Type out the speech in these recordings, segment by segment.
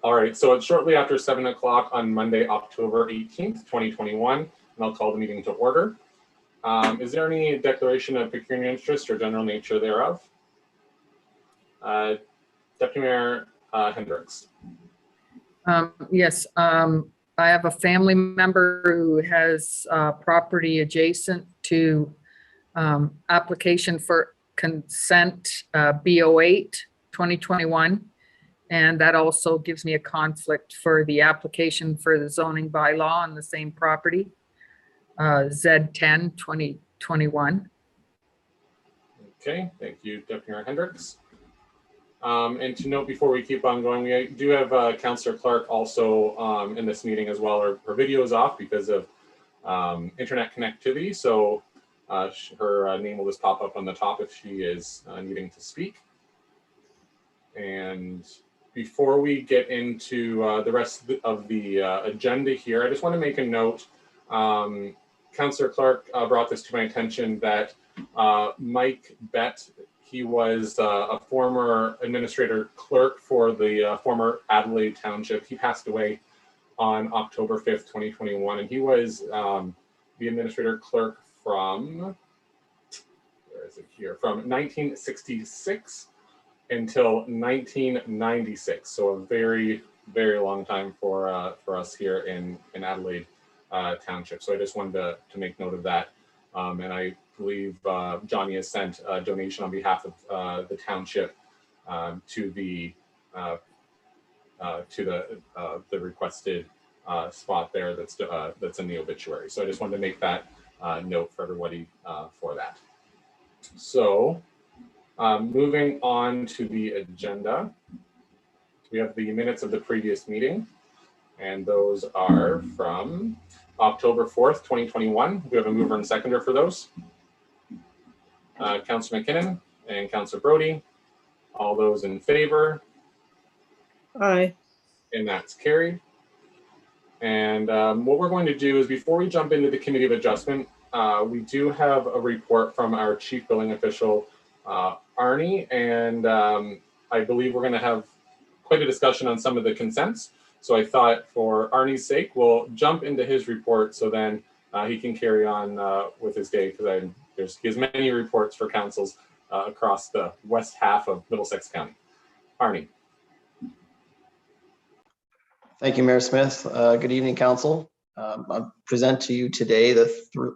All right, so it's shortly after 7 o'clock on Monday, October 18th, 2021, and I'll call the meeting to order. Is there any declaration of pecuniary interest or general nature thereof? Deputy Mayor Hendricks. Yes, I have a family member who has property adjacent to application for consent B08 2021. And that also gives me a conflict for the application for the zoning bylaw on the same property, Z10 2021. Okay, thank you, Deputy Mayor Hendricks. And to note before we keep on going, we do have Councillor Clark also in this meeting as well. Her video is off because of internet connectivity, so her name will just pop up on the top if she is needing to speak. And before we get into the rest of the agenda here, I just want to make a note. Councillor Clark brought this to my attention that Mike Bett, he was a former administrator clerk for the former Adelaide Township. He passed away on October 5th, 2021, and he was the administrator clerk from, where is it here, from 1966 until 1996. So a very, very long time for us here in Adelaide Township. So I just wanted to make note of that. And I believe Johnny has sent a donation on behalf of the township to the requested spot there that's in the obituary. So I just wanted to make that note for everybody for that. So moving on to the agenda, we have the minutes of the previous meeting, and those are from October 4th, 2021. We have a mover and seconder for those. Councillor McKinnon and Councillor Brody. All those in favor? Aye. And that's carried. And what we're going to do is, before we jump into the Committee of Adjustment, we do have a report from our Chief Billing Official, Arnie, and I believe we're going to have quite a discussion on some of the consents. So I thought for Arnie's sake, we'll jump into his report so then he can carry on with his day, because he has many reports for councils across the west half of Middlesex County. Arnie. Thank you, Mayor Smith. Good evening, Council. I present to you today the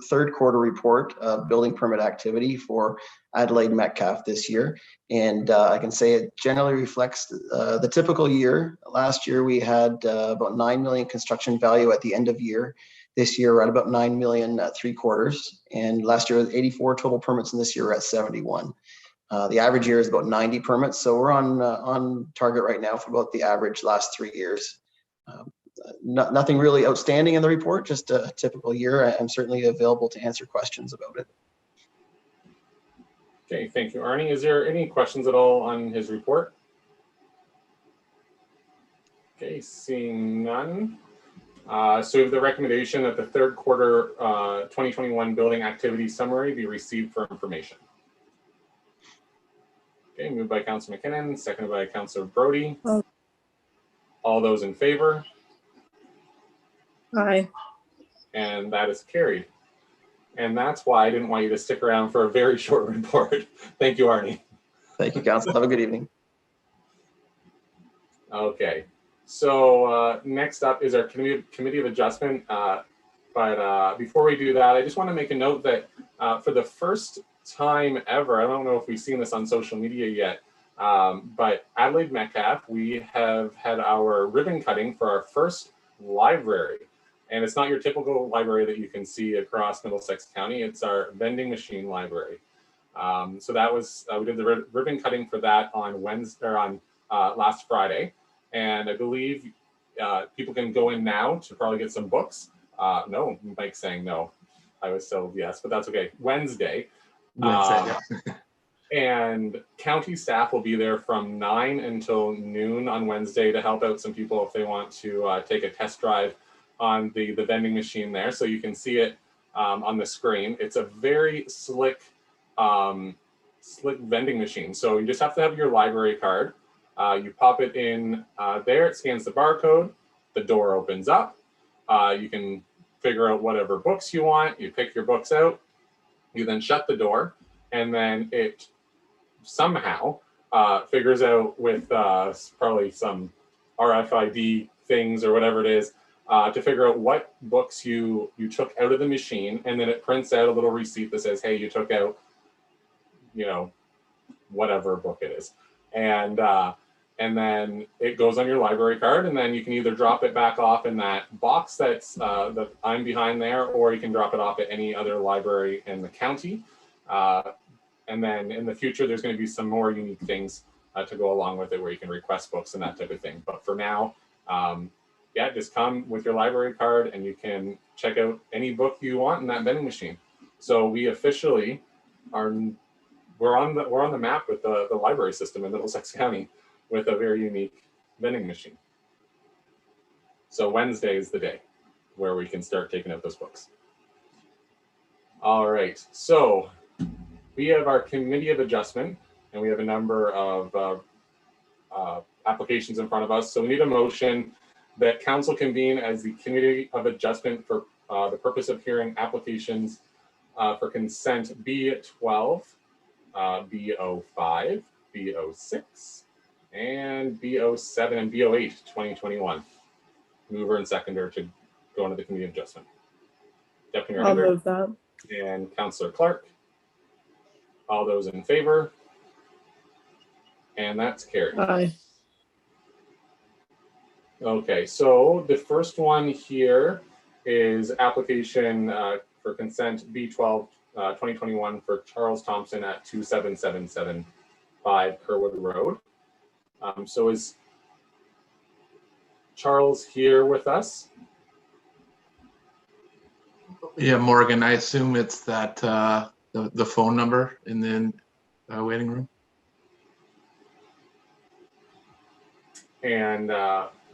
third quarter report of building permit activity for Adelaide Metcalfe this year. And I can say it generally reflects the typical year. Last year, we had about 9 million construction value at the end of year. This year, we're at about 9 million at 3/4. And last year was 84 total permits, and this year we're at 71. The average year is about 90 permits. So we're on target right now for about the average last 3 years. Nothing really outstanding in the report, just a typical year. I'm certainly available to answer questions about it. Okay, thank you, Arnie. Is there any questions at all on his report? Okay, seeing none. So we have the recommendation that the third quarter 2021 building activity summary be received for information. Okay, moved by Councillor McKinnon, seconded by Councillor Brody. All those in favor? Aye. And that is carried. And that's why I didn't want you to stick around for a very short report. Thank you, Arnie. Thank you, Council. Have a good evening. Okay, so next up is our Committee of Adjustment. But before we do that, I just want to make a note that for the first time ever, I don't know if we've seen this on social media yet, but Adelaide Metcalfe, we have had our ribbon cutting for our first library. And it's not your typical library that you can see across Middlesex County. It's our vending machine library. So that was, we did the ribbon cutting for that on Wednesday, or on last Friday. And I believe people can go in now to probably get some books. No, Mike's saying no. I was told yes, but that's okay. Wednesday. And county staff will be there from 9 until noon on Wednesday to help out some people if they want to take a test drive on the vending machine there. So you can see it on the screen. It's a very slick vending machine. So you just have to have your library card. You pop it in there, it scans the barcode, the door opens up. You can figure out whatever books you want. You pick your books out. You then shut the door, and then it somehow figures out with probably some RFID things or whatever it is to figure out what books you took out of the machine, and then it prints out a little receipt that says, hey, you took out, whatever book it is. And then it goes on your library card, and then you can either drop it back off in that box that's that I'm behind there, or you can drop it off at any other library in the county. And then in the future, there's going to be some more unique things to go along with it, where you can request books and that type of thing. But for now, just come with your library card, and you can check out any book you want in that vending machine. So we officially we're on the map with the library system in Middlesex County, with a very unique vending machine. So Wednesday is the day where we can start taking out those books. All right, so we have our committee of adjustment, and we have a number of applications in front of us. So we need a motion that council convene as the committee of adjustment for the purpose of hearing applications for consent B12, B05, B06, and B07 and B08 2021. Mover and seconder to go into the committee of adjustment. Deputy Mayor I'll Hendrick move that. and Councillor Clark. All those in favor? And that's carried. Aye. Okay, so the first one here is application for consent B12 2021 for Charles Thompson at 27775 Kerwood Road. So is Charles here with us? Yeah, Morgan, I assume it's that the phone number in the waiting room. And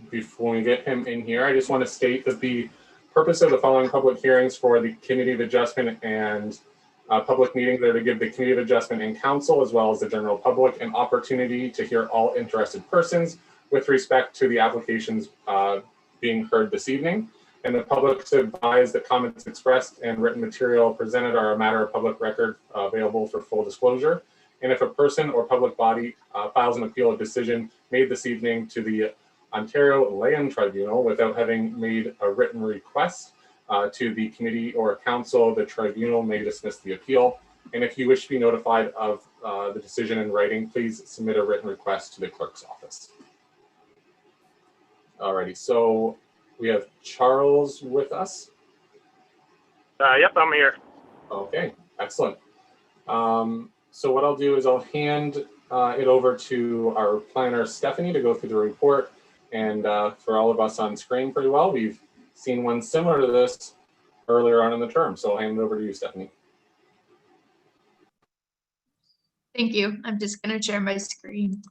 before we get him in here, I just want to state that the purpose of the following public hearings for the Committee of Adjustment and public meetings are to give the Committee of Adjustment and Council, as well as the general public, an opportunity to hear all interested persons with respect to the applications being heard this evening. And the public is advised that comments expressed and written material presented are a matter of public record available for full disclosure. And if a person or public body files an appeal of decision made this evening to the Ontario Land Tribunal without having made a written request to the committee or council, the tribunal may dismiss the appeal. And if you wish to be notified of the decision in writing, please submit a written request to the clerk's office. Alrighty, so we have Charles with us. Yep, I'm here. Okay, excellent. So what I'll do is I'll hand it over to our planner, Stephanie, to go through the report. And for all of us on screen pretty well, we've seen one similar to this earlier on in the term. So I'll hand it over to you, Stephanie. Thank you. I'm just going to share my screen.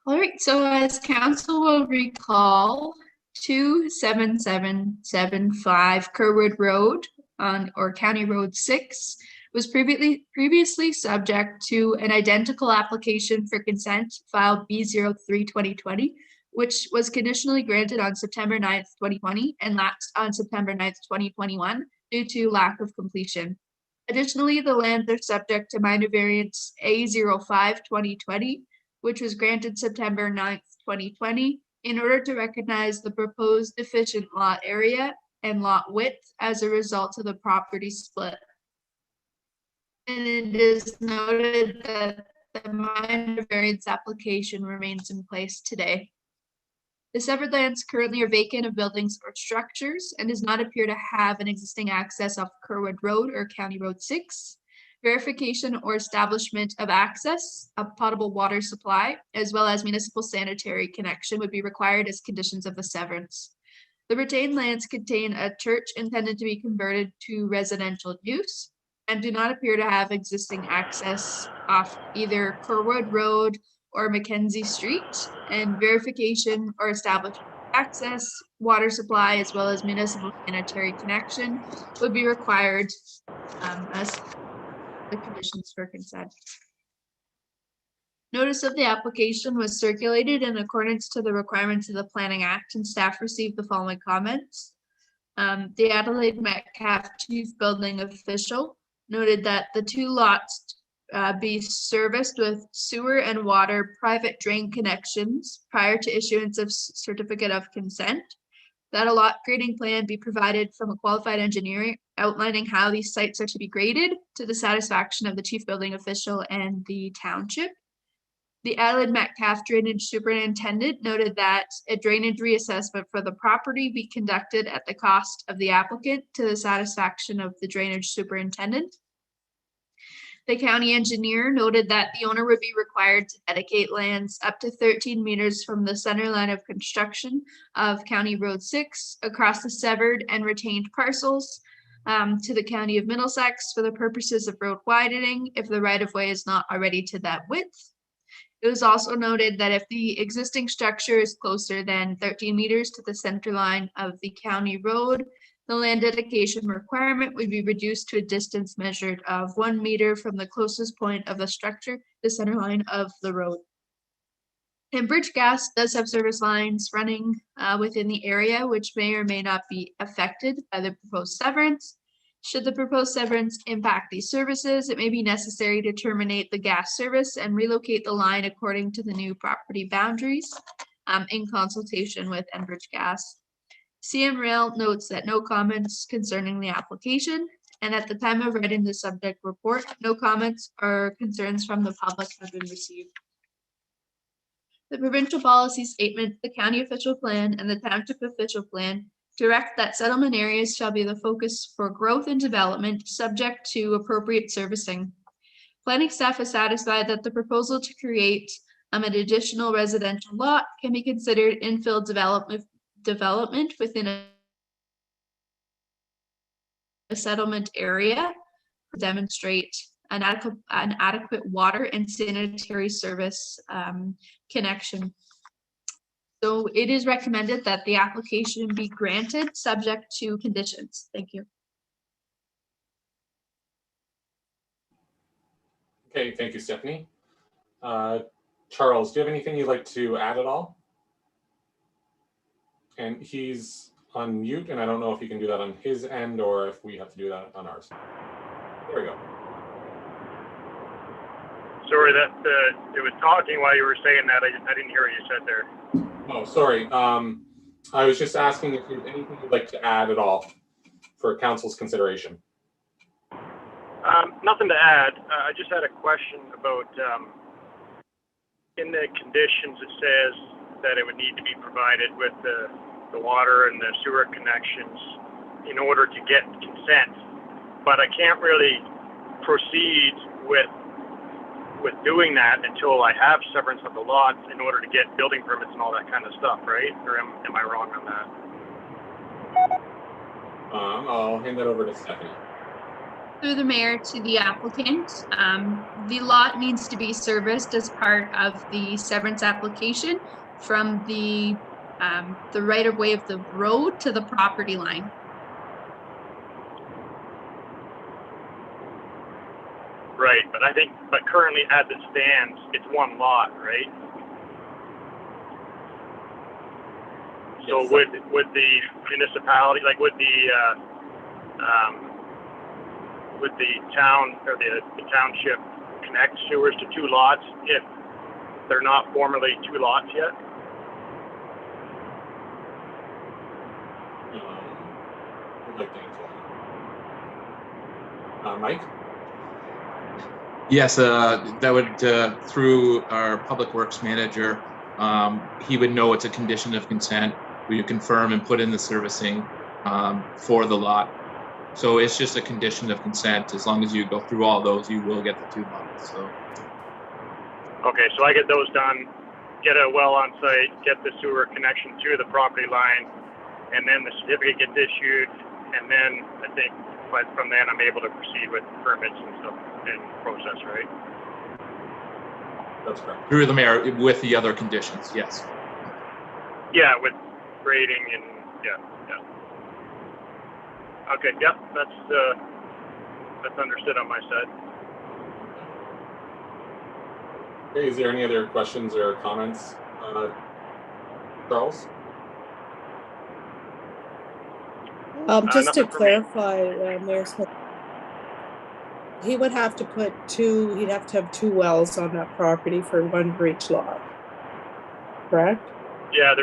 All right, so as council will recall, 27775 Kerwood Road or County Road 6 was previously subject to an identical application for consent filed B03-2020, which was conditionally granted on September 9th, 2020 and lapsed on September 9th, 2021 due to lack of completion. Additionally, the lands are subject to minor variance A05-2020, which was granted September 9th, 2020, in order to recognize the proposed deficient lot area and lot width as a result of the property split. And it is noted that the minor variance application remains in place today. The severed lands currently are vacant of buildings or structures and does not appear to have an existing access off Kerwood Road or County Road 6. Verification or establishment of access, a potable water supply, as well as municipal sanitary connection would be required as conditions of the severance. The retained lands contain a church intended to be converted to residential use and do not appear to have existing access off either Kerwood Road or Mackenzie Street, and verification or establishment of access, water supply, as well as municipal sanitary connection would be required as the conditions for consent. Notice of the application was circulated in accordance to the requirements of the Planning Act, and staff received the following comments. The Adelaide Metcalfe Chief Building Official noted that the 2 lots be serviced with sewer and water private drain connections prior to issuance of certificate of consent, that a lot grading plan be provided from a qualified engineer outlining how these sites are to be graded to the satisfaction of the Chief Building Official and the township. The Adelaide Metcalfe Drainage Superintendent noted that a drainage reassessment for the property be conducted at the cost of the applicant to the satisfaction of the drainage superintendent. The county engineer noted that the owner would be required to dedicate lands up to 13 meters from the center line of construction of County Road 6 across the severed and retained parcels to the County of Middlesex for the purposes of road widening if the right-of-way is not already to that width. It was also noted that if the existing structure is closer than 13 meters to the center line of the county road, the land dedication requirement would be reduced to a distance measured of 1 meter from the closest point of the structure, the center line of the road. Enbridge Gas does have service lines running within the area, which may or may not be affected by the proposed severance. Should the proposed severance impact these services, it may be necessary to terminate the gas service and relocate the line according to the new property boundaries in consultation with Enbridge Gas. CM Rail notes that no comments concerning the application, and at the time of writing the subject report, no comments or concerns from the public have been received. The provincial policy statement, the county official plan, and the township official plan direct that settlement areas shall be the focus for growth and development, subject to appropriate servicing. Planning staff is satisfied that the proposal to create an additional residential lot can be considered infill development within a settlement area to demonstrate an adequate water and sanitary service connection. So it is recommended that the application be granted subject to conditions. Thank you. Okay, thank you, Stephanie. Charles, do you have anything you'd like to add at all? And he's on mute, and I don't know if he can do that on his end or if we have to do that on ours. There we go. Sorry that it was talking while you were saying that. I didn't hear what you said there. Oh, sorry. I was just asking if you have anything you'd like to add at all for council's consideration. Nothing to add. I just had a question about in the conditions it says that it would need to be provided with the water and the sewer connections in order to get consent, but I can't really proceed with doing that until I have severance of the lots in order to get building permits and all that kind of stuff, right? Or am I wrong on that? I'll hand that over to Stephanie. Through the mayor to the applicant, the lot needs to be serviced as part of the severance application from the right of way of the road to the property line. Right, but currently as it stands, it's one lot, right? So Yes. would the municipality, like would the town or the township connect sewers to 2 lots if they're not formally 2 lots yet? I'd like to answer. Mike? Yes, that would, through our public works manager, he would know it's a condition of consent. We would confirm and put in the servicing for the lot. So it's just a condition of consent. As long as you go through all those, you will get the 2 lots. So. Okay, so I get those done, get a well on site, get the sewer connection to the property line, and then the certificate gets issued, and then I think from then I'm able to proceed with permits and stuff in process, right? That's correct. Through the mayor with the other conditions, yes. Yeah, with grading and yeah. Okay, yep, that's understood on my side. Okay, is there any other questions or comments? Charles? Just to Nothing for me. clarify, Mayor Smith, he would have to put two, he'd have to have two wells on that property for one for each lot, correct? Yeah,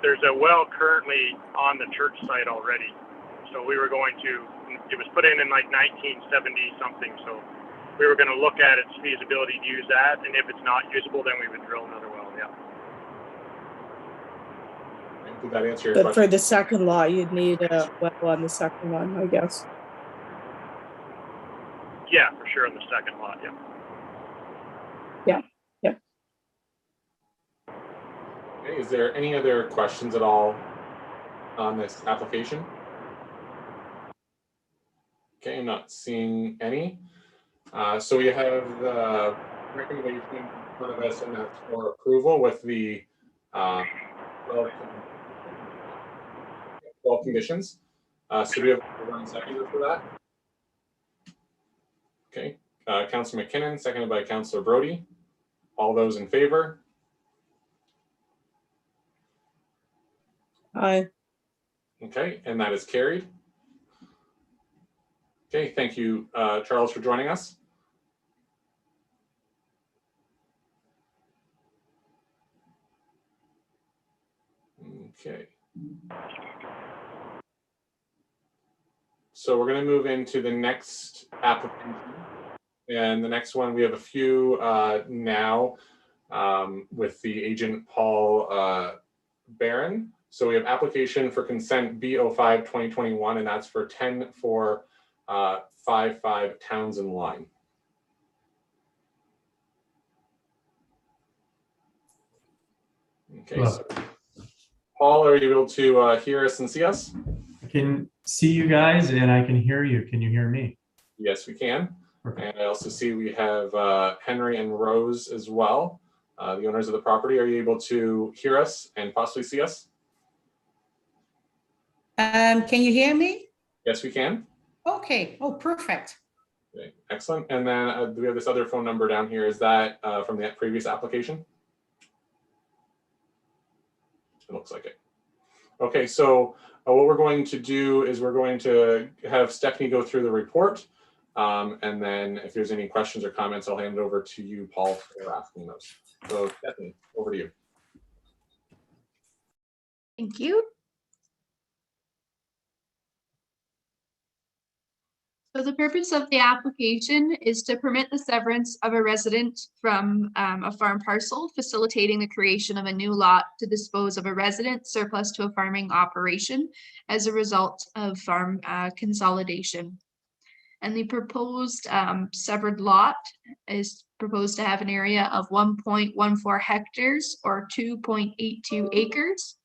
there's a well currently on the church site already. So we were going to, it was put in like 1970 something. So we were going to look at its feasibility to use that. And if it's not usable, then we would drill another well. Yeah. Did that answer your But question? for the second lot, you'd need a well on the second one, I guess. Yeah, for sure on the second lot. Yeah. Okay, is there any other questions at all on this application? Okay, I'm not seeing any. So we have the recommendation in front of us, and that's for approval with the 12 conditions. So do we have one seconder for that? Okay, Councillor McKinnon, seconded by Councillor Brody. All those in favor? Aye. Okay, and that is carried. Okay, thank you, Charles, for joining us. Okay. So we're going to move into the next application. And the next one, we have a few now with the agent Paul Barron. So we have application for consent B05-2021, and that's for 10-455 Townsend Line. Okay, so Paul, are you able to hear us and see us? I can see you guys and I can hear you. Can you hear me? Yes, we can. Perfect. And I also see we have Henry and Rose as well, the owners of the property. Are you able to hear us and possibly see us? Can you hear me? Yes, we can. Okay. Oh, perfect. Okay, excellent. And then we have this other phone number down here. Is that from the previous application? It looks like it. Okay, so what we're going to do is we're going to have Stephanie go through the report. And then if there's any questions or comments, I'll hand it over to you, Paul, for asking those. So Stephanie, over to you. Thank you. So the purpose of the application is to permit the severance of a resident from a farm parcel, facilitating the creation of a new lot to dispose of a resident surplus to a farming operation as a result of farm consolidation. And the proposed severed lot is proposed to have an area of 1.14 hectares or 2.82 acres.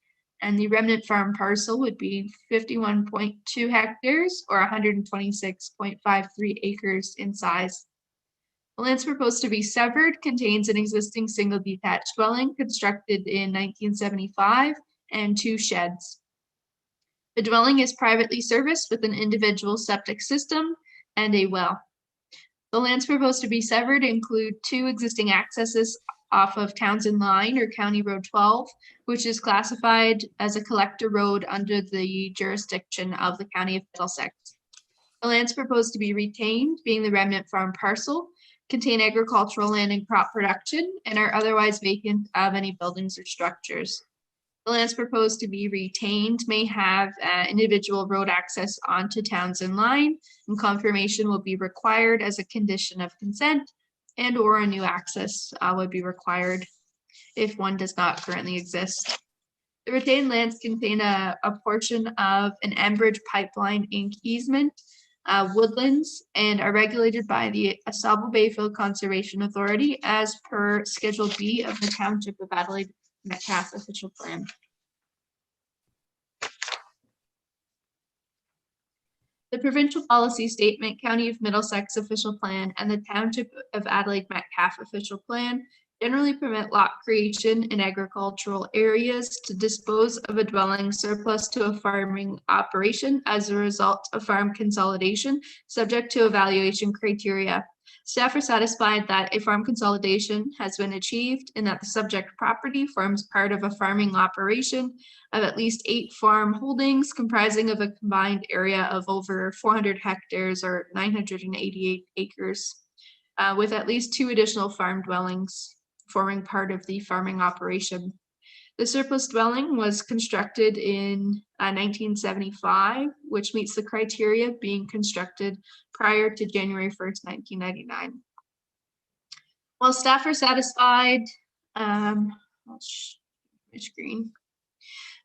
And the remnant farm parcel would be 51.2 hectares or 126.53 acres in size. The land's proposed to be severed contains an existing single detached dwelling constructed in 1975 and 2 sheds. The dwelling is privately serviced with an individual septic system and a well. The lands proposed to be severed include 2 existing accesses off of Townsend Line or County Road 12, which is classified as a collector road under the jurisdiction of the County of Middlesex. The lands proposed to be retained, being the remnant farm parcel, contain agricultural land and crop production, and are otherwise vacant of any buildings or structures. The lands proposed to be retained may have individual road access onto Townsend Line, and confirmation will be required as a condition of consent, and or a new access would be required if one does not currently exist. The retained lands contain a portion of an Enbridge Pipeline Inc. easement, woodlands, and are regulated by the Asaba Bayfield Conservation Authority as per Schedule B of the Township of Adelaide Metcalfe official plan. The provincial policy statement, County of Middlesex official plan, and the Township of Adelaide Metcalfe official plan generally permit lot creation in agricultural areas to dispose of a dwelling surplus to a farming operation as a result of farm consolidation, subject to evaluation criteria. Staff are satisfied that a farm consolidation has been achieved and that the subject property forms part of a farming operation of at least 8 farm holdings comprising of a combined area of over 400 hectares or 988 acres, with at least 2 additional farm dwellings forming part of the farming operation. The surplus dwelling was constructed in 1975, which meets the criteria being constructed prior to January 1st, 1999. While staff are satisfied,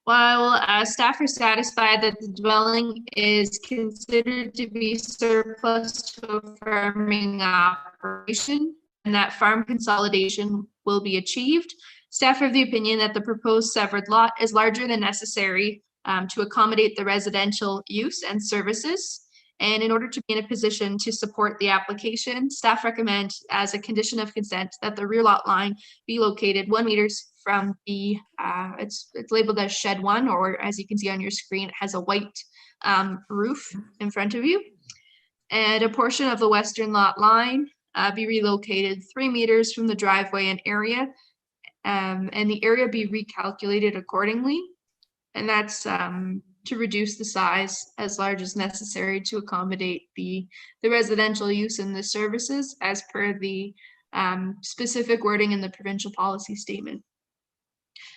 While staff are satisfied that the dwelling is considered to be surplus to a farming operation and that farm consolidation will be achieved, staff are of the opinion that the proposed severed lot is larger than necessary to accommodate the residential use and services. And in order to be in a position to support the application, staff recommend as a condition of consent that the rear lot line be located 1 meter from the, it's labeled as shed 1, or as you can see on your screen, it has a white roof in front of you. And a portion of the western lot line be relocated 3 meters from the driveway and area, and the area be recalculated accordingly. And that's to reduce the size as large as necessary to accommodate the residential use and the services as per the specific wording in the provincial policy statement.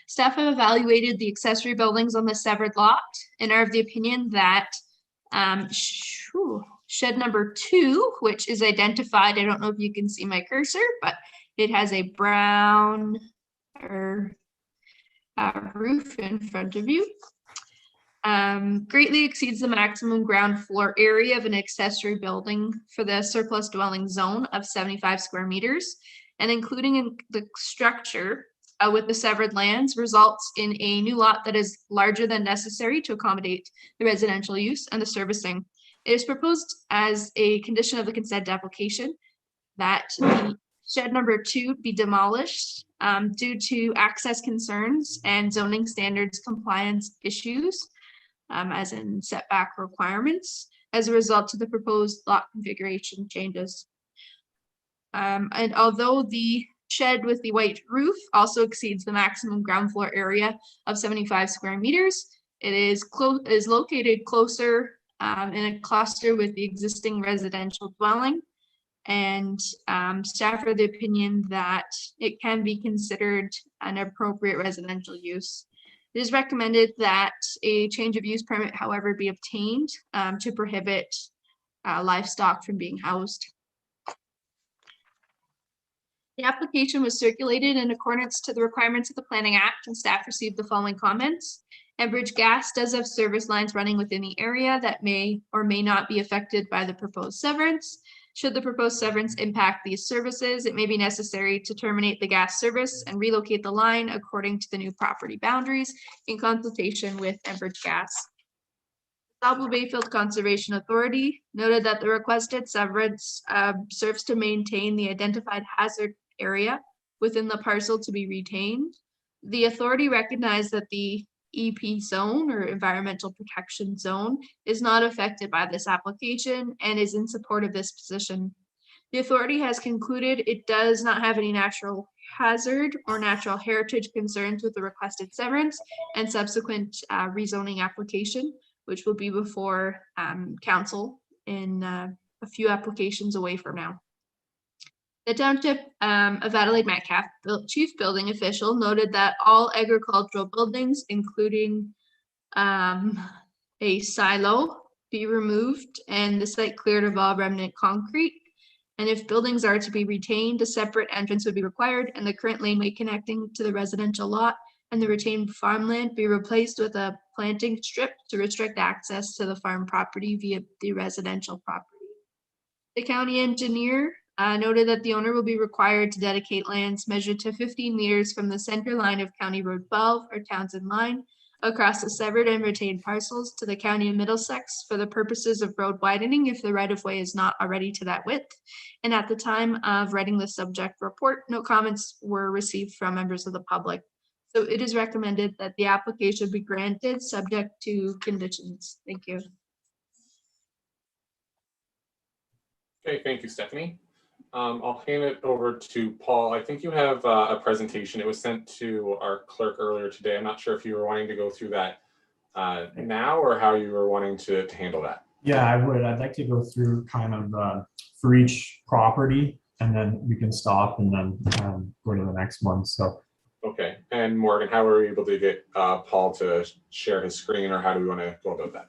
Staff have evaluated the accessory buildings on the severed lot and are of the opinion that shed number 2, which is identified, I don't know if you can see my cursor, but it has a brown roof in front of you, greatly exceeds the maximum ground floor area of an accessory building for the surplus dwelling zone of 75 square meters, and including in the structure with the severed lands results in a new lot that is larger than necessary to accommodate the residential use and the servicing. It is proposed as a condition of the consent application that the shed number 2 be demolished due to access concerns and zoning standards compliance issues, as in setback requirements, as a result of the proposed lot configuration changes. And although the shed with the white roof also exceeds the maximum ground floor area of 75 square meters, it is located closer in a cluster with the existing residential dwelling. And staff are of the opinion that it can be considered an appropriate residential use. It is recommended that a change of use permit, however, be obtained to prohibit livestock from being housed. The application was circulated in accordance to the requirements of the Planning Act, and staff received the following comments. Enbridge Gas does have service lines running within the area that may or may not be affected by the proposed severance. Should the proposed severance impact these services, it may be necessary to terminate the gas service and relocate the line according to the new property boundaries in consultation with Enbridge Gas. Sauble Bayfield Conservation Authority noted that the requested severance serves to maintain the identified hazard area within the parcel to be retained. The authority recognized that the EP zone or environmental protection zone is not affected by this application and is in support of this position. The authority has concluded it does not have any natural hazard or natural heritage concerns with the requested severance and subsequent rezoning application, which will be before council in a few applications away from now. The Township of Adelaide Metcalfe Chief Building Official noted that all agricultural buildings, including a silo, be removed and the site cleared of all remnant concrete. And if buildings are to be retained, a separate entrance would be required, and the current laneway connecting to the residential lot and the retained farmland be replaced with a planting strip to restrict access to the farm property via the residential property. The county engineer noted that the owner will be required to dedicate lands measured to 15 meters from the center line of County Road 12 or Townsend Line across the severed and retained parcels to the County of Middlesex for the purposes of road widening if the right-of-way is not already to that width. And at the time of writing the subject report, no comments were received from members of the public. So it is recommended that the application be granted subject to conditions. Thank you. Okay, thank you, Stephanie. I'll hand it over to Paul. I think you have a presentation. It was sent to our clerk earlier today. I'm not sure if you were wanting to go through that now or how you were wanting to handle that. Yeah, I would. I'd like to go through kind of for each property, and then we can stop and then go to the next one. So. Okay. And Morgan, how were we able to get Paul to share his screen, or how do we want to go about that?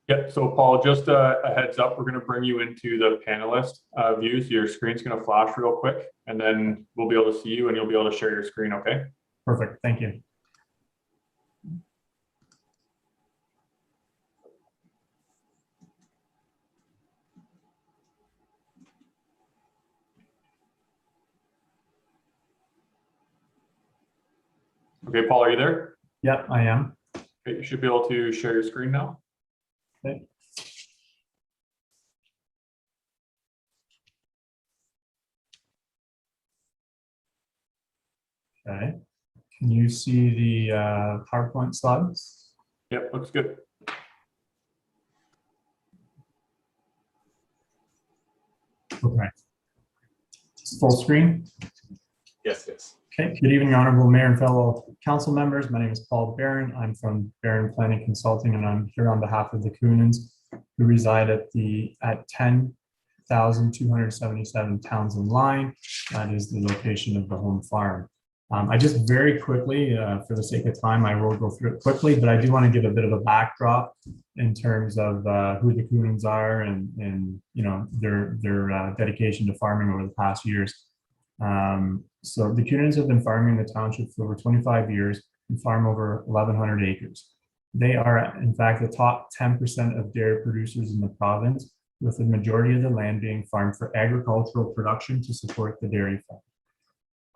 Yep. So Paul, just a heads up, we're going to bring you into the panelist view. So your screen's going to flash real quick, and then we'll be able to see you and you'll be able to share your screen. Okay. Perfect. Thank you. Okay, Paul, are you there? Yep, I am. Okay, you should be able to share your screen now. Okay. Okay. Can you see the PowerPoint slides? Yep, looks good. Okay. Full screen? Yes, it is. Okay. Good evening, Honorable Mayor and fellow council members. My name is Paul Barron. I'm from Barron Planning Consulting, and I'm here on behalf of the Coonans, who reside at 10,277 Townsend Line. That is the location of the home farm. I just very quickly, for the sake of time, I will go through it quickly, but I do want to give a bit of a backdrop in terms of who the Coonans are and you know their dedication to farming over the past years. So the Coonans have been farming the township for over 25 years and farm over 1,100 acres. They are, in fact, the top 10% of dairy producers in the province, with the majority of the land being farmed for agricultural production to support the dairy farm.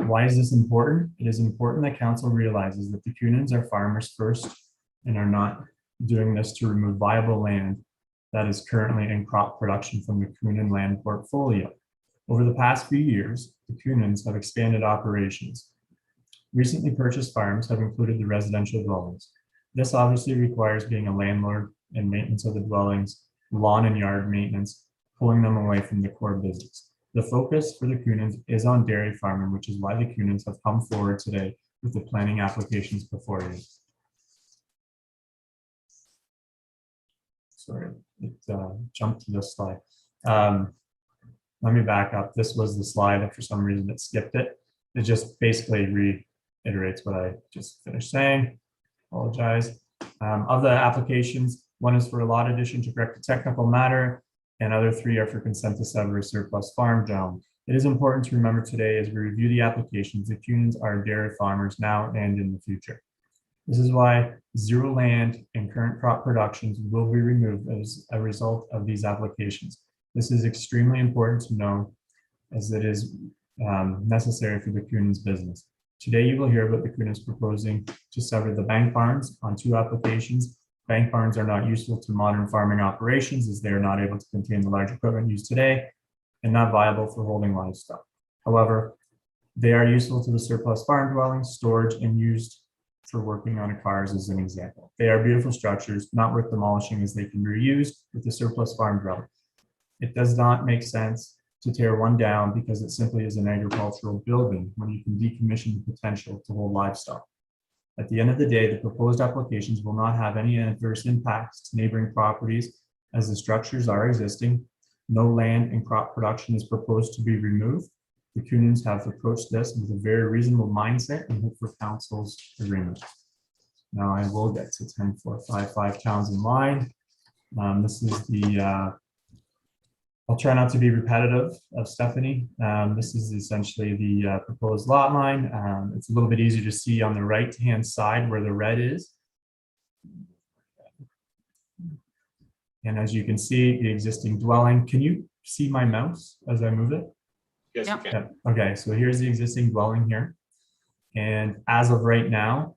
Why is this important? It is important that council realizes that the Coonans are farmers first and are not doing this to remove viable land that is currently in crop production from the Coonan land portfolio. Over the past few years, the Coonans have expanded operations. Recently purchased farms have included the residential dwellings. This obviously requires being a landlord and maintenance of the dwellings, lawn and yard maintenance, pulling them away from the core business. The focus for the Coonans is on dairy farming, which is why the Coonans have come forward today with the planning applications before you. Sorry, it jumped to this slide. Let me back up. This was the slide, and for some reason it skipped it. It just basically reiterates what I just finished saying. Apologize. Of the applications, one is for a lot addition to correct a technical matter, and other three are for consent to sever a surplus farm zone. It is important to remember today as we review the applications, the Coonans are dairy farmers now and in the future. This is why zero land and current crop productions will be removed as a result of these applications. This is extremely important to know, as it is necessary for the Coonans business. Today, you will hear about the Coonans proposing to sever the bank barns on two applications. Bank barns are not useful to modern farming operations as they are not able to contain the large equipment used today and not viable for holding livestock. However, they are useful to the surplus farm dwellings, storage, and used for working on cars as an example. They are beautiful structures, not worth demolishing as they can be reused with the surplus farm dwelling. It does not make sense to tear one down because it simply is an agricultural building when you can decommission the potential to hold livestock. At the end of the day, the proposed applications will not have any adverse impacts to neighboring properties as the structures are existing. No land and crop production is proposed to be removed. The Coonans have approached this with a very reasonable mindset and hope for council's agreement. Now I will get to 10455 Townsend Line. This is the I'll try not to be repetitive of Stephanie. This is essentially the proposed lot line. It's a little bit easier to see on the right-hand side where the red is. And as you can see, the existing dwelling. Can you see my mouse as I move it? Yes, Yep. you can. Okay, so here's the existing dwelling here. And as of right now,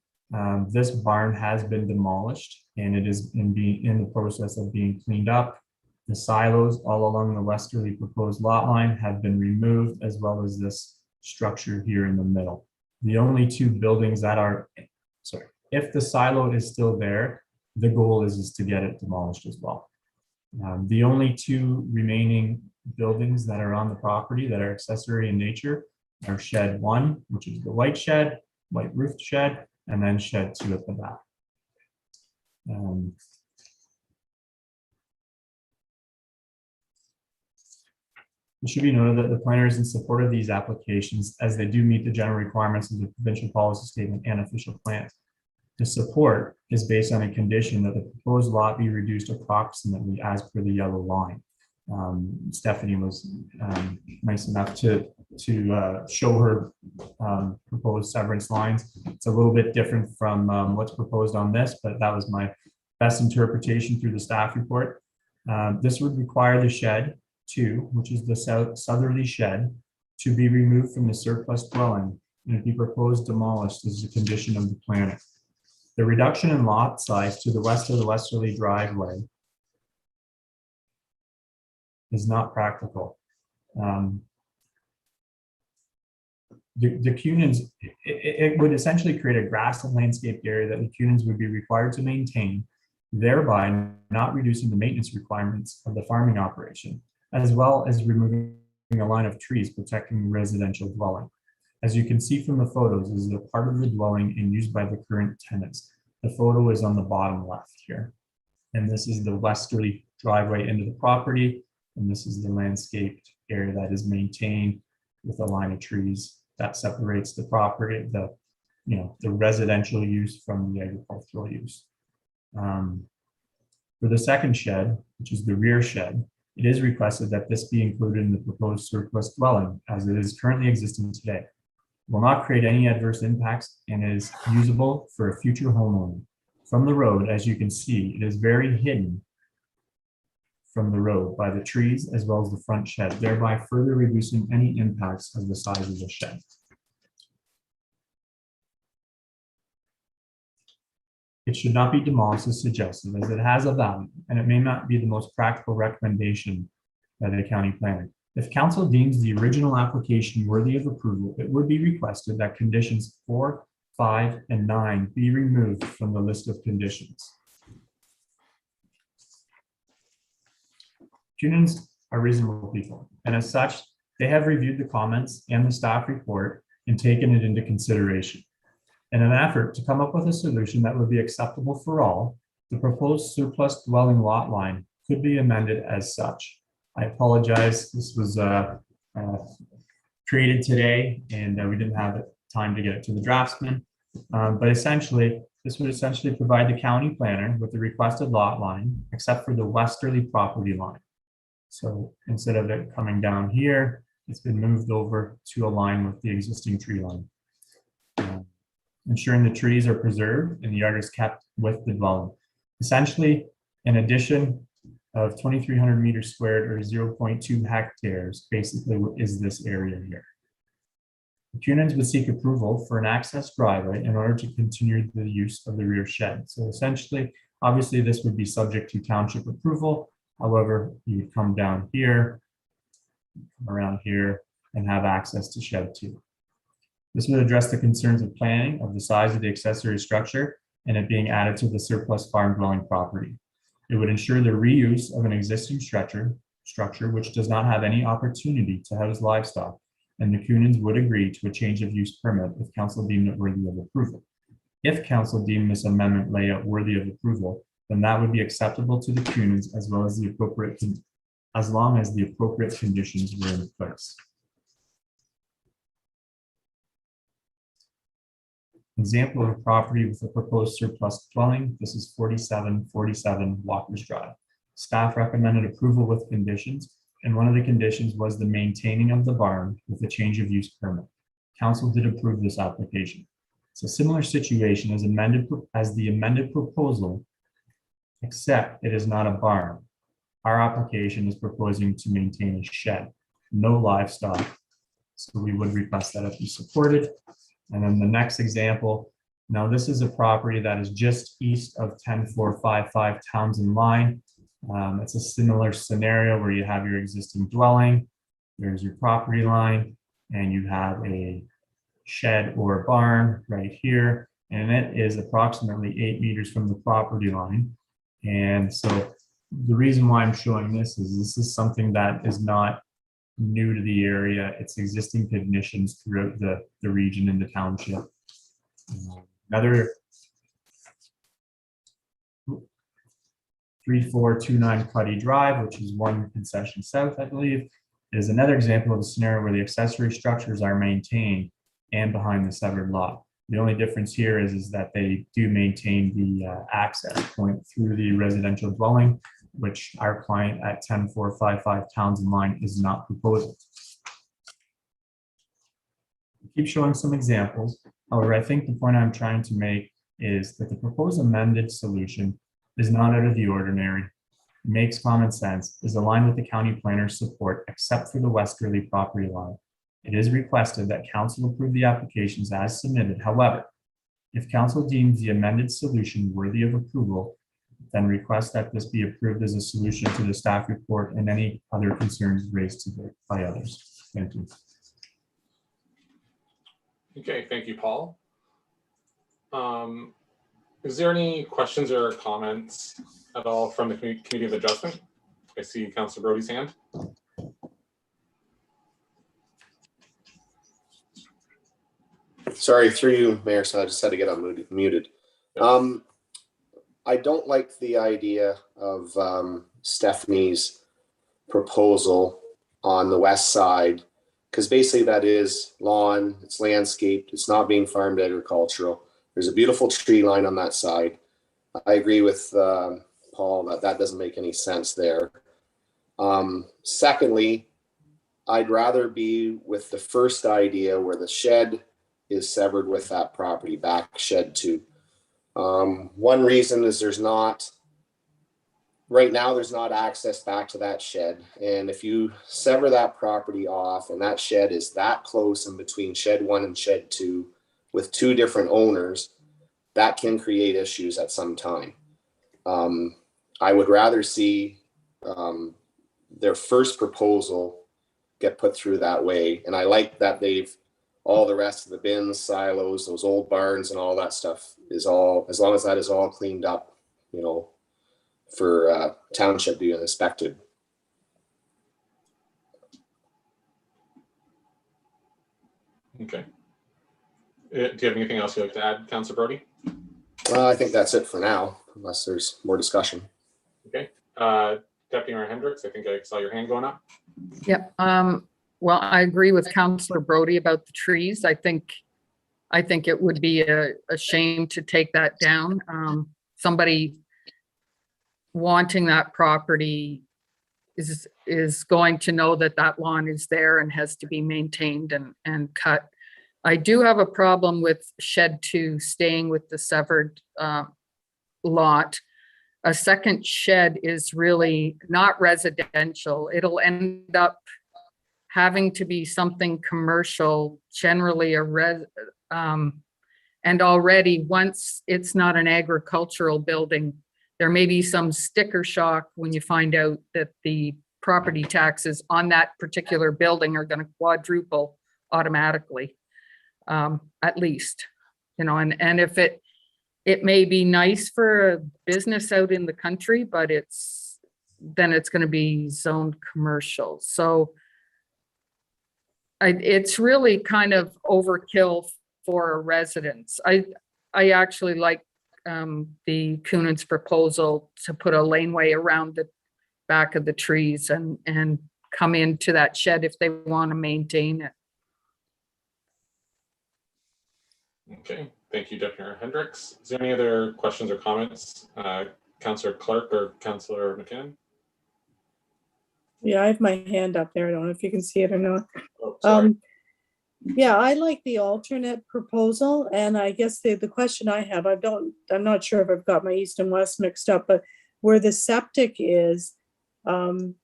this barn has been demolished and it is in the process of being cleaned up. The silos all along the westerly proposed lot line have been removed, as well as this structure here in the middle. The only two buildings that are, sorry, if the silo is still there, the goal is to get it demolished as well. The only two remaining buildings that are on the property that are accessory in nature are shed 1, which is the white roofed shed, and then shed 2 at the back. It should be noted that the planner is in support of these applications as they do meet the general requirements of the provincial policy statement and official plans. The support is based on a condition that the proposed lot be reduced approximately as per the yellow line. Stephanie was nice enough to show her proposed severance lines. It's a little bit different from what's proposed on this, but that was my best interpretation through the staff report. This would require the shed 2, which is the southerly shed, to be removed from the surplus dwelling and be proposed demolished as a condition of the planning. The reduction in lot size to the west of the westerly driveway is not practical. The Cunans, it would essentially create a grassland landscape area that the Cunans would be required to maintain, thereby not reducing the maintenance requirements of the farming operation, as well as removing a line of trees protecting residential dwelling. As you can see from the photos, this is a part of the dwelling and used by the current tenants. The photo is on the bottom left here. And this is the westerly driveway into the property. And this is the landscaped area that is maintained with a line of trees that separates the property, the residential use from the agricultural use. For the second shed, which is the rear shed, it is requested that this be included in the proposed surplus dwelling as it is currently existing today. It will not create any adverse impacts and is usable for a future homeowner. From the road, as you can see, it is very hidden from the road by the trees as well as the front shed, thereby further reducing any impacts of the size of the shed. It should not be demolished as suggested, as it has a value, and it may not be the most practical recommendation by the county planner. If council deems the original application worthy of approval, it would be requested that conditions 4, 5, and 9 be removed from the list of conditions. Cunans are reasonable people, and as such, they have reviewed the comments and the staff report and taken it into consideration. In an effort to come up with a solution that would be acceptable for all, the proposed surplus dwelling lot line could be amended as such. I apologize, this was created today and we didn't have time to get it to the draftsman. But essentially, this would essentially provide the county planner with the requested lot line, except for the westerly property line. So instead of it coming down here, it's been moved over to align with the existing tree line. Ensuring the trees are preserved and the yard is kept with the dwelling. Essentially, an addition of 2,300 meters squared or 0.2 hectares basically is this area here. The Cunans would seek approval for an access driveway in order to continue the use of the rear shed. So essentially, obviously this would be subject to township approval. However, you would come down here, come around here, and have access to shed 2. This would address the concerns of planning of the size of the accessory structure and it being added to the surplus farm dwelling property. It would ensure the reuse of an existing structure which does not have any opportunity to house livestock, and the Cunans would agree to a change of use permit if council deemed it worthy of approval. If council deemed this amendment layout worthy of approval, then that would be acceptable to the Cunans as well as as long as the appropriate conditions were in place. Example of a property with a proposed surplus dwelling. This is 4747 Walker's Drive. Staff recommended approval with conditions, and one of the conditions was the maintaining of the barn with a change of use permit. Council did approve this application. It's a similar situation as the amended proposal, except it is not a barn. Our application is proposing to maintain a shed, no livestock. So we would request that it be supported. And then the next example, now this is a property that is just east of 10455 Townsend Line. It's a similar scenario where you have your existing dwelling, there's your property line, and you have a shed or a barn right here, and it is approximately 8 meters from the property line. And so the reason why I'm showing this is something that is not new to the area. It's existing conditions throughout the region and the township. Another 3429 Cuddy Drive, which is one concession south, I believe, is another example of a scenario where the accessory structures are maintained and behind the severed lot. The only difference here is that they do maintain the access point through the residential dwelling, which our client at 10455 Townsend Line is not proposing. Keep showing some examples. However, I think the point I'm trying to make is that the proposed amended solution is not out of the ordinary, makes common sense, is aligned with the county planner's support, except for the westerly property line. It is requested that council approve the applications as submitted. However, if council deems the amended solution worthy of approval, then request that this be approved as a solution to the staff report and any other concerns raised by others. Thank you. Okay, thank you, Paul. Is there any questions or comments at all from the Committee of Adjustment? I see Councillor Brody's hand. Sorry, through you, Mayor, so I just had to get unmuted. I don't like the idea of Stephanie's proposal on the west side, because basically that is lawn, it's landscaped, it's not being farmed agricultural. There's a beautiful tree line on that side. I agree with Paul that doesn't make any sense there. Secondly, I'd rather be with the first idea where the shed is severed with that property, back shed 2. One reason is right now there's not access back to that shed. And if you sever that property off and that shed is that close in between shed 1 and shed 2 with 2 different owners, that can create issues at some time. I would rather see their first proposal get put through that way. And I like that all the rest of the bins, silos, those old barns and all that stuff is all, as long as that is all cleaned up, for township being inspected. Okay. Do you have anything else you'd like to add, Councillor Brody? I think that's it for now, unless there's more discussion. Okay. Deputy Mayor Hendricks, I think I saw your hand going up. Yep. Well, I agree with Councillor Brody about the trees. I think it would be a shame to take that down. Somebody wanting that property is going to know that that lawn is there and has to be maintained and cut. I do have a problem with shed 2 staying with the severed lot. A second shed is really not residential. It'll end up having to be something commercial, generally and already once it's not an agricultural building, there may be some sticker shock when you find out that the property taxes on that particular building are going to quadruple automatically, at least, and if it may be nice for a business out in the country, but then it's going to be zoned commercial. So it's really kind of overkill for residents. I actually like the Coonan's proposal to put a laneway around the back of the trees and come into that shed if they want to maintain it. Okay, thank you, Deputy Mayor Hendricks. Is there any other questions or comments? Councillor Clark or Councillor McKinnon? Yeah, I have my hand up there. I don't know if you can see it or not. Oh, sorry. Yeah, I like the alternate proposal, and I guess the question I have, I'm not sure if I've got my east and west mixed up, but where the septic is, like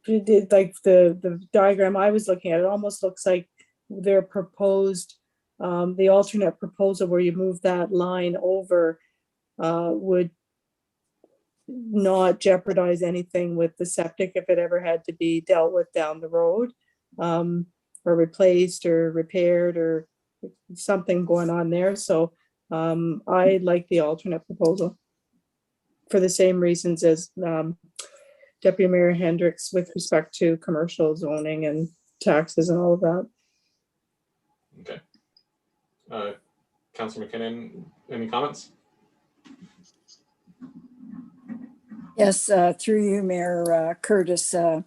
the diagram I was looking at, it almost looks like their proposed, the alternate proposal where you move that line over would not jeopardize anything with the septic if it ever had to be dealt with down the road, or replaced or repaired or something going on there. So I like the alternate proposal. for the same reasons as Deputy Mayor Hendricks with respect to commercial zoning and taxes and all of that. Okay. Councillor McKinnon, any comments? Yes, through you, Mayor Curtis, to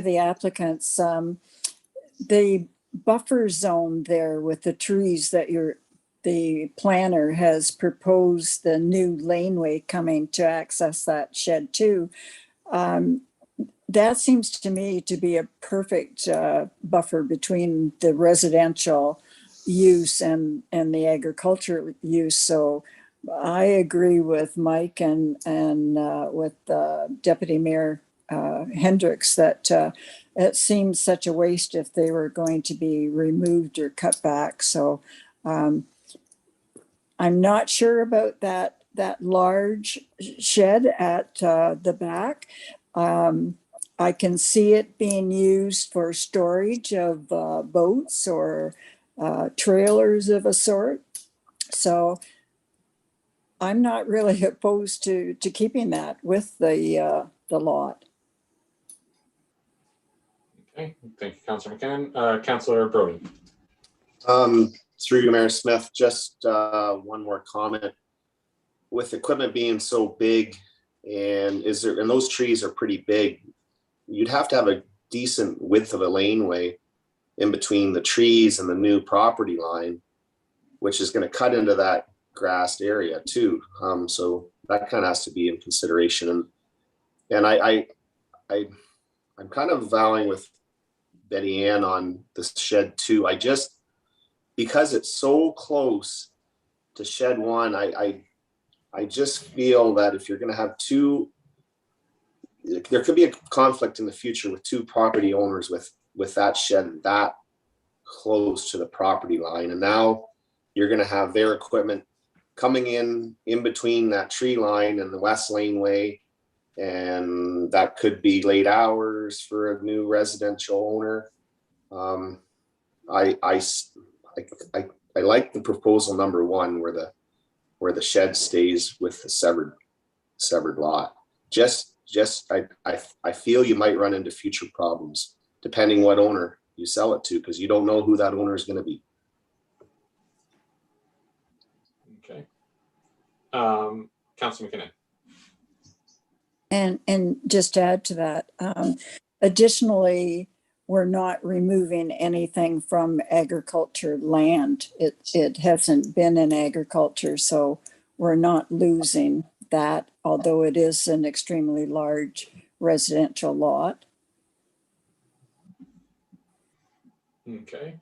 the applicants. The buffer zone there with the trees that the planner has proposed the new laneway coming to access that shed too. That seems to me to be a perfect buffer between the residential use and the agricultural use. So I agree with Mike and with Deputy Mayor Hendricks that it seems such a waste if they were going to be removed or cut back. So I'm not sure about that large shed at the back. I can see it being used for storage of boats or trailers of a sort. So I'm not really opposed to keeping that with the lot. Okay, thank you, Councillor McKinnon. Councillor Brody. Through you, Mayor Smith, just one more comment. With equipment being so big, and those trees are pretty big, you'd have to have a decent width of a laneway in between the trees and the new property line, which is going to cut into that grassed area too. So that kind of has to be in consideration. And I'm kind of vowing with Betty Ann on this shed too. Because it's so close to shed one, I just feel that if you're going to have two, there could be a conflict in the future with two property owners with that shed that close to the property line. And now you're going to have their equipment coming in between that tree line and the west laneway. And that could be late hours for a new residential owner. I like the proposal number one where the shed stays with the severed lot. I feel you might run into future problems depending what owner you sell it to, because you don't know who that owner is going to be. Okay. Councillor McKinnon. And just to add to that, additionally, we're not removing anything from agriculture land. It hasn't been in agriculture, so we're not losing that, although it is an extremely large residential lot. Okay.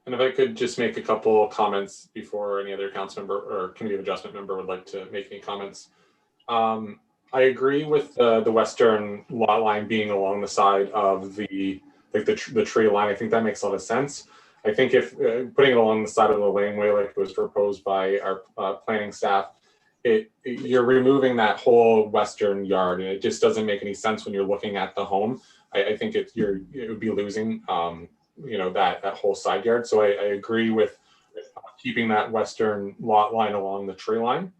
And if I could just make a couple comments before any other council member or committee of adjustment member would like to make any comments. I agree with the western lot line being along the side of the tree line. I think that makes a lot of sense. I think if putting it along the side of the laneway like it was proposed by our planning staff, you're removing that whole western yard, and it just doesn't make any sense when you're looking at the home. I think it would be losing that whole side yard. So I agree with keeping that western lot line along the tree line.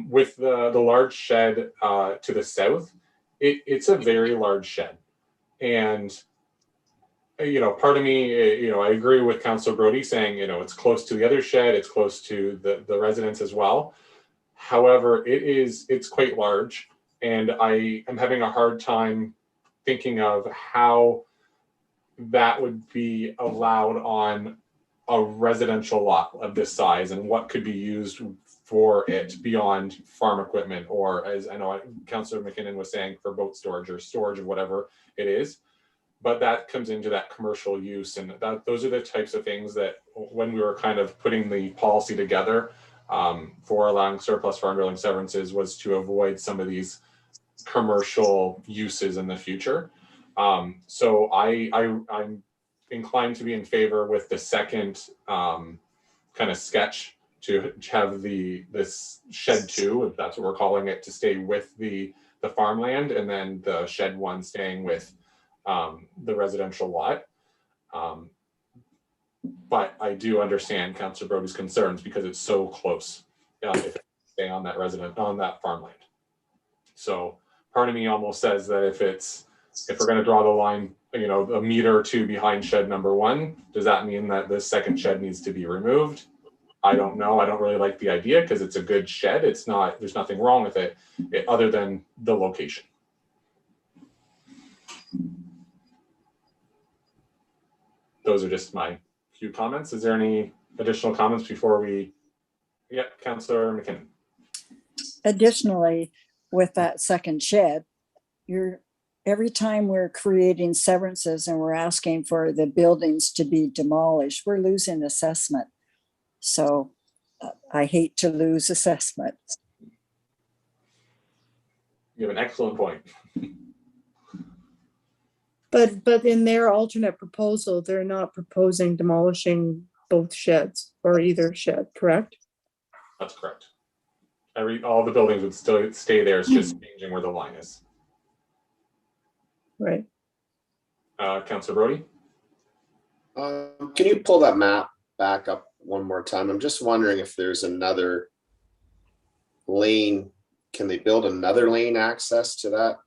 With the large shed to the south, it's a very large shed, and part of me, I agree with Councillor Brody saying it's close to the other shed, it's close to the residence as well. However, it's quite large, and I am having a hard time thinking of how that would be allowed on a residential lot of this size and what could be used for it beyond farm equipment, or as I know Councillor McKinnon was saying, for boat storage or storage of whatever it is. But that comes into that commercial use, and those are the types of things that when we were kind of putting the policy together for allowing surplus farm building severances was to avoid some of these commercial uses in the future. So I'm inclined to be in favor with the second kind of sketch to have this shed 2, if that's what we're calling it, to stay with the farmland, and then the shed 1 staying with the residential lot. But I do understand Councillor Brody's concerns because it's so close if it stay on that farmland. So part of me almost says that if we're going to draw the line, a meter or two behind shed number 1, does that mean that the second shed needs to be removed? I don't know. I don't really like the idea because it's a good shed. There's nothing wrong with it other than the location. Those are just my few comments. Is there any additional comments before we? Yeah, Councillor McKinnon. Additionally, with that second shed, every time we're creating severances and we're asking for the buildings to be demolished, we're losing assessment. So I hate to lose assessment. You have an excellent point. But in their alternate proposal, they're not proposing demolishing both sheds or either shed, correct? That's correct. All the buildings would still stay there. It's just changing where the line is. Right. Councillor Brody? Can you pull that map back up one more time? I'm just wondering if there's another lane. Can they build another lane access to that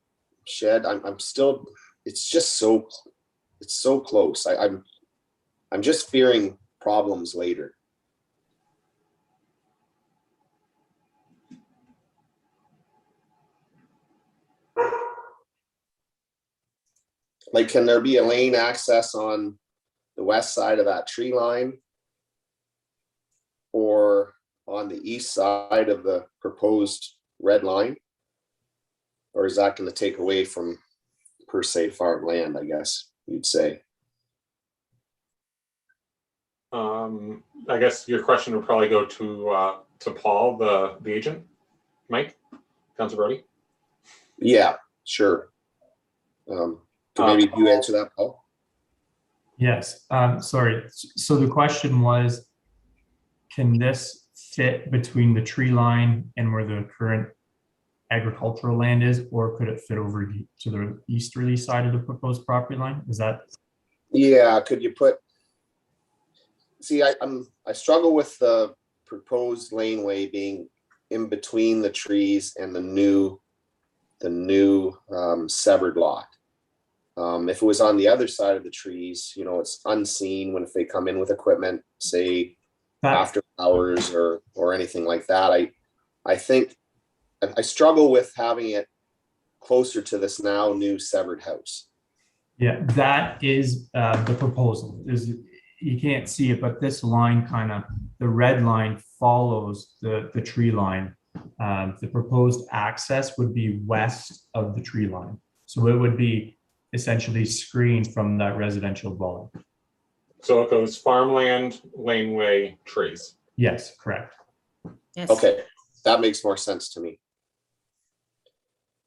shed? I'm still, it's just so, it's so close. I'm just fearing problems later. Like, can there be a lane access on the west side of that tree line? Or on the east side of the proposed red line? Or is that going to take away from, per se, farmland, I guess you'd say? I guess your question would probably go to Paul, the agent. Mike? Councillor Brody? Yeah, sure. Can maybe you answer that, Paul? Yes, sorry. So the question was, can this fit between the tree line and where the current agricultural land is, or could it fit over to the easterly side of the proposed property line? Is that? Yeah, could you put, see, I struggle with the proposed laneway being in between the trees and the new severed lot. If it was on the other side of the trees, it's unseen if they come in with equipment, say after hours or anything like that. I think I struggle with having it closer to this now new severed house. Yeah, that is the proposal. You can't see it, but this line the red line follows the tree line. The proposed access would be west of the tree line. So it would be essentially screened from that residential dwelling. So it goes farmland, laneway, trees. Yes, correct. Yes. Okay, that makes more sense to me.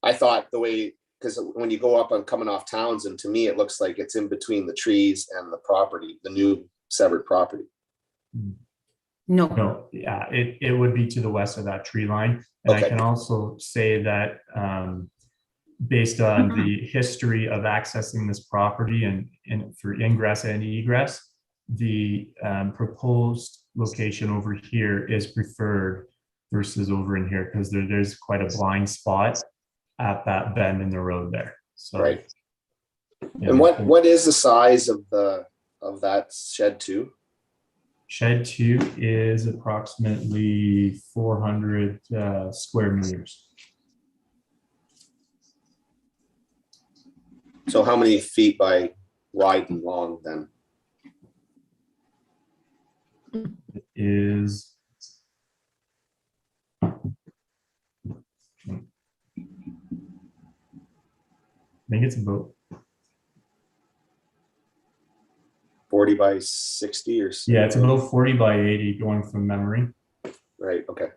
I thought the way, because when you go up on coming off Townsend, to me, it looks like it's in between the trees and the property, the new severed property. No. Yeah, it would be to the west of that tree line. And Okay. I can also say that based on the history of accessing this property and for ingress and egress, the proposed location over here is preferred versus over in here, because there's quite a blind spot at that bend in the road there. So, right. Yeah, and what is the size of that shed 2? Shed 2 is approximately 400 square meters. So how many feet by wide and long then? It is I think it's about 40 by 60 or so? Yeah, it's about 40 by 80 going from memory. Right, okay.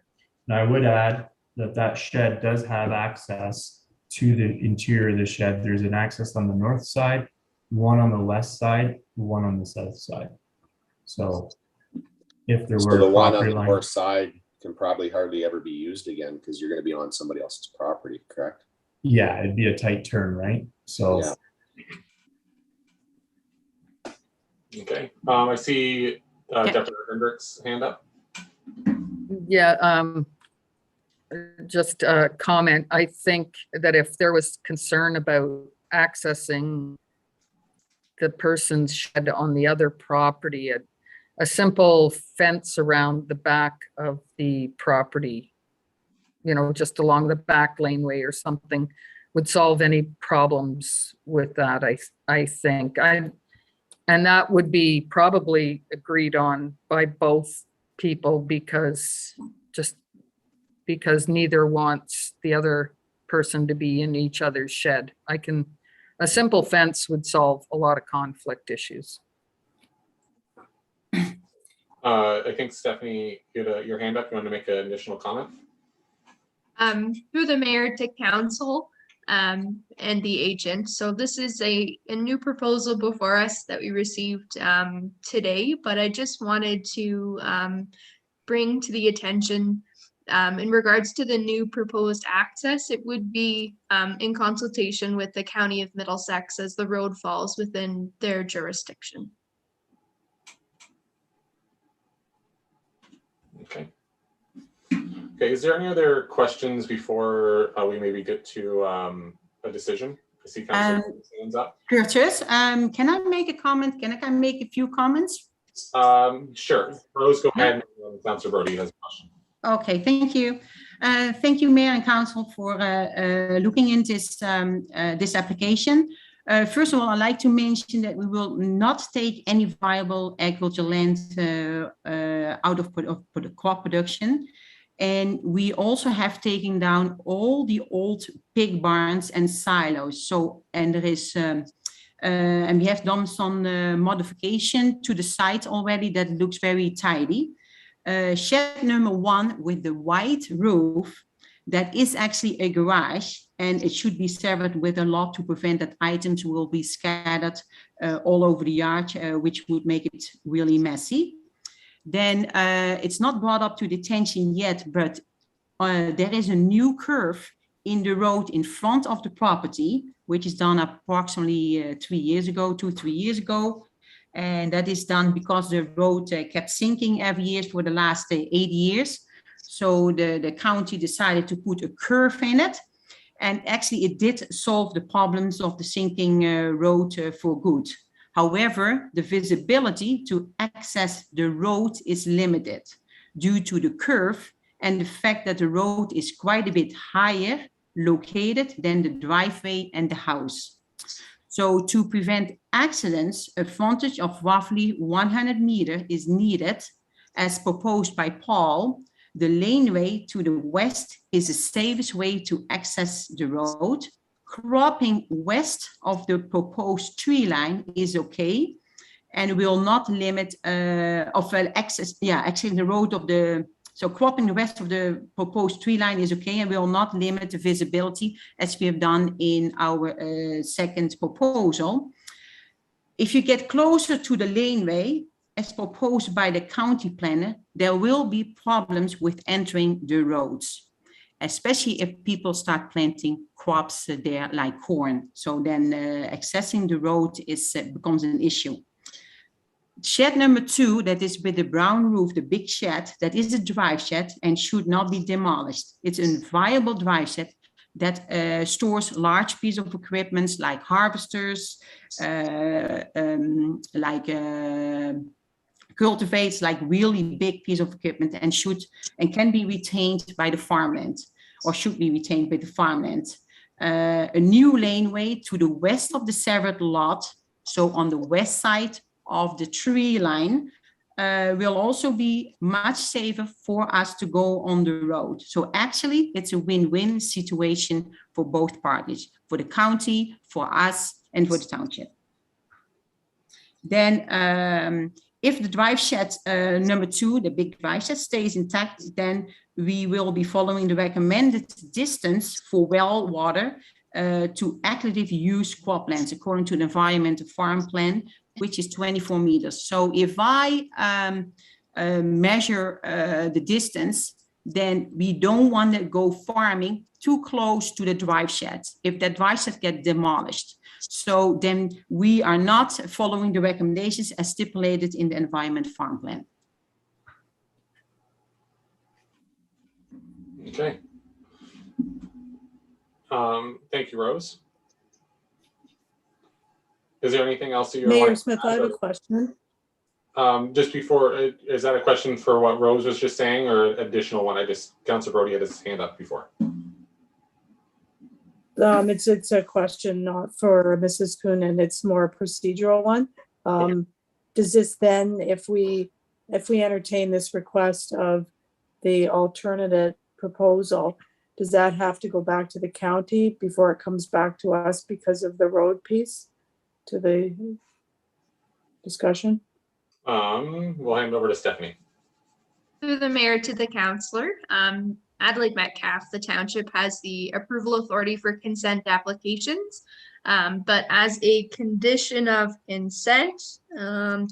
Now I would add that shed does have access to the interior of the shed. There's an access on the north side, one on the west side, one on the south side. So if there were the one on property the line, north side can probably hardly ever be used again because you're going to be on somebody else's property, correct? yeah, it'd be a tight turn, right? So Yeah. Okay. I see Deputy Hendrick's hand up. Yeah, just a comment. I think that if there was concern about accessing the person's shed on the other property, a simple fence around the back of the property, you know, just along the back laneway or something, would solve any problems with that, I think. And that would be probably agreed on by both people because neither wants the other person to be in each other's shed. A simple fence would solve a lot of conflict issues. I think Stephanie, you had your hand up. You want to make an additional comment? Through the mayor to council and the agent. So this is a new proposal before us that we received today, but I just wanted to bring to the attention in regards to the new proposed access, it would be in consultation with the County of Middlesex as the road falls within their jurisdiction. Okay. Okay, is there any other questions before we maybe get to a decision? I see Councilor hands up. Curtis, can I make a comment? Can I make a few comments? Sure. Rose, go ahead. And Councilor Brody has a question. Okay, thank you. Thank you, Mayor and Council, for looking into this application. First of all, I'd like to mention that we will not take any viable agricultural land out of the crop production. And we also have taken down all the old pig barns and silos. So, and there is, and we have done some modification to the site already that looks very tidy. Shed number 1 with the white roof, that is actually a garage, and it should be severed with a lot to prevent that items will be scattered all over the yard, which would make it really messy. Then it's not brought up to the attention yet, but there is a new curve in the road in front of the property, which is done approximately 3 years ago, 2-3 years ago. And that is done because the road kept sinking every year for the last 8 years. So the county decided to put a curve in it. And actually it did solve the problems of the sinking road for good. However, the visibility to access the road is limited due to the curve and the fact that the road is quite a bit higher located than the driveway and the house. So to prevent accidents, a frontage of roughly 100 meters is needed as proposed by Paul. The laneway to the west is the safest way to access the road. Cropping west of the proposed tree line is okay and will not limit access. Yeah, actually the road of the, so cropping the west of the proposed tree line is okay and will not limit the visibility as we have done in our second proposal. If you get closer to the laneway, as proposed by the county planner, there will be problems with entering the roads, especially if people start planting crops there like corn. So then accessing the road becomes an issue. Shed number 2, that is with the brown roof, the big shed, that is a drive shed and should not be demolished. It's a viable drive shed that stores large pieces of equipment like harvesters, cultivates like really big piece of equipment and can be retained by the farmland or should be retained by the farmland. A new laneway to the west of the severed lot, so on the west side of the tree line, will also be much safer for us to go on the road. So actually it's a win-win situation for both parties, for the county, for us, and for the township. Then if the drive shed number 2, the big drive shed, stays intact, then we will be following the recommended distance for well water to active use croplands according to the environmental farm plan, which is 24 meters. So if I measure the distance, then we don't want to go farming too close to the drive shed if that drive shed gets demolished. So then we are not following the recommendations as stipulated in the environment farm plan. Okay, Thank you, Rose. Is there anything else that you're Mayor wanting to Smith, I add, have a question. just before, is that a question for what Rose was just saying, or additional one? Councilor Brody had his hand up before. It's a question not for Mrs. Coonan, it's more a procedural one. Does this then, if we entertain this request of the alternate proposal, does that have to go back to the county before it comes back to us because of the road piece to the discussion? We'll hand it over to Stephanie. Through the mayor to the councillor, Adelaide Metcalfe, the township has the approval authority for consent applications. But as a condition of consent,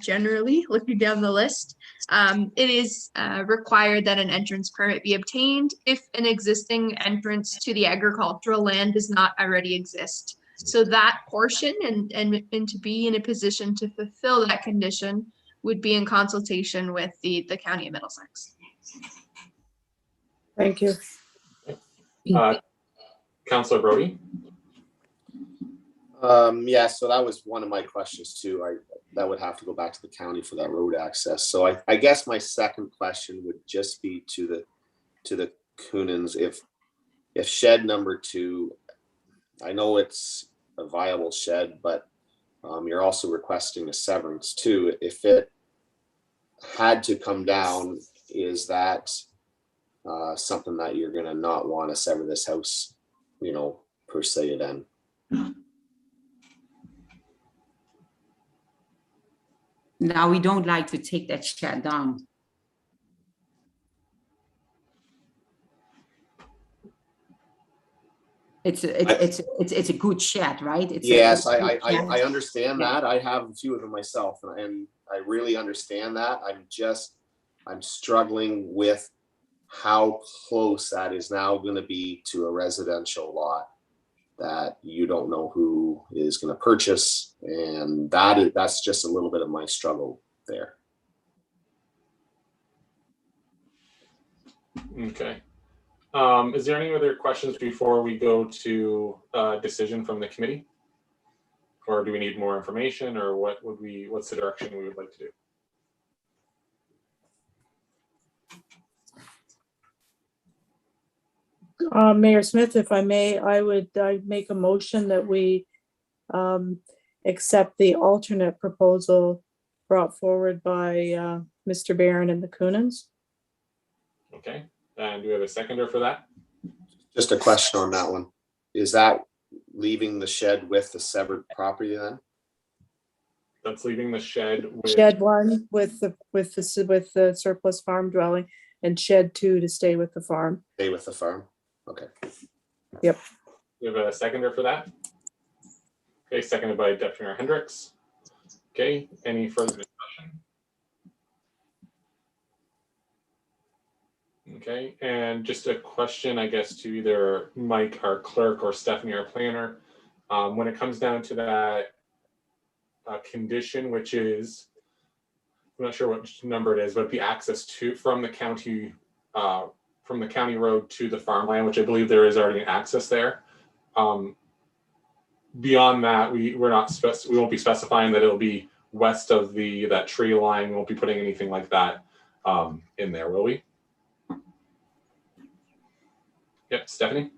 generally looking down the list, it is required that an entrance permit be obtained if an existing entrance to the agricultural land does not already exist. So that portion and to be in a position to fulfill that condition would be in consultation with the County of Middlesex. Thank you. Councilor Brody. Yeah, so that was one of my questions too. That would have to go back to the county for that road access. So I guess my second question would just be to the Coonans, if shed number 2, I know it's a viable shed, but you're also requesting a severance too. If it had to come down, is that something that you're gonna not want to sever this house, per se then? Now, we don't like to take that shed down. It's a good shed, right? Yes, I understand that. I have a few of them myself, and I really understand that. I'm struggling with how close that is now going to be to a residential lot that you don't know who is going to purchase, and that's just a little bit of my struggle there. Okay. Is there any other questions before we go to a decision from the committee? Or do we need more information, or what's the direction we would like to do? Mayor Smith, if I may, I'd make a motion that we accept the alternate proposal brought forward by Mr. Barron and the Coonans. Okay, and do we have a seconder for that? Just a question on that one. Is that leaving the shed with the severed property then? That's leaving the shed with Shed 1 with the surplus farm dwelling, and shed 2 to stay with the farm. Stay with the farm? Okay. Yep. We have a seconder for that. Okay, seconded by Deputy Mayor Hendricks. Okay, any further discussion? Okay, and just a question, I guess, to either Mike, our clerk, or Stephanie, our planner. When it comes down to that condition, which is, I'm not sure what number it is, but the access from the county road to the farmland, which I believe there is already an access there. Beyond that, we won't be specifying that it'll be west of that tree line. We won't be putting anything like that in there, will we? Yep, Stephanie?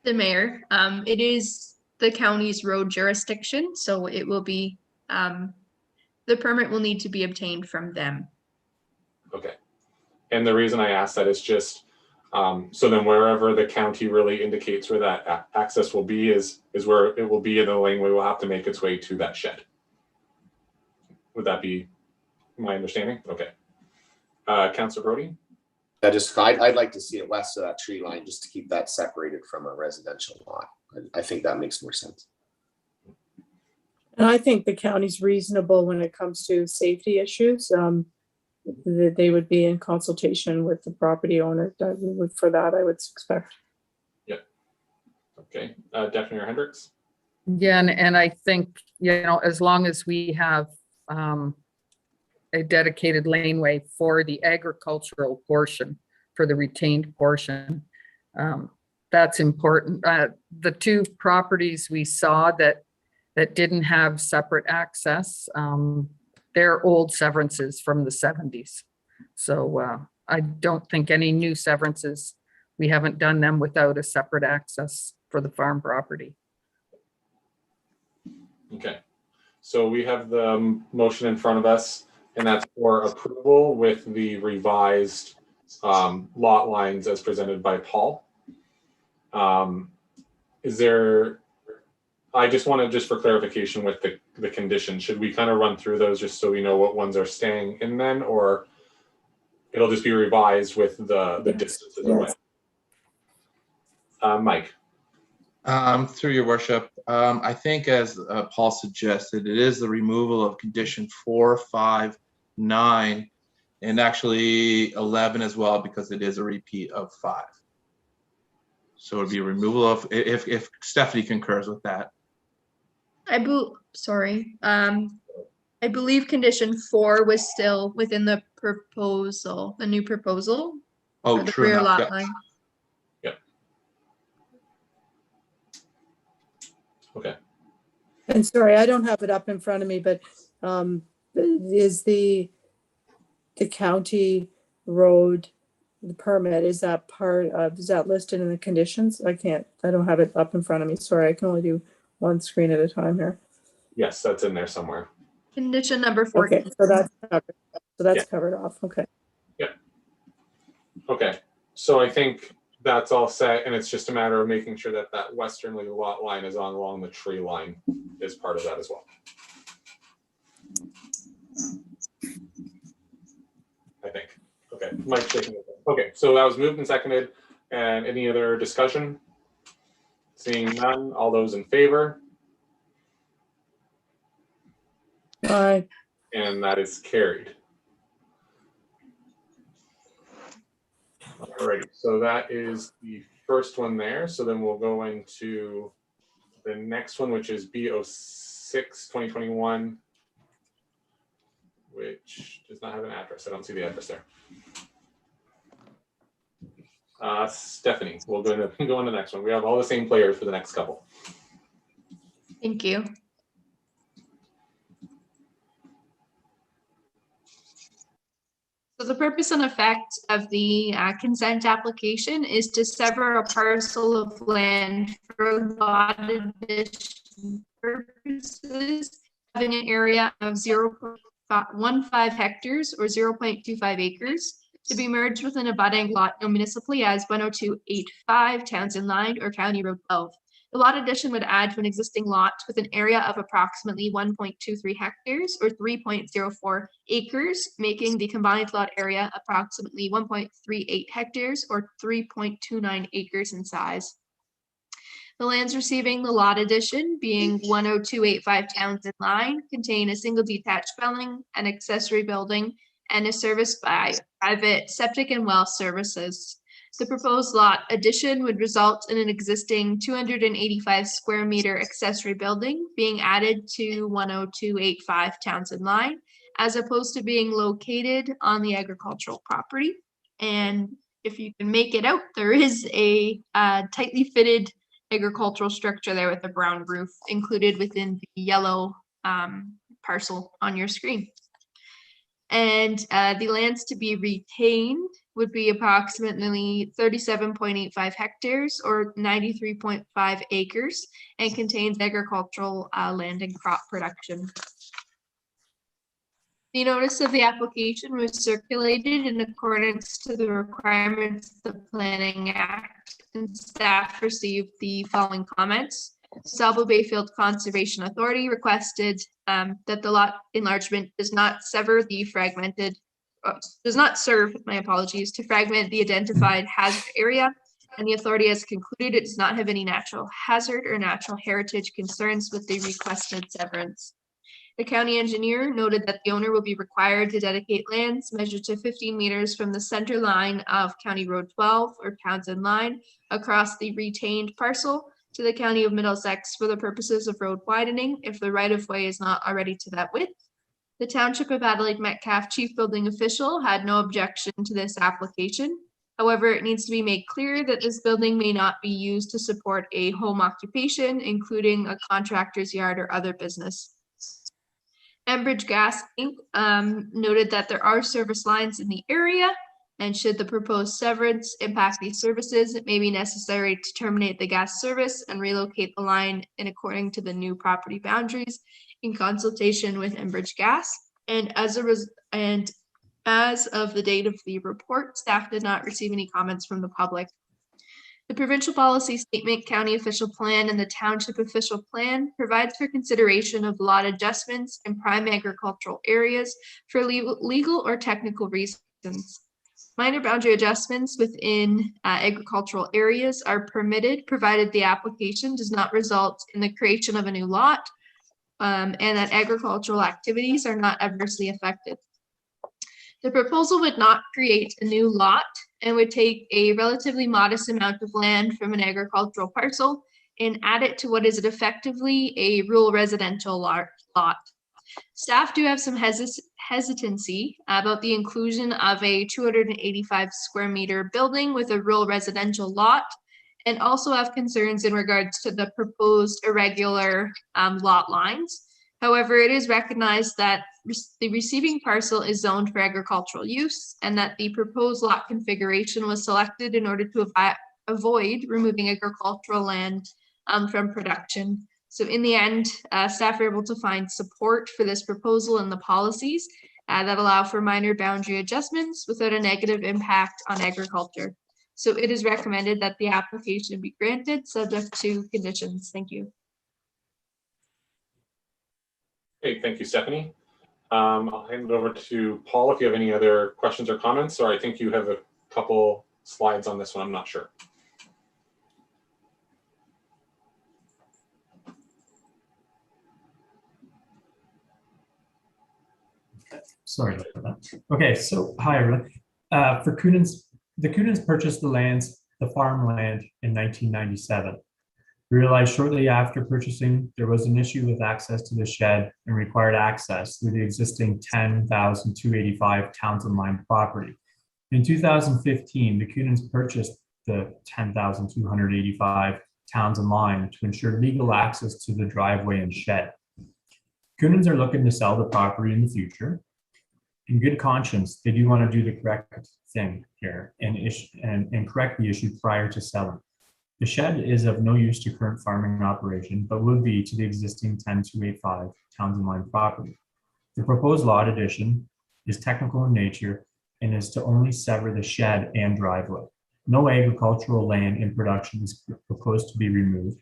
The mayor, it is the county's road jurisdiction, so it will be, the permit will need to be obtained from them. Okay. And the reason I asked that is just, so then wherever the county really indicates where that access will be is where it will be in the laneway will have to make its way to that shed. Would that be my understanding? Okay. Councilor Brody? I'd like to see it west of that tree line just to keep that separated from a residential lot. I think that makes more sense. And I think the county's reasonable when it comes to safety issues. That they would be in consultation with the property owner. For that, I would expect. Yep. Okay. Deputy Mayor Hendricks? Yeah, and I think, as long as we have a dedicated laneway for the agricultural portion, for the retained portion, that's important. The two properties we saw that didn't have separate access, they're old severances from the 70s. So I don't think any new severances, we haven't done them without a separate access for the farm property. Okay, so we have the motion in front of us, and that's for approval with the revised lot lines as presented by Paul. Is there, I just want to, just for clarification with the conditions, should we kind of run through those just so we know what ones are staying in then, or it'll just be revised with the Yes, distances yes. away? Mike. Through your worship, I think as Paul suggested, it is the removal of condition 4, 5, 9, and actually 11 as well, because it is a repeat of 5. So it'd be a removal of, if Stephanie concurs with that. I believe condition 4 was still within the proposal, the new proposal. Oh, for the true rear enough. lot Yeah. line. Okay. And sorry, I don't have it up in front of me, but is the county road, the permit, is that part of, is that listed in the conditions? I don't have it up in front of me. Sorry, I can only do one screen at a time here. Yes, that's in there somewhere. Condition number 14. Okay, so that's covered. So that's Yeah. covered off. Okay. Okay, so I think that's all set, and it's just a matter of making sure that that westerly lot line is on along the tree line is part of that as well. I think. Okay, Mike shaking his head. Okay, so that was moved and seconded, and any other discussion? Seeing none, all those in favor? Aye. And that is carried. Alrighty, so that is the first one there. So then we'll go into the next one, which is B06 2021, which does not have an address. I don't see the address there. Stephanie, we'll go on to the next one. We have all the same players for the next couple. Thank you. So the purpose and effect of the consent application is to sever a parcel of land for lot addition purposes, having an area of 0.15 hectares or 0.25 acres to be merged with an abutting lot known municipally as 10285 Townsend Line or County Road 12. The lot addition would add to an existing lot with an area of approximately 1.23 hectares or 3.04 acres, making the combined lot area approximately 1.38 hectares or 3.29 acres in size. The lands receiving the lot addition, being 10285 Townsend Line, contain a single detached dwelling, an accessory building, and is serviced by private septic and well services. The proposed lot addition would result in an existing 285 square meter accessory building being added to 10285 Townsend Line, as opposed to being located on the agricultural property. And if you can make it out, there is a tightly fitted agricultural structure there with a brown roof included within the yellow parcel on your screen. And the lands to be retained would be approximately 37.85 hectares or 93.5 acres and contains agricultural land and crop production. The notice of the application was circulated in accordance to the requirements of the Planning Act, and staff received the following comments. Salvo Bayfield Conservation Authority requested that the lot enlargement does not sever the fragmented, does not serve, my apologies, to fragment the identified hazard area, and the authority has concluded it does not have any natural hazard or natural heritage concerns with the requested severance. The county engineer noted that the owner will be required to dedicate lands measured to 15 meters from the center line of County Road 12 or Townsend Line across the retained parcel to the County of Middlesex for the purposes of road widening if the right-of-way is not already to that width. The Township of Adelaide Metcalfe Chief Building Official had no objection to this application. However, it needs to be made clear that this building may not be used to support a home occupation, including a contractor's yard or other business. Enbridge Gas Inc. Noted that there are service lines in the area, and should the proposed severance impact these services, it may be necessary to terminate the gas service and relocate the line in according to the new property boundaries in consultation with Enbridge Gas. And as of the date of the report, staff did not receive any comments from the public. The provincial policy statement, county official plan, and the township official plan provides for consideration of lot adjustments in prime agricultural areas for legal or technical reasons. Minor boundary adjustments within agricultural areas are permitted, provided the application does not result in the creation of a new lot, and that agricultural activities are not adversely affected. The proposal would not create a new lot and would take a relatively modest amount of land from an agricultural parcel and add it to what is effectively a rural residential lot. Staff do have some hesitancy about the inclusion of a 285 square meter building with a rural residential lot, and also have concerns in regards to the proposed irregular lot lines. However, it is recognized that the receiving parcel is zoned for agricultural use, and that the proposed lot configuration was selected in order to avoid removing agricultural land from production. So in the end, staff are able to find support for this proposal and the policies that allow for minor boundary adjustments without a negative impact on agriculture. So it is recommended that the application be granted subject to conditions. Thank you. Okay, thank you, Stephanie. I'll hand it over to Paul if you have any other questions or comments, or I think you have a couple slides on this one, I'm not sure. Sorry about that. Okay, so hi everyone. For Coonans, the Coonans purchased the farmland in 1997. We realized shortly after purchasing, there was an issue with access to the shed and required access through the existing 10,285 Townsend Line property. In 2015, the Coonans purchased the 10,285 Townsend Line to ensure legal access to the driveway and shed. Coonans are looking to sell the property in the future. In good conscience, they do want to do the correct thing here and correct the issue prior to selling. The shed is of no use to current farming operation, but would be to the existing 10285 Townsend Line property. The proposed lot addition is technical in nature and is to only sever the shed and driveway. No agricultural land in production is proposed to be removed,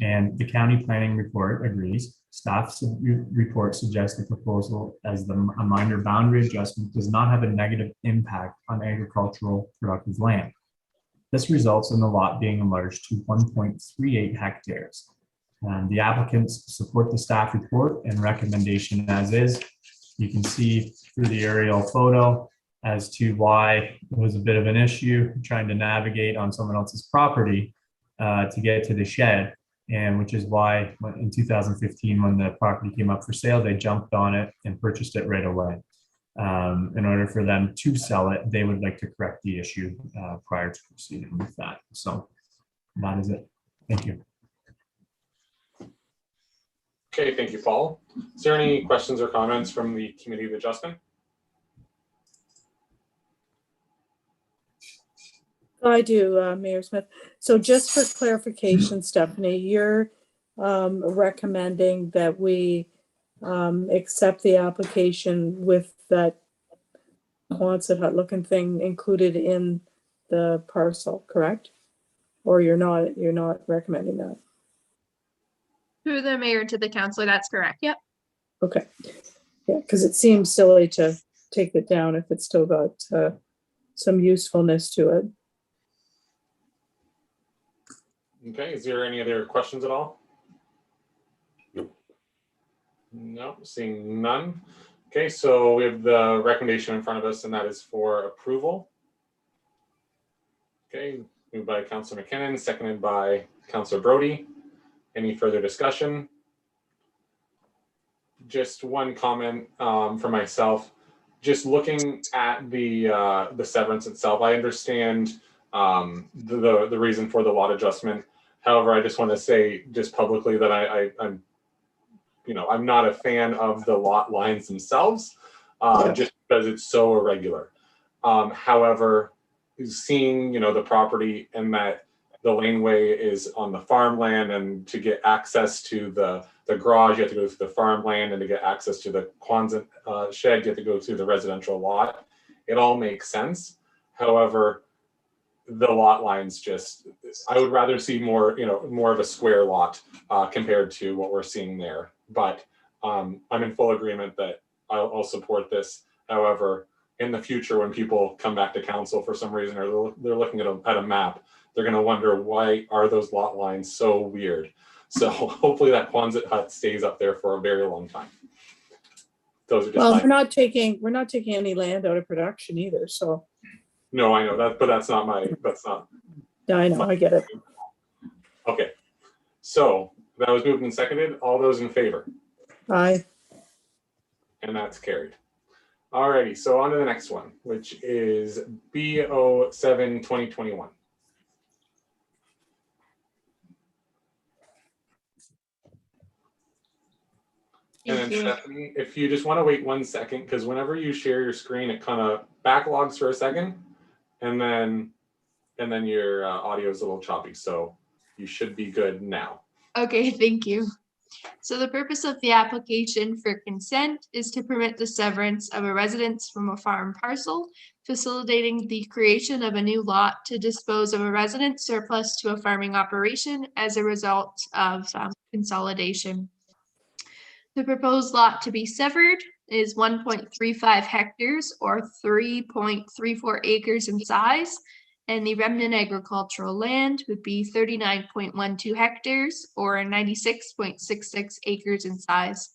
and the county planning report agrees. Staff's report suggests the proposal as a minor boundary adjustment does not have a negative impact on agricultural productive land. This results in the lot being enlarged to 1.38 hectares. The applicants support the staff report and recommendation as is. You can see through the aerial photo as to why it was a bit of an issue trying to navigate on someone else's property to get to the shed. And which is why in 2015, when the property came up for sale, they jumped on it and purchased it right away. In order for them to sell it, they would like to correct the issue prior to proceeding with that. So that is it. Thank you. Okay, thank you, Paul. Is there any questions or comments from the Committee of Adjustment? I do, Mayor Smith. So just for clarification, Stephanie, you're recommending that we accept the application with that Quonset hut looking thing included in the parcel, correct? Or you're not recommending that? Through the mayor to the council, that's correct. Yep. Okay. Yeah, because it seems silly to take it down if it's still got some usefulness to it. Okay, is there any other questions at all? No, seeing none. Okay, so we have the recommendation in front of us, and that is for approval. Okay, moved by Councilor McKinnon, seconded by Councilor Brody. Any further discussion? Just one comment for myself. just looking at the severance itself, I understand the reason for the lot adjustment. However, I just want to say just publicly that I'm I'm not a fan of the lot lines themselves, just because it's so irregular. However, seeing the property and that the laneway is on the farmland, and to get access to the garage, you have to go through the farmland, and to get access to the Quonset shed, you have to go through the residential lot. It all makes sense. However, the lot lines I would rather see more of a square lot compared to what we're seeing there. But I'm in full agreement that I'll support this. However, in the future, when people come back to council for some reason, or they're looking at a map, they're going to wonder, why are those lot lines so weird? So hopefully that Quonset hut stays up there for a very long time. Those are just Well, we're not taking any land out of production either. So. No, I know that, but that's not. Yeah, I know, I get it. Okay. So that was moved and seconded. All those in favor? Aye. And that's carried. Alrighty, so on to the next one, which is B07-2021. And then Stephanie, if you just want to wait 1 second, because whenever you share your screen, it kind of backlogs for a second, and then your audio is a little choppy. So you should be good now. Okay, thank you. So the purpose of the application for consent is to permit the severance of a residence from a farm parcel, facilitating the creation of a new lot to dispose of a residence surplus to a farming operation as a result of consolidation. The proposed lot to be severed is 1.35 hectares or 3.34 acres in size, and the remnant agricultural land would be 39.12 hectares or 96.66 acres in size.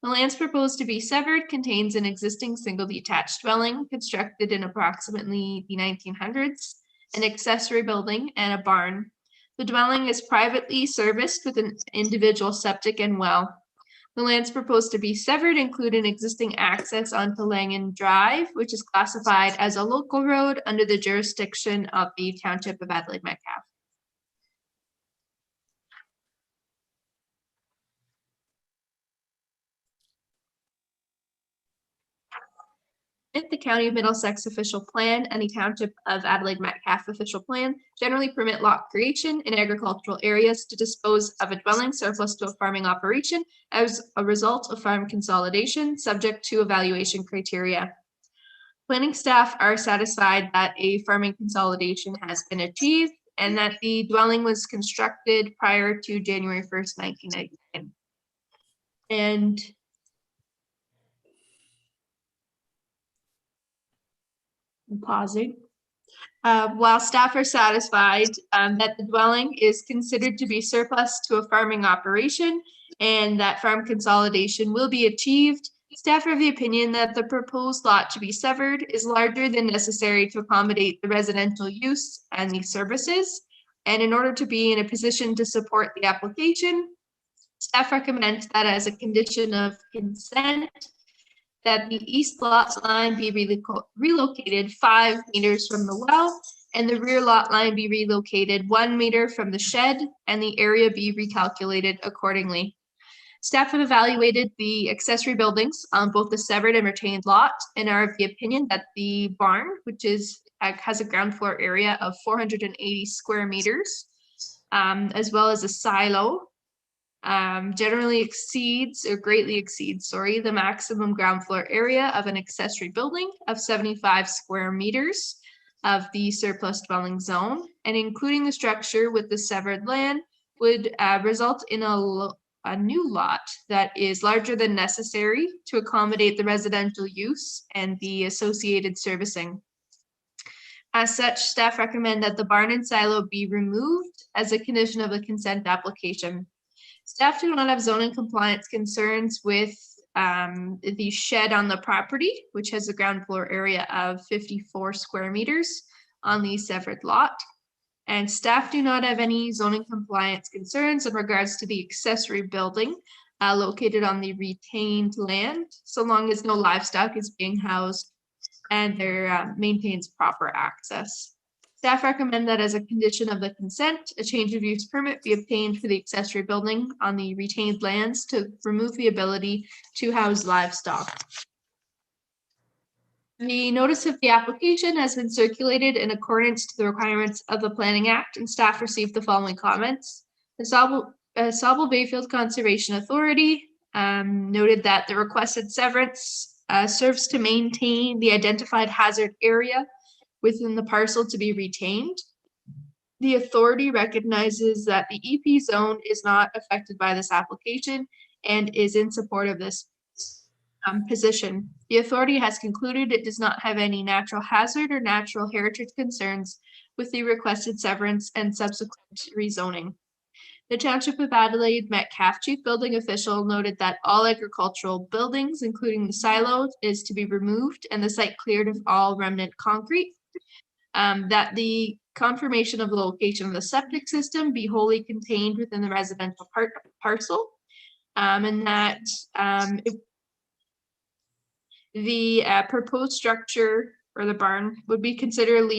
The lands proposed to be severed contains an existing single detached dwelling constructed in approximately the 1900s, an accessory building, and a barn. The dwelling is privately serviced with an individual septic and well. The lands proposed to be severed include an existing access onto Langan Drive, which is classified as a local road under the jurisdiction of the Township of Adelaide Metcalfe. The County of Middlesex official plan and the Township of Adelaide Metcalfe official plan generally permit lot creation in agricultural areas to dispose of a dwelling surplus to a farming operation as a result of farm consolidation, subject to evaluation criteria. Planning staff are satisfied that a farming consolidation has been achieved and that the dwelling was constructed prior to January 1st, 1999. And I'm pausing. While staff are satisfied that the dwelling is considered to be surplus to a farming operation and that farm consolidation will be achieved, staff are of the opinion that the proposed lot to be severed is larger than necessary to accommodate the residential use and the services. And in order to be in a position to support the application, staff recommends that as a condition of consent, that the east lot line be relocated 5 meters from the well, and the rear lot line be relocated 1 meter from the shed, and the area be recalculated accordingly. Staff have evaluated the accessory buildings on both the severed and retained lot, and are of the opinion that the barn, which has a ground floor area of 480 square meters, as well as a silo, greatly exceeds the maximum ground floor area of an accessory building of 75 square meters of the surplus dwelling zone, and including the structure with the severed land would result in a new lot that is larger than necessary to accommodate the residential use and the associated servicing. As such, staff recommend that the barn and silo be removed as a condition of the consent application. Staff do not have zoning compliance concerns with the shed on the property, which has a ground floor area of 54 square meters on the severed lot. And staff do not have any zoning compliance concerns in regards to the accessory building, located on the retained land, so long as no livestock is being housed and there maintains proper access. Staff recommend that as a condition of the consent, a change of use permit be obtained for the accessory building on the retained lands to remove the ability to house livestock. The notice of the application has been circulated in accordance to the requirements of the Planning Act, and staff received the following comments. The Sauble Bayfield Conservation Authority noted that the requested severance serves to maintain the identified hazard area within the parcel to be retained. The authority recognizes that the EP zone is not affected by this application and is in support of this position. The authority has concluded it does not have any natural hazard or natural heritage concerns with the requested severance and subsequent rezoning. The Township of Adelaide Metcalfe chief building official noted that all agricultural buildings, including the silo, is to be removed and the site cleared of all remnant concrete. That the confirmation of the location of the septic system be wholly contained within the residential parcel, and that the proposed structure or the barn would be considered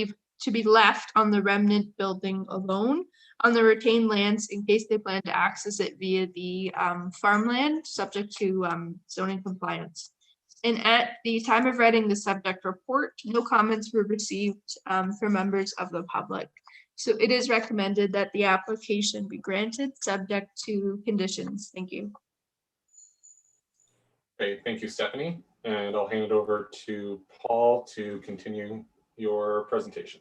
to be left on the remnant building alone on the retained lands in case they plan to access it via the farmland, subject to zoning compliance. And at the time of writing the subject report, no comments were received from members of the public. So it is recommended that the application be granted subject to conditions. Thank you. Okay, thank you, Stephanie. And I'll hand it over to Paul to continue your presentation.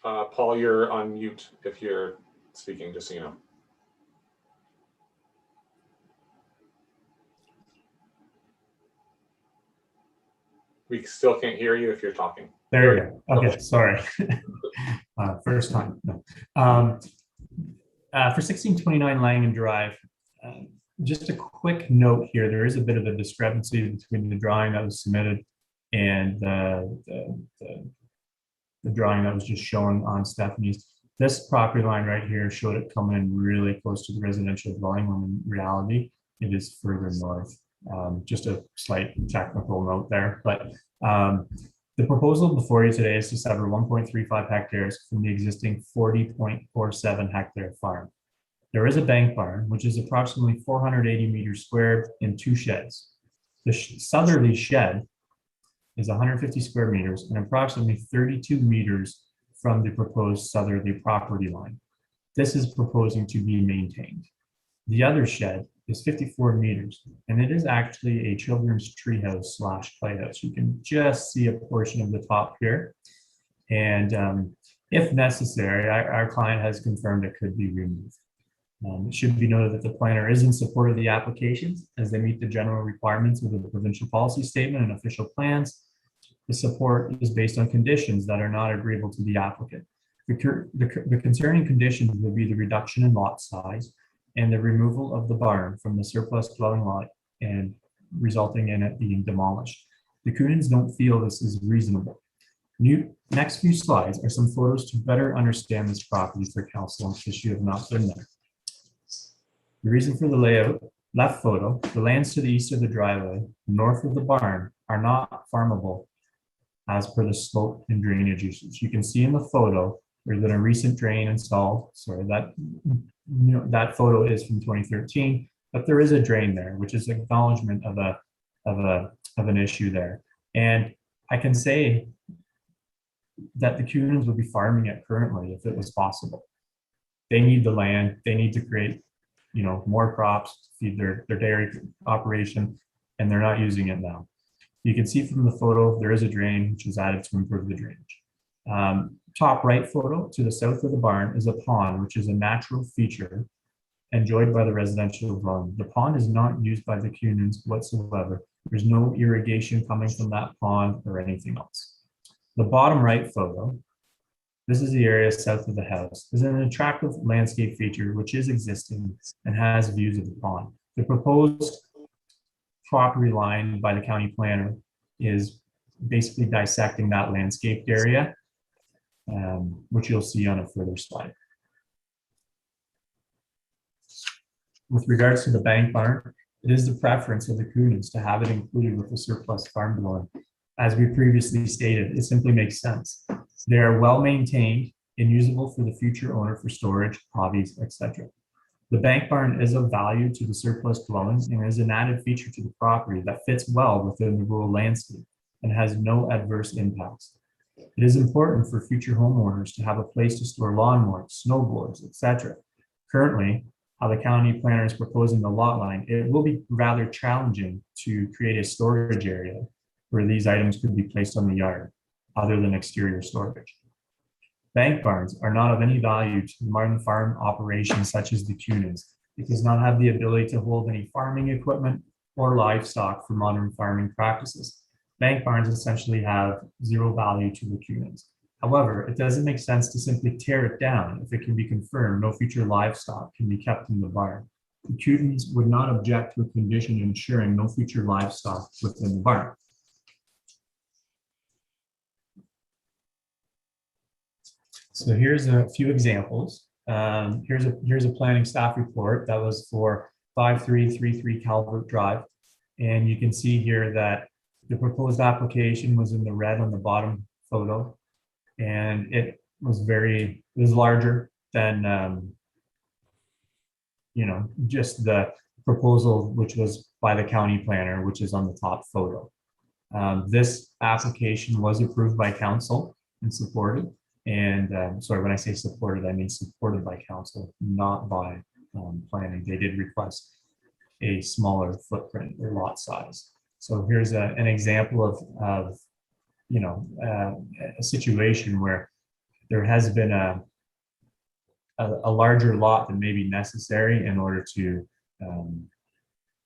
Paul, you're on mute if you're speaking, just so you know. We still can't hear you if you're talking. There we go. Okay, sorry. First time. No. For 1629 Langham Drive, just a quick note here, there is a bit of a discrepancy between the drawing that was submitted and the drawing that was just shown on Stephanie's. This property line right here showed it coming in really close to the residential dwelling, when in reality it is further north. Just a slight technical note there, but the proposal before you today is to sever 1.35 hectares from the existing 40.47 hectare farm. There is a bank barn, which is approximately 480 meters squared in 2 sheds. The southerly shed is 150 square meters and approximately 32 meters from the proposed southerly property line. This is proposing to be maintained. The other shed is 54 meters, and it is actually a children's treehouse / playhouse. You can just see a portion of the top here. And if necessary, our client has confirmed it could be removed. It should be noted that the planner is in support of the applications as they meet the general requirements of the provincial policy statement and official plans. The support is based on conditions that are not agreeable to the applicant. The concerning conditions will be the reduction in lot size and the removal of the barn from the surplus dwelling lot and resulting in it being demolished. The Coonans don't feel this is reasonable. Next few slides are some photos to better understand this property for council in case you have not been there. The reason for the layout: left photo, the lands to the east of the driveway, north of the barn, are not farmable as per the slope and drainage uses. You can see in the photo there's been a recent drain installed. Sorry, that photo is from 2013, but there is a drain there, which is acknowledgement of an issue there. And I can say that the Coonans would be farming it currently if it was possible. They need the land. They need to create, more crops to feed their dairy operation, and they're not using it now. You can see from the photo there is a drain which is added to improve the drainage. Top right photo to the south of the barn is a pond, which is a natural feature enjoyed by the residential dwelling. The pond is not used by the Coonans whatsoever. There's no irrigation coming from that pond or anything else. The bottom right photo, this is the area south of the house, is an attractive landscape feature which is existing and has views of the pond. The proposed property line by the county planner is basically dissecting that landscaped area which you'll see on a further slide. With regards to the bank barn, it is the preference of the Coonans to have it included with the surplus farm dwelling. As we previously stated, it simply makes sense. They are well maintained and usable for the future owner for storage, hobbies, etc. The bank barn is of value to the surplus dwelling and is an added feature to the property that fits well within the rural landscape and has no adverse impacts. It is important for future homeowners to have a place to store lawnmowers, snowboards, etc. Currently, how the county planner is proposing the lot line, it will be rather challenging to create a storage area where these items could be placed on the yard, other than exterior storage. Bank barns are not of any value to modern farm operations such as the Coonans. It does not have the ability to hold any farming equipment or livestock for modern farming practices. Bank barns essentially have zero value to the Coonans. However, it doesn't make sense to simply tear it down if it can be confirmed no future livestock can be kept in the barn. The Coonans would not object to a condition ensuring no future livestock within the barn. So here's a few examples. Here's a planning staff report that was for 5333 Calvert Drive. And you can see here that the proposed application was in the red on the bottom photo. And it was larger than, just the proposal, which was by the county planner, which is on the top photo. This application was approved by council and supported. And sorry, when I say supported, I mean supported by council, not by planning. They did request a smaller footprint or lot size. So here's an example of a situation where there has been a larger lot than may be necessary in order to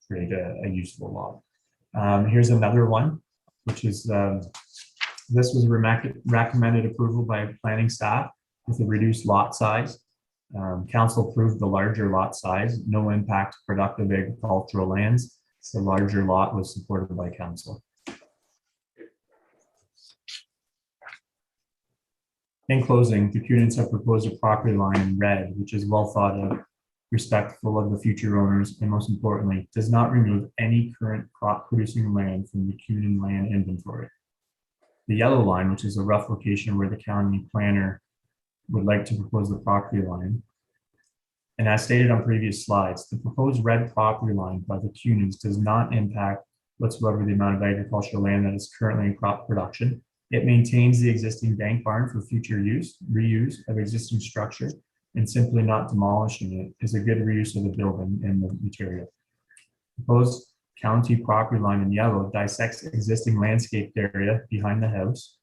create a useful lot. Here's another one, which is this was recommended approval by planning staff with a reduced lot size. Council approved the larger lot size, no impact to productive agricultural lands. The larger lot was supported by council. In closing, the Coonans have proposed a property line in red, which is well thought of, respectful of the future owners, and most importantly, does not remove any current crop producing land from the Coonan land inventory. The yellow line, which is a rough location where the county planner would like to propose the property line. And as stated on previous slides, the proposed red property line by the Coonans does not impact whatsoever the amount of agricultural land that is currently in crop production. It maintains the existing bank barn for future reuse of existing structure, and simply not demolishing it is a good reuse of the building and the material. Proposed county property line in yellow dissects existing landscaped area behind the house,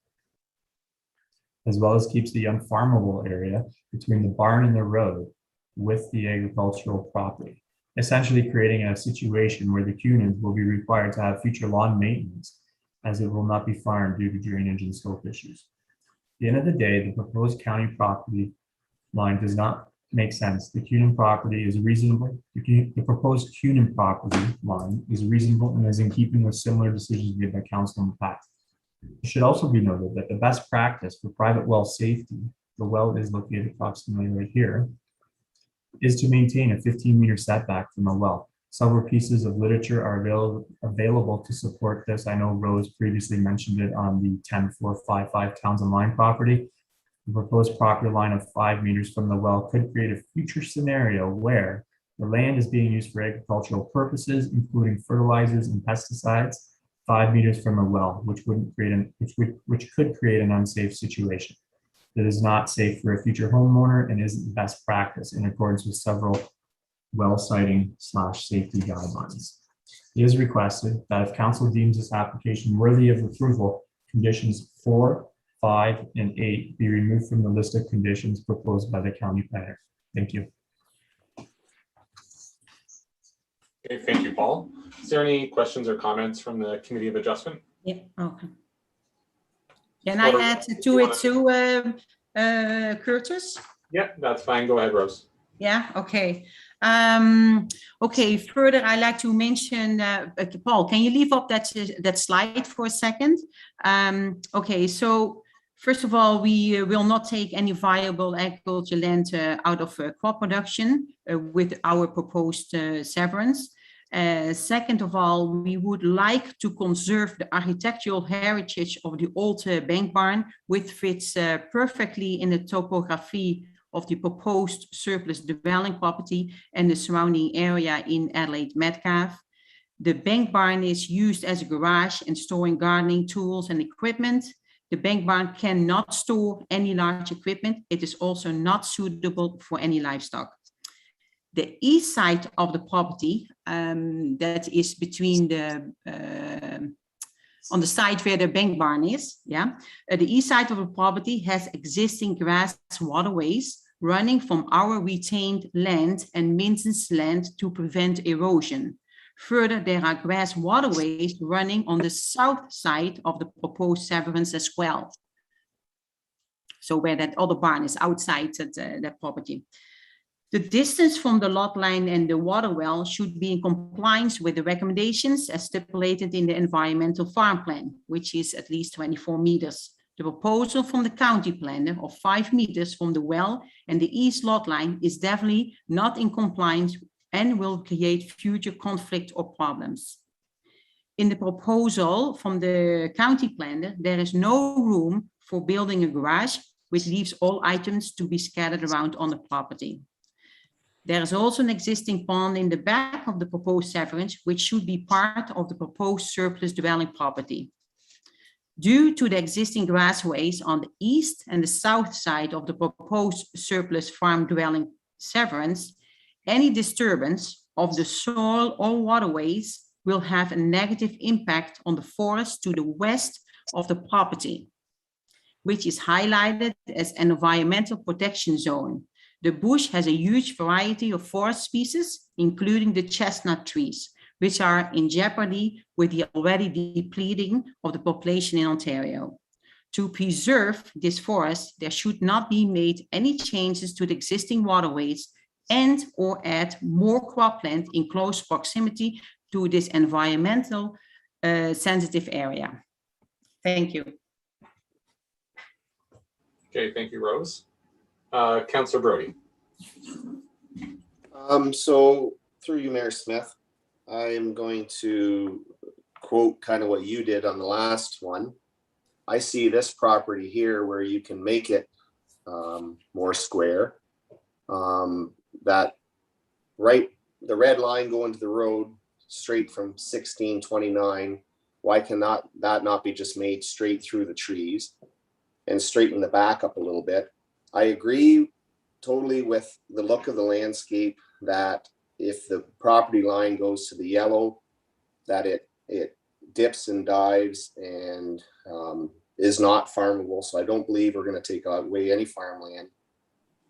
as well as keeps the unfarmable area between the barn and the road with the agricultural property, essentially creating a situation where the Coonans will be required to have future lawn maintenance, as it will not be farmed due to drainage and slope issues. At the end of the day, the proposed county property line does not make sense. The Coonan property is reasonable. The proposed Coonan property line is reasonable and is in keeping with similar decisions made by council in the past. It should also be noted that the best practice for private well safety, the well is located approximately right here, is to maintain a 15-meter setback from a well. Several pieces of literature are available to support this. I know Rose previously mentioned it on the 10455 Townsend Line property. The proposed property line of 5 meters from the well could create a future scenario where the land is being used for agricultural purposes, including fertilizers and pesticides, 5 meters from a well, which could create an unsafe situation. That is not safe for a future homeowner and isn't best practice in accordance with several well siting / safety guidelines. It is requested that if council deems this application worthy of approval, conditions 4, 5, and 8 be removed from the list of conditions proposed by the county planner. Thank you. Okay, thank you, Paul. Is there any questions or comments from the Committee of Adjustment? Yeah, okay. Can I add to it too, Curtis? Yeah, that's fine. Go ahead, Rose. Yeah, okay. Okay, further, I like to mention, Paul, can you leave up that slide for a second? Okay, so First of all, we will not take any viable agriculture land out of crop production with our proposed severance. Second of all, we would like to conserve the architectural heritage of the old bank barn, which fits perfectly in the topography of the proposed surplus dwelling property and the surrounding area in Adelaide Metcalfe. The bank barn is used as a garage and storing gardening tools and equipment. The bank barn cannot store any large equipment. It is also not suitable for any livestock. The east side of the property, that is between the, on the side where the bank barn is, the east side of the property has existing grass waterways running from our retained land and maintenance land to prevent erosion. Further, there are grass waterways running on the south side of the proposed severance as well. So where that other barn is outside that property. The distance from the lot line and the water well should be in compliance with the recommendations as stipulated in the environmental farm plan, which is at least 24 meters. The proposal from the county planner of 5 meters from the well and the east lot line is definitely not in compliance and will create future conflict or problems. In the proposal from the county planner, there is no room for building a garage, which leaves all items to be scattered around on the property. There is also an existing pond in the back of the proposed severance, which should be part of the proposed surplus dwelling property. Due to the existing grassways on the east and the south side of the proposed surplus farm dwelling severance, any disturbance of the soil or waterways will have a negative impact on the forest to the west of the property, which is highlighted as an environmental protection zone. The bush has a huge variety of forest species, including the chestnut trees, which are in jeopardy with the already depleting of the population in Ontario. To preserve this forest, there should not be made any changes to the existing waterways and or add more cropland in close proximity to this environmental sensitive area. Thank you. Okay, thank you, Rose. Councillor Brody. So through you, Mayor Smith, I am going to quote kind of what you did on the last one. I see this property here where you can make it more square. That the red line going to the road straight from 1629, why cannot that not be just made straight through the trees and straighten the back up a little bit? I agree totally with the look of the landscape, that if the property line goes to the yellow, that it dips and dives and is not farmable. So I don't believe we're going to take away any farmland.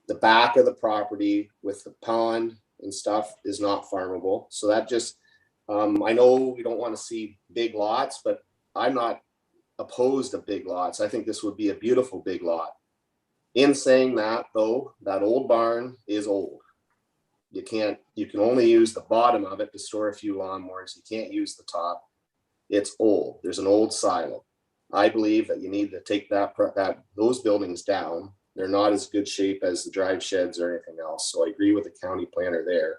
The back of the property with the pond and stuff is not farmable. So that just, I know we don't want to see big lots, but I'm not opposed to big lots. I think this would be a beautiful big lot. In saying that though, that old barn is old. You can only use the bottom of it to store a few lawnmowers. You can't use the top. It's old. There's an old silo. I believe that you need to take those buildings down. They're not as good shape as the drive sheds or anything else. So I agree with the county planner there.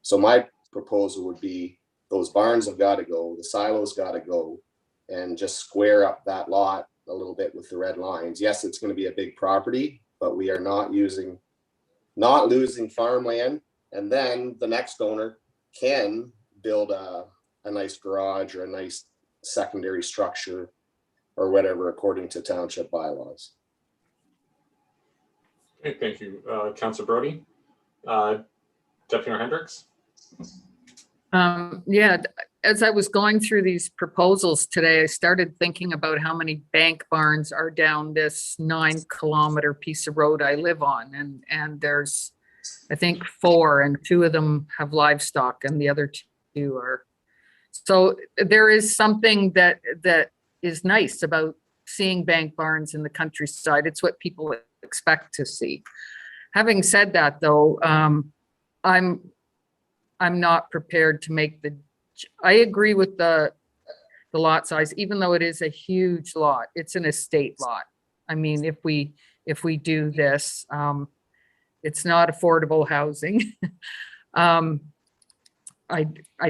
So my proposal would be those barns have got to go, the silos got to go, and just square up that lot a little bit with the red lines. Yes, it's going to be a big property, but we are not losing farmland. And then the next owner can build a nice garage or a nice secondary structure or whatever according to township bylaws. Okay, thank you, Councillor Brody. Deputy Mayor Hendricks. Yeah, as I was going through these proposals today, I started thinking about how many bank barns are down this 9-kilometer piece of road I live on. And there's, I think, 4, and 2 of them have livestock and the other 2 are. So there is something that is nice about seeing bank barns in the countryside. It's what people expect to see. Having said that, though, I'm not prepared to make I agree with the lot size, even though it is a huge lot. It's an estate lot. I mean, if we do this, it's not affordable housing. I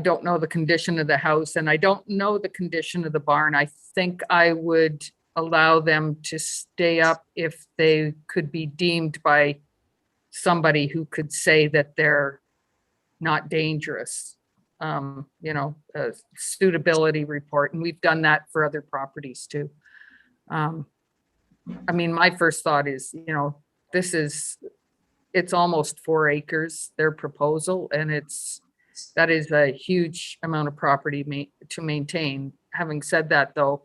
don't know the condition of the house, and I don't know the condition of the barn. I think I would allow them to stay up if they could be deemed by somebody who could say that they're not dangerous. You know, a suitability report, and we've done that for other properties too. I mean, my first thought is, you know, it's almost 4 acres, their proposal, and that is a huge amount of property to maintain. Having said that, though,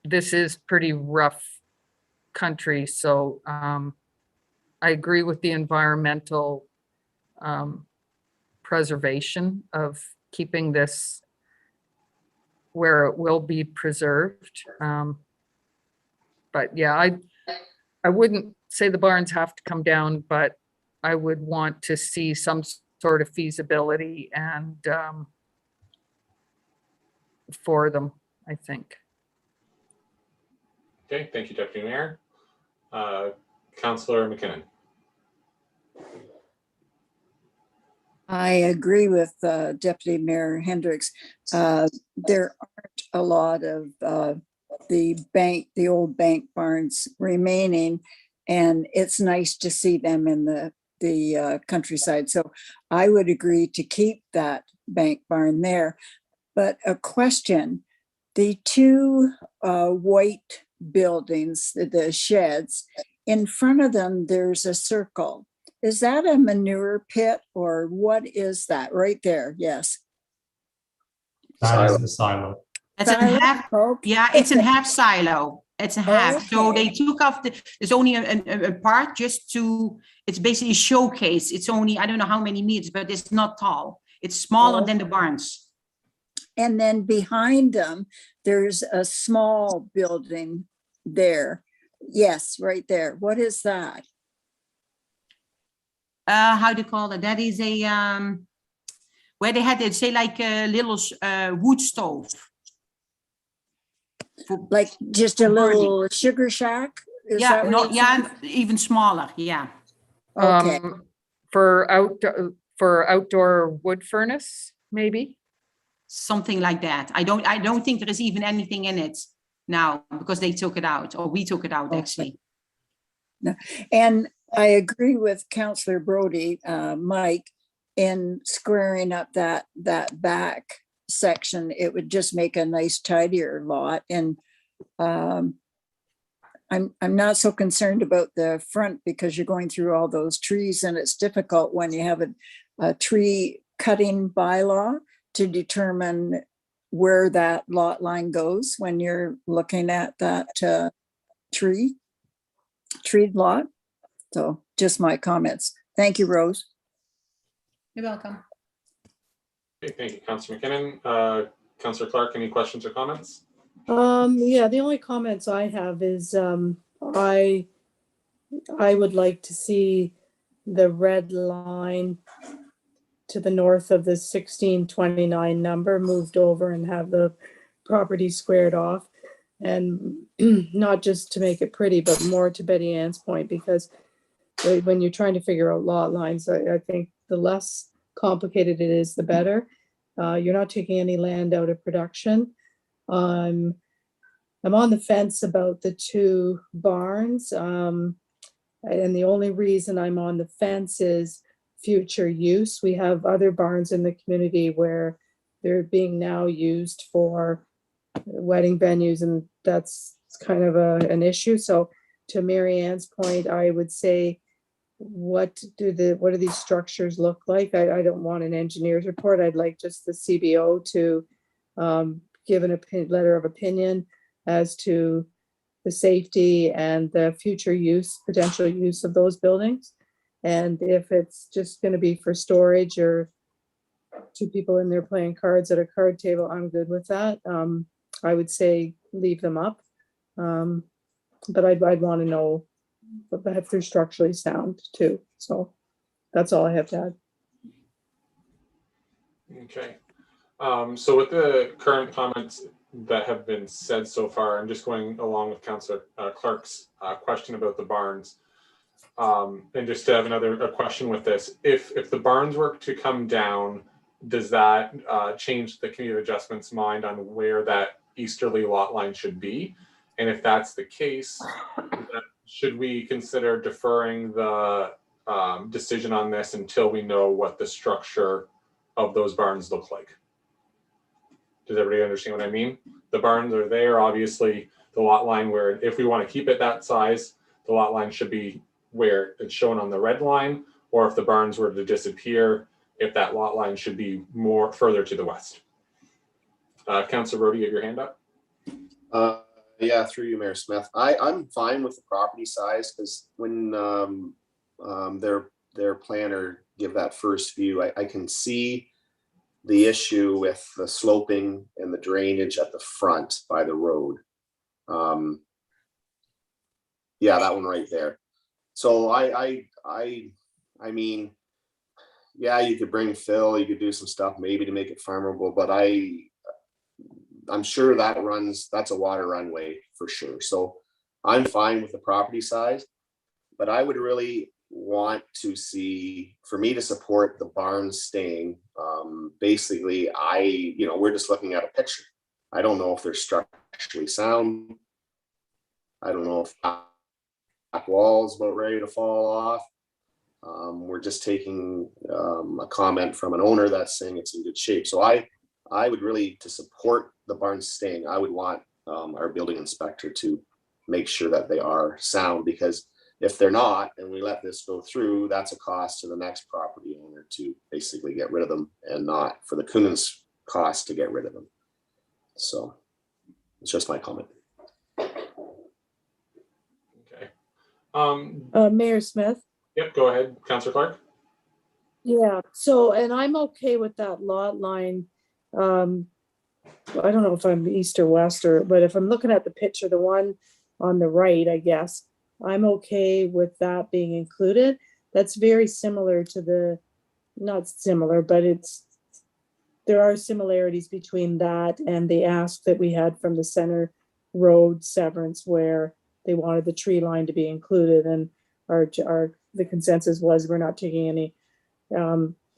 this is pretty rough country, so I agree with the environmental preservation of keeping this where it will be preserved. But yeah, I wouldn't say the barns have to come down, but I would want to see some sort of feasibility and for them, I think. Okay, thank you, Deputy Mayor. Councillor McKinnon. I agree with Deputy Mayor Hendricks. There aren't a lot of the old bank barns remaining, and it's nice to see them in the countryside. So I would agree to keep that bank barn there. But a question, the 2 white buildings, the sheds, in front of them, there's a circle. Is that a manure pit or what is that right there? Yes. That is the silo. It's a half, Okay. yeah, it's a half silo. It's a half. So Okay. they took off there's only a part just to, it's basically a showcase. It's only, I don't know how many meters, but it's not tall. It's smaller than the barns. And then behind them, there's a small building there. Yes, right there. What is that? How do you call it? That is a, where they had it, say like a little wood stove. Like just a Burning. little sugar shack? Is Yeah, that no, what it's yeah, even smaller, yeah. Okay. For outdoor wood furnace, maybe? Something like that. I don't think there is even anything in it now because they took it out, or we took it out actually. No. And I agree with Councillor Brody, Mike, in squaring up that back section. It would just make a nice tidier lot. And I'm not so concerned about the front because you're going through all those trees, and it's difficult when you have a tree cutting bylaw to determine where that lot line goes when you're looking at that treed lot. So just my comments. Thank you, Rose. You're welcome. Okay, thank you, Councillor McKinnon. Councillor Clark, any questions or comments? Yeah, the only comments I have is I would like to see the red line to the north of the 1629 number moved over and have the property squared off, and not just to make it pretty, but more to Betty Ann's point, because when you're trying to figure out lot lines, I think the less complicated it is, the better. You're not taking any land out of production. I'm on the fence about the 2 barns. And the only reason I'm on the fence is future use. We have other barns in the community where they're being now used for wedding venues, and that's kind of an issue. So to Mary Ann's point, I would say, what do these structures look like? I don't want an engineer's report. I'd like just the CBO to give an letter of opinion as to the safety and the future use, potential use of those buildings. And if it's just going to be for storage or 2 people in there playing cards at a card table, I'm good with that. I would say leave them up. But I'd want to know if they're structurally sound too. So that's all I have to add. Okay. So with the current comments that have been said so far. I'm just going along with Councillor Clark's question about the barns. And just to have a question with this, if the barns were to come down, does that change the Committee of Adjustment's mind on where that easterly lot line should be? And if that's the case, should we consider deferring the decision on this until we know what the structure of those barns look like? Does everybody understand what I mean? The barns are there, obviously, the lot line where, if we want to keep it that size, the lot line should be where it's shown on the red line, or if the barns were to disappear, if that lot line should be more further to the west. Councillor Brody, you have your hand up. Yeah, through you, Mayor Smith. I'm fine with the property size, because when their planner give that first view, I can see the issue with the sloping and the drainage at the front by the road. Yeah, that one right there. So I mean, yeah, you could bring fill, you could do some stuff maybe to make it farmable, but I'm sure that's a water runway for sure. So I'm fine with the property size, but I would really want to see, for me to support the barns staying, basically we're just looking at a picture. I don't know if they're structurally sound. I don't know if back wall's about ready to fall off. We're just taking a comment from an owner that's saying it's in good shape. So I would really, to support the barns staying, I would want our building inspector to make sure that they are sound, because if they're not, and we let this go through, that's a cost to the next property owner to basically get rid of them, and not for the Coonan's cost to get rid of them. So it's just my comment. Okay. Mayor Smith? Yep, go ahead, Councillor Clark. Yeah, so, and I'm okay with that lot line. I don't know if I'm east or west, but if I'm looking at the picture, the one on the right, I guess, I'm okay with that being included. That's very similar to not similar, but there are similarities between that and the ask that we had from the Center Road Severance, where they wanted the tree line to be included, and the consensus was we're not taking any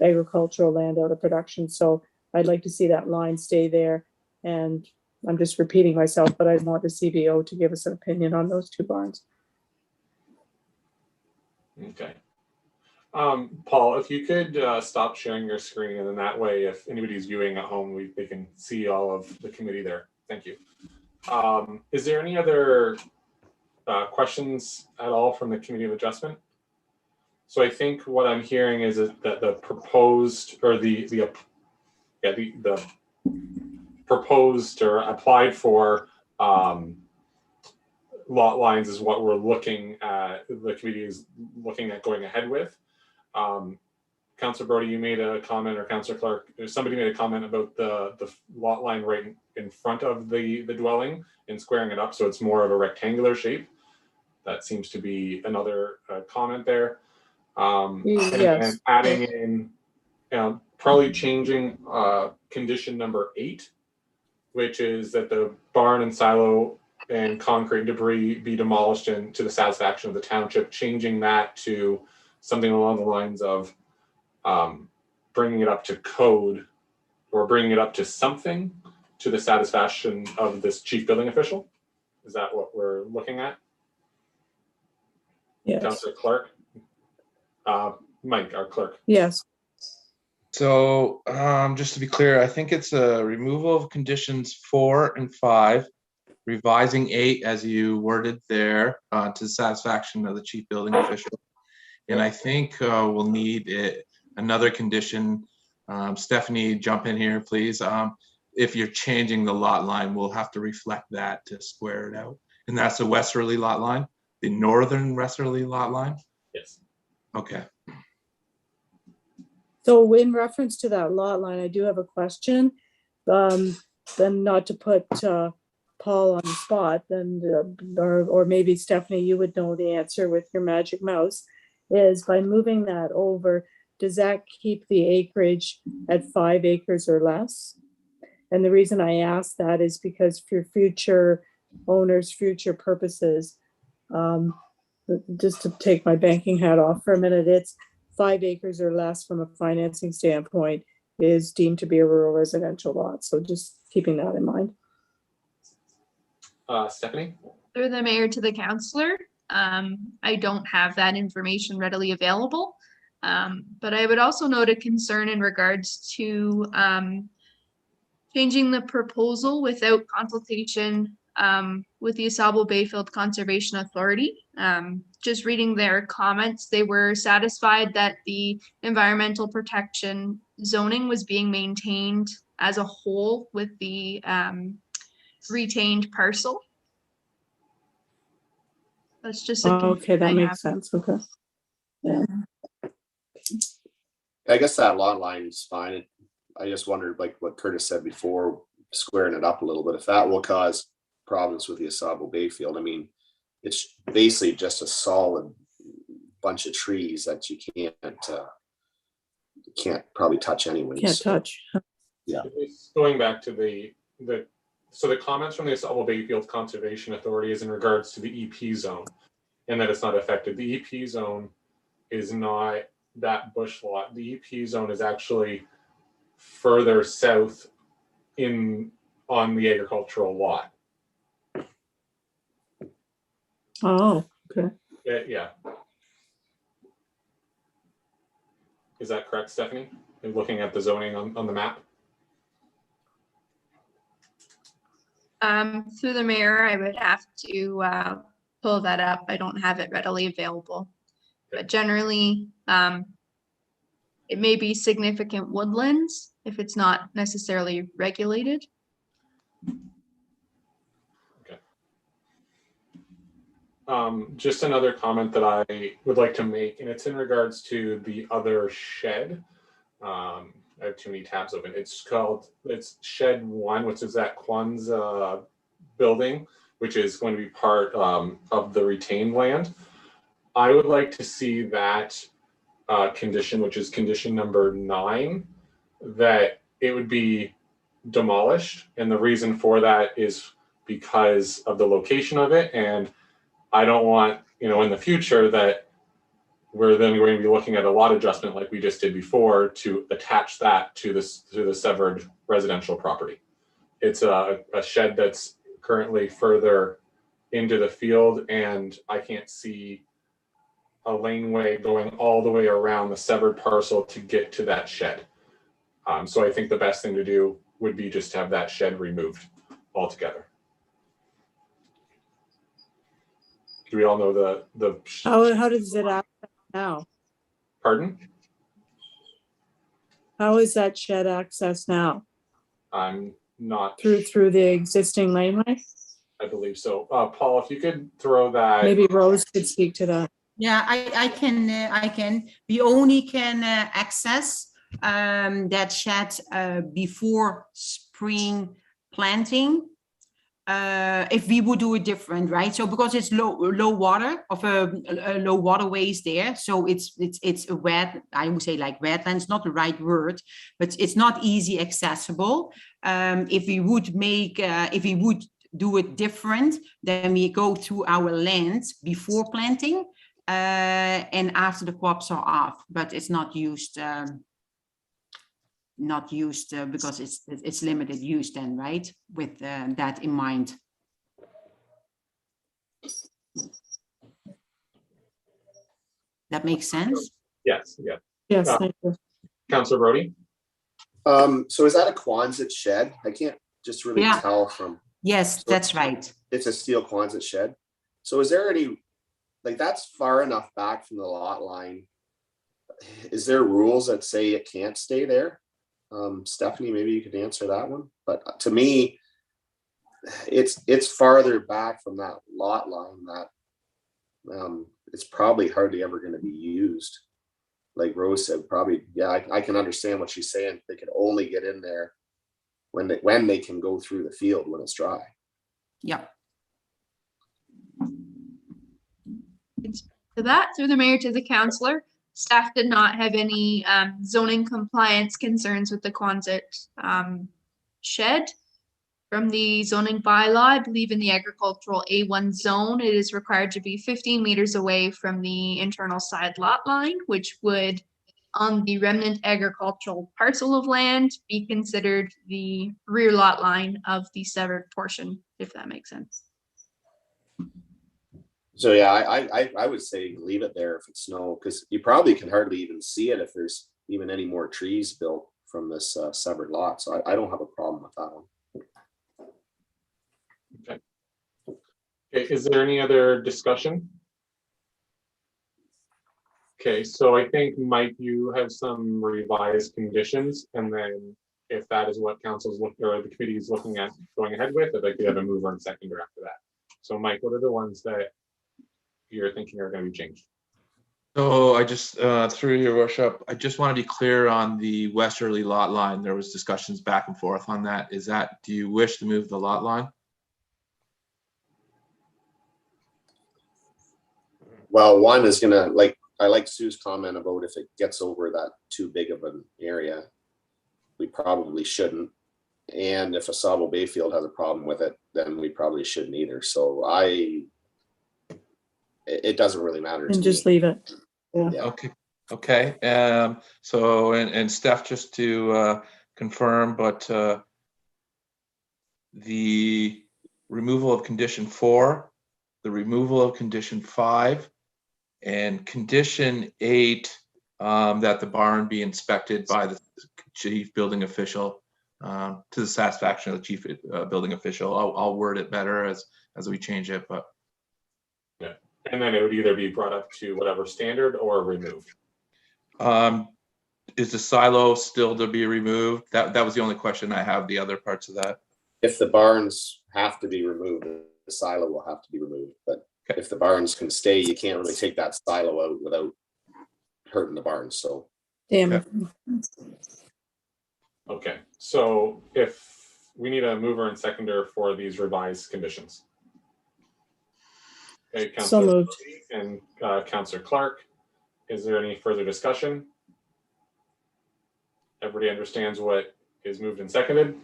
agricultural land out of production. So I'd like to see that line stay there. And I'm just repeating myself, but I want the CBO to give us an opinion on those two barns. Okay. Paul, if you could stop sharing your screen, and then that way, if anybody's viewing at home, they can see all of the committee there. Thank you. Is there any other questions at all from the Committee of Adjustment? So I think what I'm hearing is that the proposed, or the proposed or applied for lot lines is what we're looking at, the committee is looking at going ahead with. Councillor Brody, you made a comment, or Councillor Clark, somebody made a comment about the lot line right in front of the dwelling and squaring it up so it's more of a rectangular shape. That seems to be another comment there. Yes. And adding in, probably changing condition number 8, which is that the barn and silo and concrete debris be demolished and to the satisfaction of the township, changing that to something along the lines of bringing it up to code, or bringing it up to something to the satisfaction of this chief building official. Is that what we're looking at? Yes. Councillor Clark? Mike, our clerk. Yes. So just to be clear, I think it's a removal of conditions 4 and 5, revising 8 as you worded there to the satisfaction of the chief building official. And I think we'll need another condition. Stephanie, jump in here, please. If you're changing the lot line, we'll have to reflect that to square it out. And that's the westerly lot line, the northern westerly lot line? Yes. Okay. So in reference to that lot line, I do have a question. Then not to put Paul on the spot, then or maybe Stephanie, you would know the answer with your magic mouse, is by moving that over, does that keep the acreage at 5 acres or less? And the reason I ask that is because for future owners, future purposes, just to take my banking hat off for a minute, it's 5 acres or less from a financing standpoint is deemed to be a rural residential lot. So just keeping that in mind. Stephanie? Through the mayor to the councillor, I don't have that information readily available. But I would also note a concern in regards to changing the proposal without consultation with the Asabo Bayfield Conservation Authority. Just reading their comments, they were satisfied that the environmental protection zoning was being maintained as a whole with the retained parcel. That's just a Okay, that I makes sense. Okay. Yeah. I guess that lot line is fine. I just wondered, like what Curtis said before, squaring it up a little bit, if that will cause problems with the Asabo Bayfield. I mean, it's basically just a solid bunch of trees that you can't probably touch anyways. Can't touch. Yeah. Going back to the comments from the Asabo Bayfield Conservation Authority is in regards to the EP zone and that it's not affected. The EP zone is not that bush lot. The EP zone is actually further south on the agricultural lot. Oh, okay. Yeah. Is that correct, Stephanie? You're looking at the zoning on the map? Through the mayor, I would have to pull that up. I don't have it readily available. But generally, it may be significant woodlands if it's not necessarily regulated. Okay. Just another comment that I would like to make, and it's in regards to the other shed. I have too many tabs open. It's shed 1, which is that Kwanzaa building, which is going to be part of the retained land. I would like to see that condition, which is condition number 9, that it would be demolished. And the reason for that is because of the location of it. And I don't want, in the future that we're then going to be looking at a lot adjustment like we just did before to attach that to the severed residential property. It's a shed that's currently further into the field, and I can't see a laneway going all the way around the severed parcel to get to that shed. So I think the best thing to do would be just to have that shed removed altogether. Do we all know the How does it access now? Pardon? How is that shed accessed now? I'm not through the existing laneway? I believe so. Paul, if you could throw that. Maybe Rose could speak to that. Yeah, I can. We only can access that shed before spring planting. If we would do it different, right? So because it's low water of a low waterways there, so it's a wet. I would say like wetlands, not the right word, but it's not easy accessible. If we would do it different, then we go through our lands before planting and after the crops are off, but it's not used. Because it's limited use then, right? With that in mind. That makes sense? Yes, yeah. Yes, thank you. Councillor Brody? So is that a Quonset shed? I can't just really tell from. Yes, that's right. It's a steel Quonset shed. So is there any, like that's far enough back from the lot line? Is there rules that say it can't stay there? Stephanie, maybe you could answer that one. But to me, it's farther back from that lot line that it's probably hardly ever going to be used. Like Rose said, probably, yeah, I can understand what she's saying. They can only get in there when they can go through the field when it's dry. Yeah. To that, through the mayor to the councillor, staff did not have any zoning compliance concerns with the Quonset shed. From the zoning bylaw, I believe in the agricultural A1 zone, it is required to be 15 meters away from the internal side lot line, which would, on the remnant agricultural parcel of land, be considered the rear lot line of the severed portion, if that makes sense. So yeah, I would say leave it there if it's snow, because you probably can hardly even see it if there's even any more trees built from this severed lot. So I don't have a problem with that one. Okay. Okay, is there any other discussion? Okay, so I think, Mike, you have some revised conditions, and then if that is what council's looking, or the committee is looking at going ahead with, I'd like to have a mover and seconder after that. So Mike, what are the ones that you're thinking are going to be changed? So I just, through your worship, I just want to be clear on the westerly lot line. There was discussions back and forth on that. Is that, do you wish to move the lot line? Well, one is gonna, like, I like Sue's comment about if it gets over that too big of an area, we probably shouldn't. And if a Sabo Bayfield has a problem with it, then we probably shouldn't either. So it doesn't really matter to And me. just leave it. Yeah. Yeah. Okay. Okay. So, and Steph, just to confirm, but the removal of condition 4, the removal of condition 5, and condition 8, that the barn be inspected by the chief building official to the satisfaction of the chief building official. I'll word it better as we change it, but. Yeah, and then it would either be brought up to whatever standard or removed. Is the silo still to be removed? That was the only question I have. The other parts of that. If the barns have to be removed, the silo will have to be removed. But if the barns can stay, you can't really take that silo out without hurting the barns. So. Damn it. Okay, so if we need a mover and seconder for these revised conditions. Okay, So Councillor moved. and Councillor Clark, is there any further discussion? Everybody understands what is moved and seconded?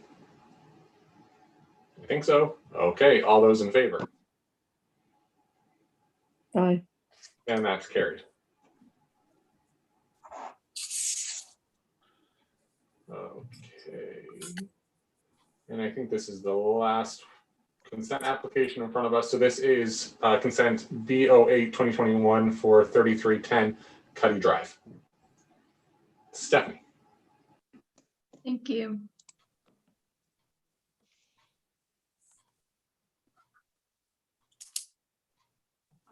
I think so. Okay, all those in favor? Aye. And that's carried. Okay. And I think this is the last consent application in front of us. So this is consent B08 2021 for 3310 Cuddy Drive. Stephanie. Thank you.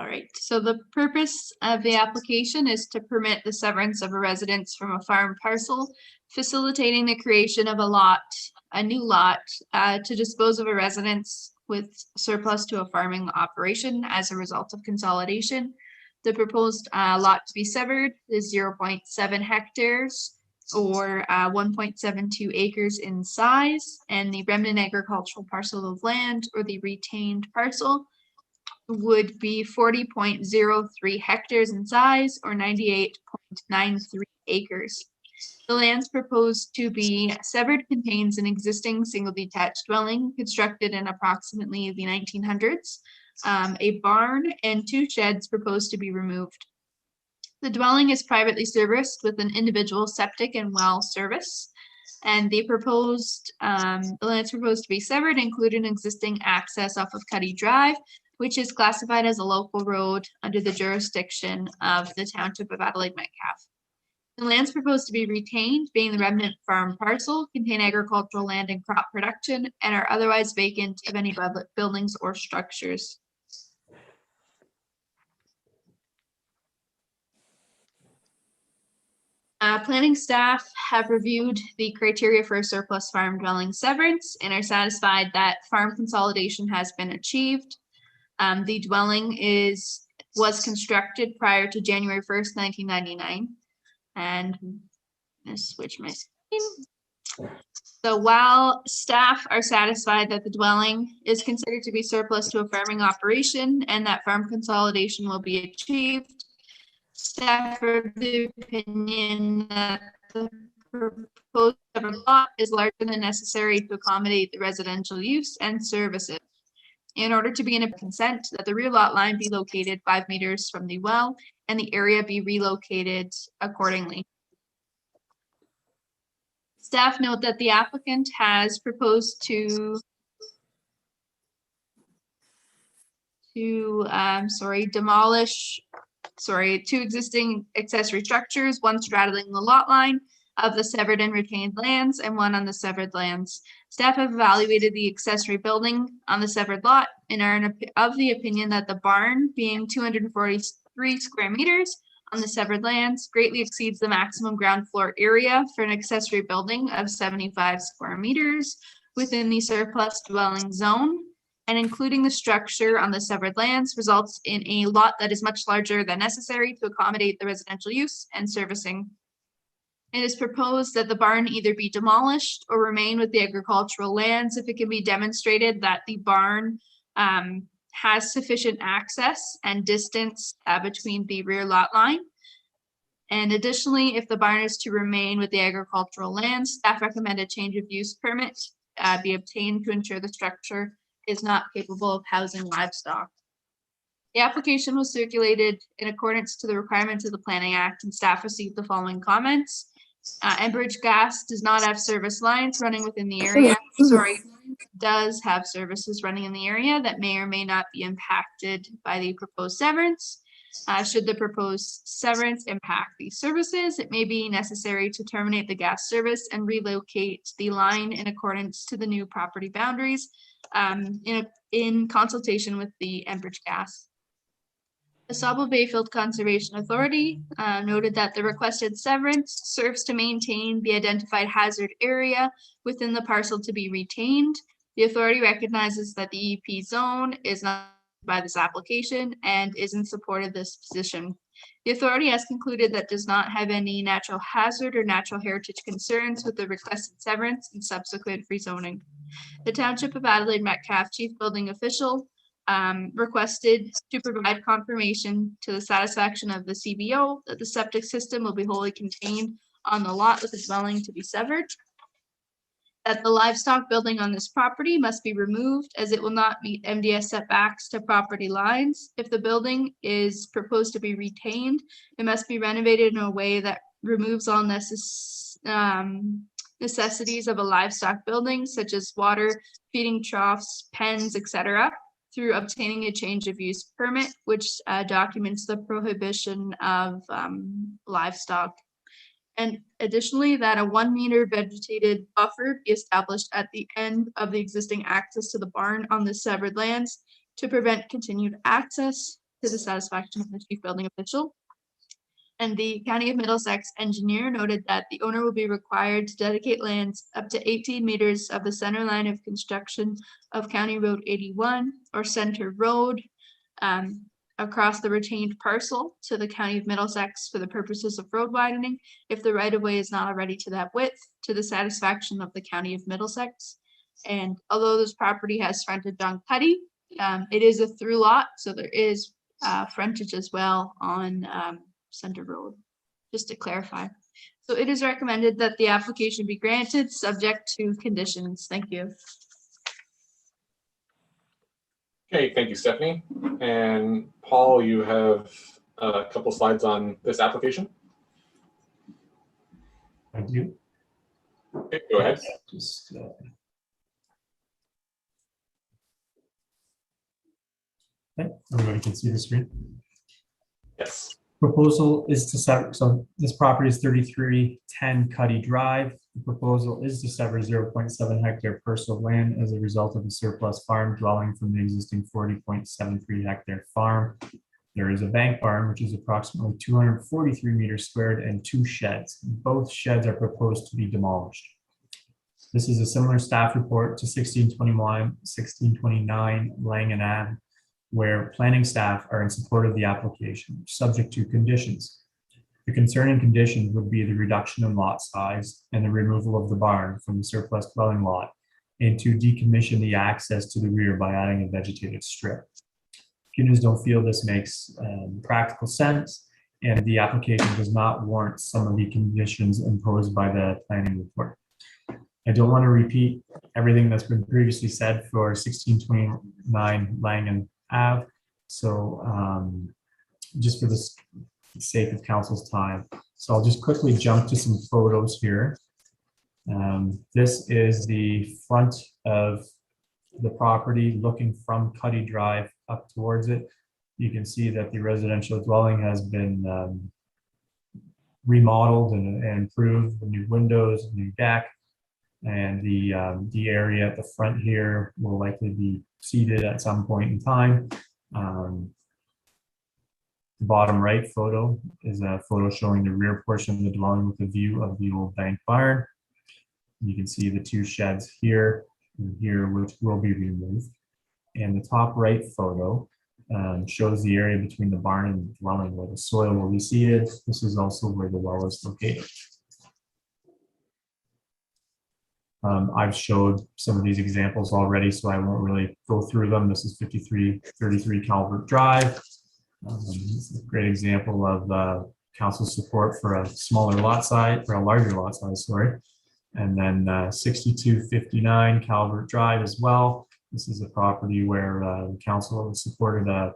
All right, so the purpose of the application is to permit the severance of a residence from a farm parcel, facilitating the creation of a new lot to dispose of a residence with surplus to a farming operation as a result of consolidation. The proposed lot to be severed is 0.7 hectares or 1.72 acres in size, and the remnant agricultural parcel of land or the retained parcel would be 40.03 hectares in size or 98.93 acres. The lands proposed to be severed contains an existing single detached dwelling constructed in approximately the 1900s, a barn, and 2 sheds proposed to be removed. The dwelling is privately serviced with an individual septic and well service. And the lands proposed to be severed include an existing access off of Cuddy Drive, which is classified as a local road under the jurisdiction of the Township of Adelaide Metcalfe. The lands proposed to be retained, being the remnant farm parcel, contain agricultural land and crop production, and are otherwise vacant of any buildings or structures. Planning staff have reviewed the criteria for a surplus farm dwelling severance and are satisfied that farm consolidation has been achieved. The dwelling was constructed prior to January 1st, 1999. And I'm gonna switch my screen. So while staff are satisfied that the dwelling is considered to be surplus to a farming operation and that farm consolidation will be achieved, staff are of the opinion that the proposed severed lot is larger than necessary to accommodate the residential use and services. In order to be in a consent that the rear lot line be located 5 meters from the well and the area be relocated accordingly. Staff note that the applicant has proposed to demolish two existing accessory structures, one straddling the lot line of the severed and retained lands and one on the severed lands. Staff have evaluated the accessory building on the severed lot and are of the opinion that the barn, being 243 square meters on the severed lands, greatly exceeds the maximum ground floor area for an accessory building of 75 square meters within the surplus dwelling zone, and including the structure on the severed lands results in a lot that is much larger than necessary to accommodate the residential use and servicing. It is proposed that the barn either be demolished or remain with the agricultural lands if it can be demonstrated that the barn has sufficient access and distance between the rear lot line. And additionally, if the barn is to remain with the agricultural lands, staff recommend a change of use permit be obtained to ensure the structure is not capable of housing livestock. The application was circulated in accordance to the requirements of the Planning Act, and staff received the following comments. Enbridge Gas does not have service lines running within the area. Does have services running in the area that may or may not be impacted by the proposed severance. Should the proposed severance impact these services, it may be necessary to terminate the gas service and relocate the line in accordance to the new property boundaries in consultation with the Enbridge Gas. The Sauble Bayfield Conservation Authority noted that the requested severance serves to maintain the identified hazard area within the parcel to be retained. The authority recognizes that the EP zone is not by this application and is in support of this position. The authority has concluded that does not have any natural hazard or natural heritage concerns with the requested severance and subsequent rezoning. The Township of Adelaide Metcalfe Chief Building Official requested to provide confirmation to the satisfaction of the CBO that the septic system will be wholly contained on the lot with the dwelling to be severed, that the livestock building on this property must be removed as it will not meet MDS setbacks to property lines. If the building is proposed to be retained, it must be renovated in a way that removes all necessities of a livestock building, such as water, feeding troughs, pens, etc., through obtaining a change of use permit, which documents the prohibition of livestock. And additionally, that a 1 meter vegetated buffer be established at the end of the existing access to the barn on the severed lands to prevent continued access to the satisfaction of the chief building official. And the County of Middlesex engineer noted that the owner will be required to dedicate lands up to 18 meters of the center line of construction of County Road 81 or Center Road across the retained parcel to the County of Middlesex for the purposes of road widening, if the right-of-way is not already to that width, to the satisfaction of the County of Middlesex. And although this property has frontage on Cuddy, it is a through lot, so there is frontage as well on Center Road, just to clarify. So it is recommended that the application be granted, subject to conditions. Thank you. Okay, thank you, Stephanie. And Paul, you have a couple slides on this application. I do. Okay, go ahead. Just, okay, everybody can see the screen. Yes. Proposal is to sever, so this property is 3310 Cuddy Drive. The proposal is to sever 0.7 hectare parcel of land as a result of a surplus farm dwelling from the existing 40.73 hectare farm. There is a bank barn, which is approximately 243 meters squared, and 2 sheds. Both sheds are proposed to be demolished. This is a similar staff report to 1629 Langan Ave, where planning staff are in support of the application, subject to conditions. The concerning conditions would be the reduction in lot size and the removal of the barn from the surplus dwelling lot, and to decommission the access to the rear by adding a vegetated strip. Humans don't feel this makes practical sense, and the application does not warrant some of the conditions imposed by the planning report. I don't want to repeat everything that's been previously said for 1629 Langan Ave. So just for the sake of council's time. So I'll just quickly jump to some photos here. This is the front of the property looking from Cuddy Drive up towards it. You can see that the residential dwelling has been remodeled and improved, the new windows, new deck, and the area at the front here will likely be seeded at some point in time. The bottom right photo is a photo showing the rear portion of the dwelling with a view of the old bank barn. You can see the two sheds here and here, which will be removed. And the top right photo shows the area between the barn and the dwelling where the soil will be seeded. This is also where the well is located. I've showed some of these examples already, so I won't really go through them. This is 5333 Calvert Drive. It's a great example of council support for a smaller lot size, or a larger lot size, sorry. And then 6259 Calvert Drive as well. This is a property where the council has supported a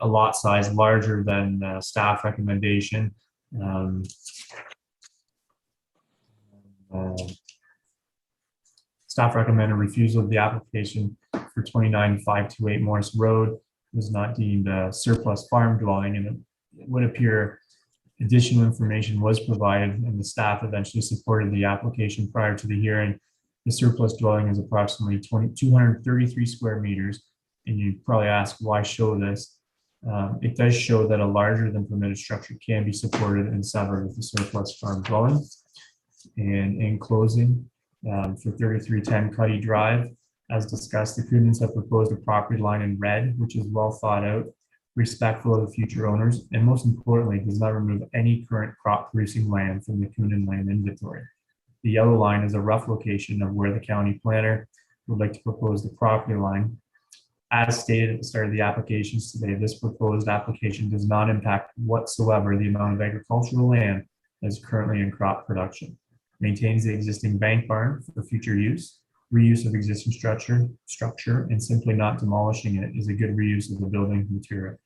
lot size larger than staff recommendation. Staff recommended refusal of the application for 29528 Morris Road. Was not deemed a surplus farm dwelling, and it would appear additional information was provided, and the staff eventually supported the application prior to the hearing. The surplus dwelling is approximately 233 square meters, and you'd probably ask why show this. It does show that a larger than permitted structure can be supported and severed with the surplus farm dwelling. And in closing, for 3310 Cuddy Drive, as discussed, the Coonans have proposed a property line in red, which is well thought out, respectful of the future owners, and most importantly, does not remove any current crop producing land from the Coonan land inventory. The yellow line is a rough location of where the county planner would like to propose the property line. As stated at the start of the applications today, this proposed application does not impact whatsoever the amount of agricultural land that is currently in crop production. Maintains the existing bank barn for future use. Reuse of existing structure and simply not demolishing it is a good reuse of the building material.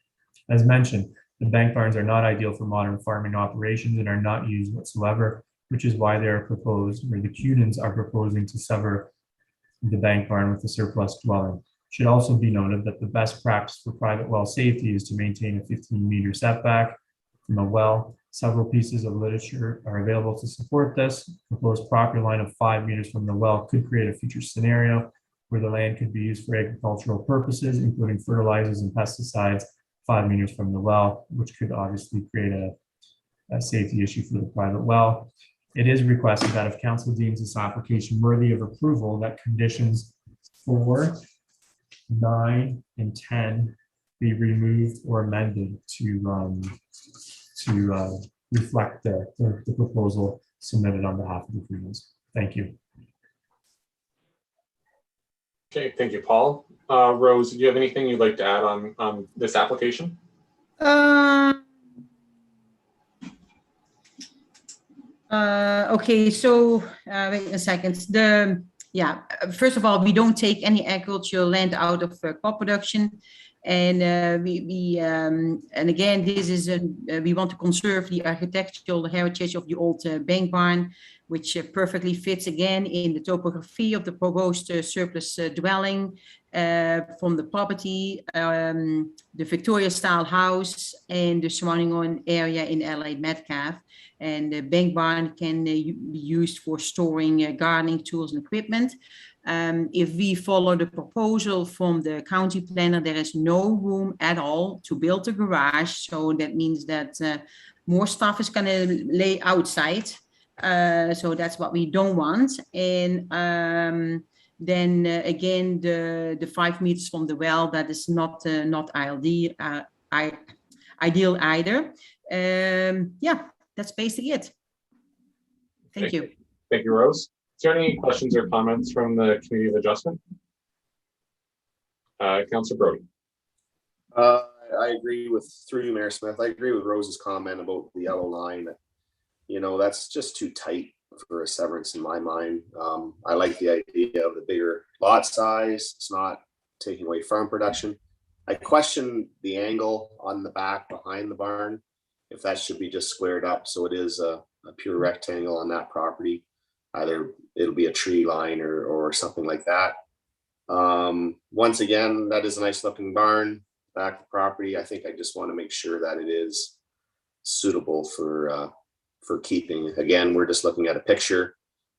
As mentioned, the bank barns are not ideal for modern farming operations and are not used whatsoever, which is why they are proposed, or the Cunans are proposing to sever the bank barn with the surplus dwelling. Should also be noted that the best practice for private well safety is to maintain a 15-meter setback from a well. Several pieces of literature are available to support this. Proposed property line of 5 meters from the well could create a future scenario where the land could be used for agricultural purposes, including fertilizers and pesticides 5 meters from the well, which could obviously create a safety issue for the private well. It is requested that if council deems this application worthy of approval, that conditions 4, 9, and 10 be removed or amended to reflect the proposal submitted on behalf of the Freemans. Thank you. Okay, thank you, Paul. Rose, do you have anything you'd like to add on this application? Okay, so wait a second. First of all, we don't take any agricultural land out of crop production. And and again, this is we want to conserve the architectural heritage of the old bank barn, which perfectly fits again in the topography of the proposed surplus dwelling from the property, the Victoria style house and the surrounding area in Adelaide Metcalfe. And the bank barn can be used for storing gardening tools and equipment. If we follow the proposal from the county planner, there is no room at all to build a garage. So that means that more stuff is going to lay outside. So that's what we don't want. And then again, the 5 meters from the well, that is not ideal either. That's basically it. Thank you. Thank you, Rose. Is there any questions or comments from the Committee of Adjustment? Councillor Brody. I agree with, through you, Mayor Smith, I agree with Rose's comment about the yellow line. You know, that's just too tight for a severance in my mind. I like the idea of the bigger lot size. It's not taking away farm production. I question the angle on the back behind the barn, if that should be just squared up so it is a pure rectangle on that property. Either it'll be a tree line or something like that. Once again, that is a nice looking barn, back of the property. I think I just want to make sure that it is suitable for keeping. Again, we're just looking at a picture,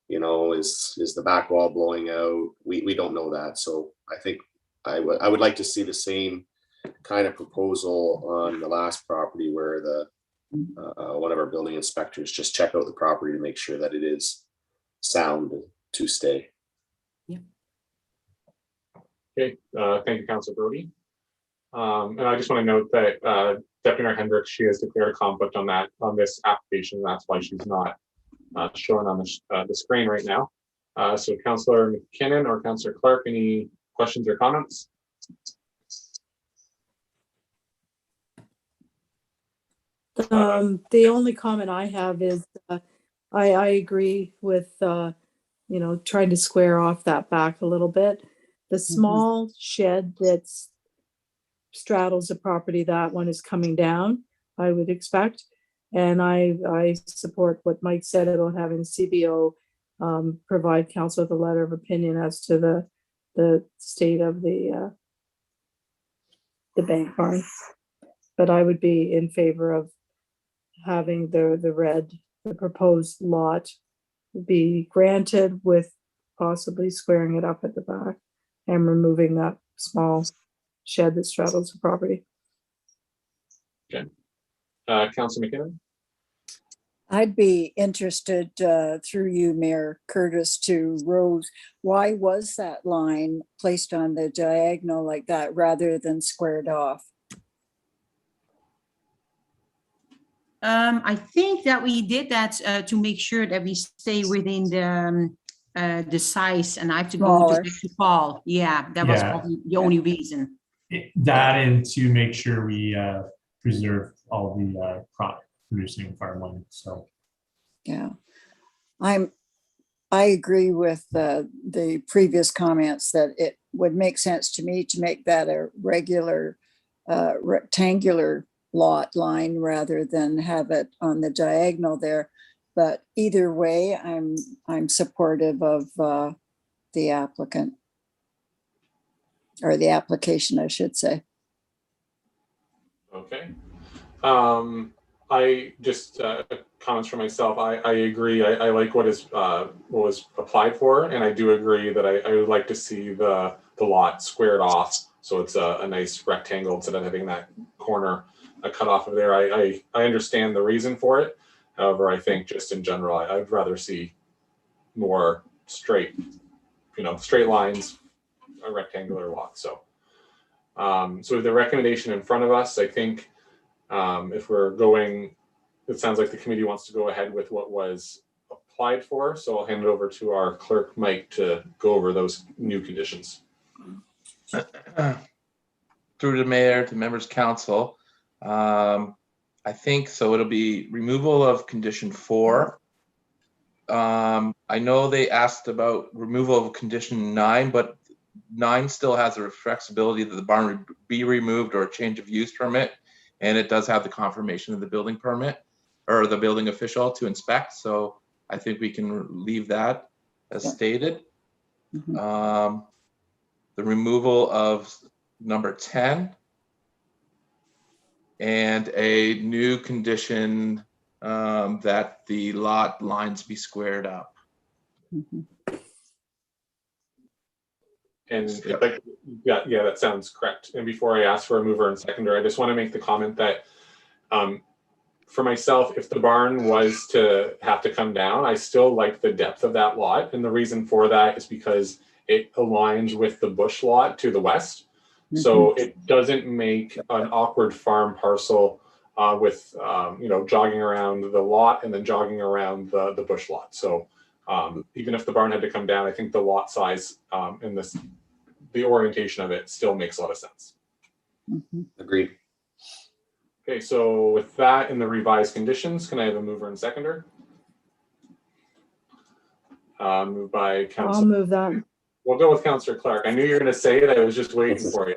you know, is the back wall blowing out? We don't know that. So I think I would like to see the same kind of proposal on the last property where the one of our building inspectors just check out the property to make sure that it is sound to stay. Okay, thank you, Councilor Brody. And I just want to note that Deputy Mayor Hendricks, she has declared a conflict on this application. That's why she's not showing on the screen right now. So Councilor McKinnon or Councilor Clark, any questions or comments? The only comment I have is I agree with you know, trying to square off that back a little bit. The small shed that's straddles the property, that one is coming down, I would expect. And I support what Mike said about having CBO provide council with a letter of opinion as to the state of the bank barn. But I would be in favor of having the proposed lot be granted with possibly squaring it up at the back and removing that small shed that straddles the property. Okay. Councilor McKinnon? I'd be interested through you, Mayor Curtis, to Rose, why was that line placed on the diagonal like that rather than squared off? I think that we did that to make sure that we stay within the size, and I have to go to Paul. Yeah, that was probably the only reason. That and to make sure we preserve all the crop producing farmland. So yeah, I agree with the previous comments that it would make sense to me to make that a regular rectangular lot line rather than have it on the diagonal there. But either way, I'm supportive of the applicant, or the application, I should say. Okay. I just comments for myself. I agree. I like what was applied for, and I do agree that I would like to see the lot squared off so it's a nice rectangle instead of having that corner cut off of there. I understand the reason for it. However, I think just in general, I'd rather see more straight lines, a rectangular lot. So, so with the recommendation in front of us, I think if we're going, it sounds like the committee wants to go ahead with what was applied for. So I'll hand it over to our clerk, Mike, to go over those new conditions. Through the mayor to members council. I think so. It'll be removal of condition 4. I know they asked about removal of condition 9, but 9 still has a flexibility that the barn would be removed or a change of use permit, and it does have the confirmation of the building permit or the building official to inspect. So I think we can leave that as stated. The removal of number 10. And a new condition that the lot lines be squared up. And yeah, that sounds correct. And before I ask for a mover and seconder, I just want to make the comment that for myself, if the barn was to have to come down, I still like the depth of that lot. And the reason for that is because it aligns with the bush lot to the west. So it doesn't make an awkward farm parcel with, jogging around the lot and then jogging around the bush lot. So even if the barn had to come down, I think the lot size and the orientation of it still makes a lot of sense. Agreed. Okay, so with that and the revised conditions, can I have a mover and seconder? Moved by I'll Council. move that. We'll go with Councillor Clark. I knew you were going to say it. I was just waiting for you.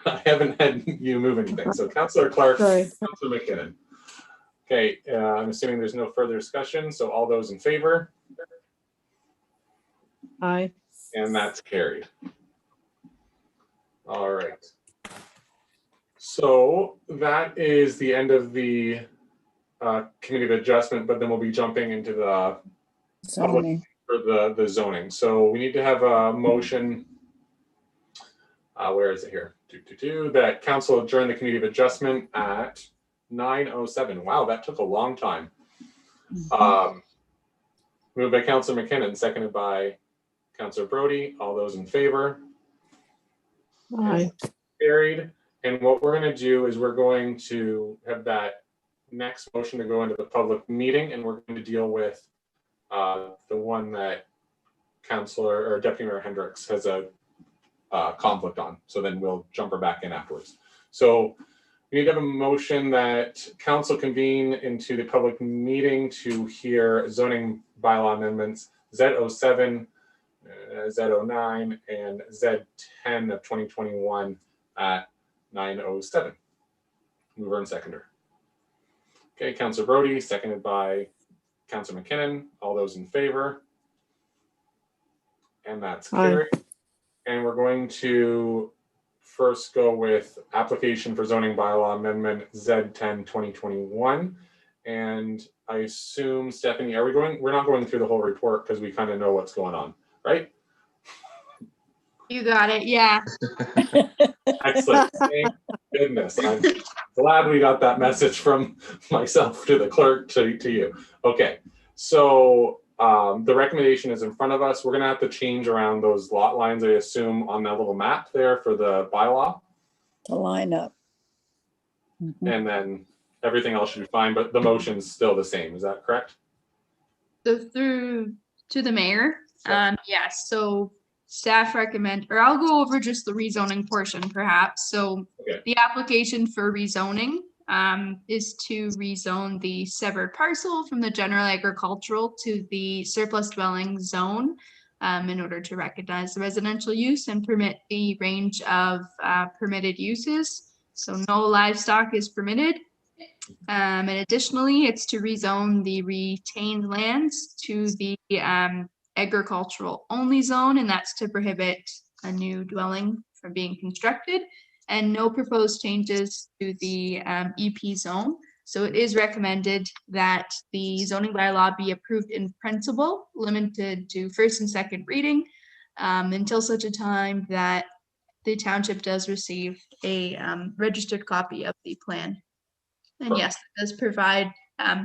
I haven't had you move anything. So Councillor Clark, Sorry. Councillor McKinnon. Okay, I'm assuming there's no further discussion. So all those in favor? Aye. And that's carried. All right. So that is the end of the committee of adjustment, but then we'll be jumping into the Zoning. for the zoning. So we need to have a motion. Where is it here? That council adjourn the committee of adjustment at 9:07. Wow, that took a long time. Moved by Councillor McKinnon, seconded by Councillor Brody. All those in favor? Aye. Carried. And what we're going to do is we're going to have that next motion to go into the public meeting, and we're going to deal with the one that Councillor or Deputy Mayor Hendricks has a conflict on. So then we'll jump her back in afterwards. So we need to have a motion that council convene into the public meeting to hear zoning bylaw amendments Z07, Z09, and Z10 of 2021 at 9:07. Mover and seconder. Okay, Councillor Brody, seconded by Councillor McKinnon. All those in favor? And that's carried. And we're going to first go with application for zoning bylaw amendment Z10 2021. And I assume, Stephanie, we're not going through the whole report because we kind of know what's going on, right? You got it. Yeah. Excellent. Thank goodness. I'm glad we got that message from myself to the clerk to you. Okay. So the recommendation is in front of us. We're going to have to change around those lot lines, I assume, on that little map there for the bylaw. To line up. And then everything else should be fine, but the motion's still the same. Is that correct? So through to the mayor. Yes. So staff recommend, or I'll go over just the rezoning portion perhaps. So Okay. the application for rezoning is to rezone the severed parcel from the general agricultural to the surplus dwelling zone in order to recognize the residential use and permit the range of permitted uses. So no livestock is permitted. And additionally, it's to rezone the retained lands to the agricultural only zone, and that's to prohibit a new dwelling from being constructed, and no proposed changes to the EP zone. So it is recommended that the zoning bylaw be approved in principle, limited to first and second reading, until such a time that the township does receive a registered copy of the plan. And yes, it does provide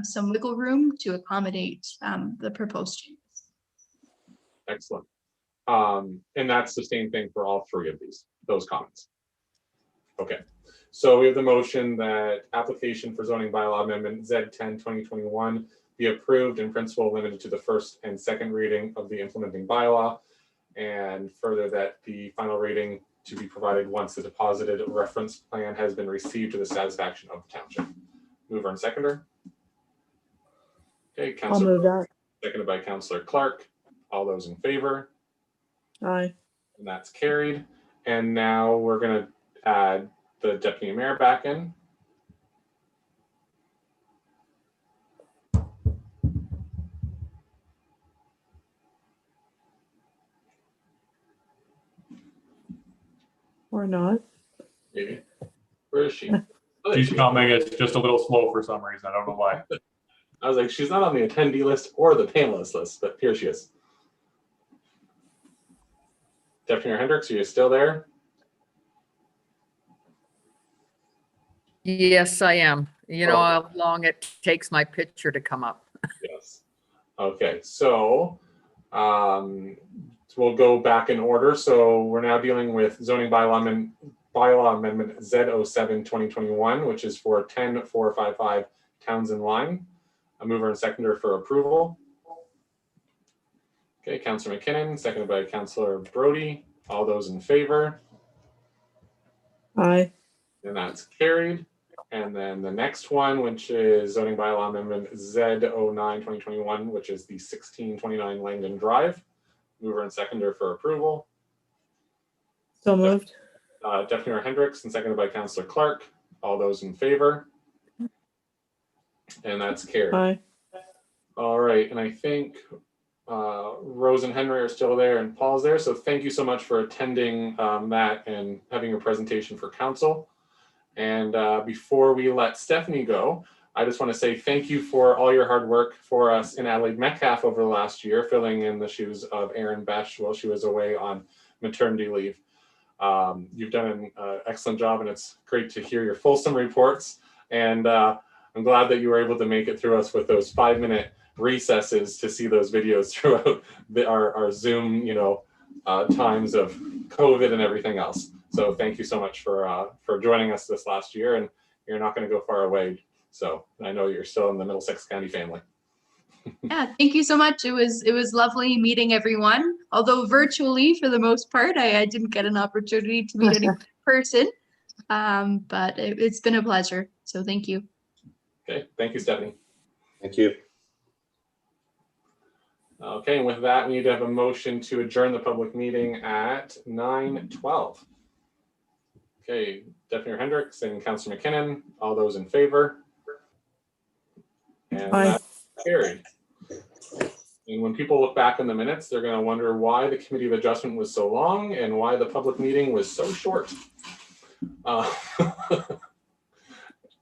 some wiggle room to accommodate the proposed changes. Excellent. And that's the same thing for all three of those comments. Okay. So we have the motion that application for zoning bylaw amendment Z10 2021 be approved in principle, limited to the first and second reading of the implementing bylaw, and further that the final reading to be provided once the deposited reference plan has been received to the satisfaction of the township. Mover and seconder. Okay, I'll move that. Seconded by Councillor Clark. All those in favor? Aye. And that's carried. And now we're going to add the deputy mayor back in. Or not. Maybe. Where is she? Oh, there She's she is. coming. It's just a little slow for some reason. I don't know why. I was like, she's not on the attendee list or the panelist list, but here she is. Deputy Mayor Hendricks, are you still there? Yes, I am. You know Oh. how long it takes my picture to come up. Yes. Okay, so we'll go back in order. So we're now dealing with zoning bylaw amendment Z07 2021, which is for 10455 Townsend Line. A mover and seconder for approval. Okay, Councillor McKinnon, seconded by Councillor Brody. All those in favor? Aye. And that's carried. And then the next one, which is zoning bylaw amendment Z09-2021, which is the 1629 Langdon Drive. Mover and seconder for approval. So moved. Deputy Mayor Hendricks and seconded by Councillor Clark. All those in favor? And that's carried. Aye. All right, and I think Rose and Henry are still there and Paul's there. So thank you so much for attending that and having a presentation for council. And before we let Stephanie go, I just want to say thank you for all your hard work for us in Adelaide Metcalfe over the last year, filling in the shoes of Erin Besh while she was away on maternity leave. You've done an excellent job, and it's great to hear your fulsome reports. And I'm glad that you were able to make it through us with those 5-minute recesses to see those videos throughout our Zoom, times of COVID and everything else. So thank you so much for joining us this last year, and you're not going to go far away. So I know you're still in the Middlesex County family. Yeah, thank you so much. It was lovely meeting everyone. Although virtually for the most part, I didn't get an opportunity to meet any person, but it's been a pleasure. So thank you. Okay, thank you, Stephanie. Thank you. Okay, and with that, we need to have a motion to adjourn the public meeting at 9:12. Okay, Deputy Mayor Hendricks and Councillor McKinnon, all those in favor? And Aye. that's carried. And when people look back in the minutes, they're going to wonder why the Committee of Adjustment was so long and why the public meeting was so short.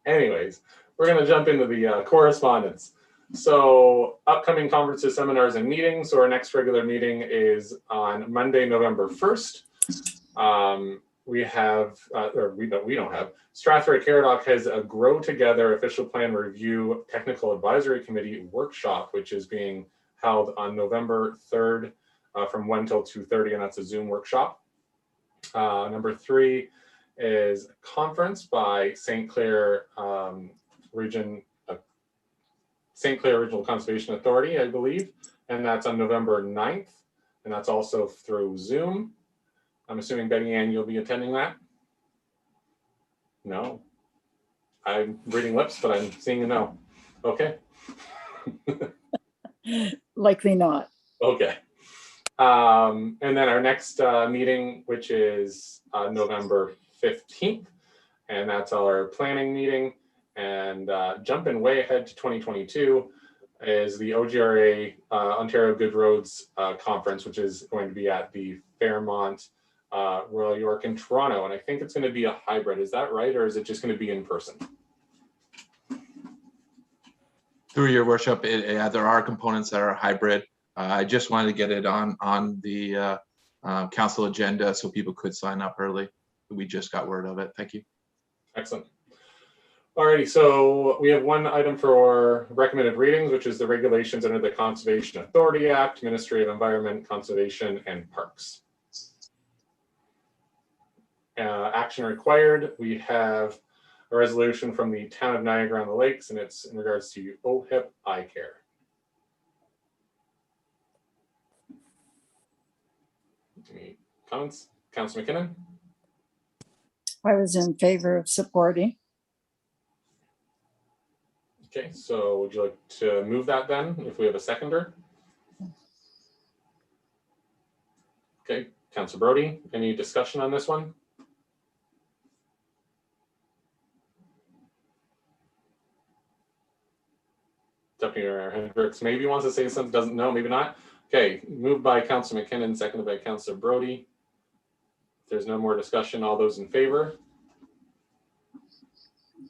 Anyways, we're going to jump into the correspondence. So upcoming conferences, seminars, and meetings. So our next regular meeting is on Monday, November 1st. We have, we don't have, Strathroy Caradoc has a Grow Together Official Plan Review Technical Advisory Committee workshop, which is being held on November 3rd from 1 till 2:30, and that's a Zoom workshop. Number 3 is a conference by St. Clair Regional Conservation Authority, I believe, and that's on November 9th, and that's also through Zoom. I'm assuming, Betty Ann, you'll be attending that? No. I'm reading lips, but I'm seeing a no. Okay. Likely not. Okay. And then our next meeting, which is November 15th, and that's our planning meeting. And jumping way ahead to 2022 is the OGRA Ontario Good Roads Conference, which is going to be at the Fairmont Royal York in Toronto. And I think it's going to be a hybrid. Is that right? Or is it just going to be in person? Through your worship, there are components that are hybrid. I just wanted to get it on the council agenda so people could sign up early. We just got word of it. Thank you. Excellent. Alrighty, so we have one item for recommended readings, which is the regulations under the Conservation Authority Act, Ministry of Environment, Conservation, and Parks. Action required. We have a resolution from the town of Niagara on the Lakes, and it's in regards to OHIP eye care. Any comments? Councillor McKinnon? I was in favor of supporting. Okay, so would you like to move that then, if we have a seconder? Okay, Councillor Brody, any discussion on this one? Deputy Mayor Hendricks maybe wants to say something, doesn't know, maybe not. Okay, moved by Councillor McKinnon, seconded by Councillor Brody. If there's no more discussion, all those in favor?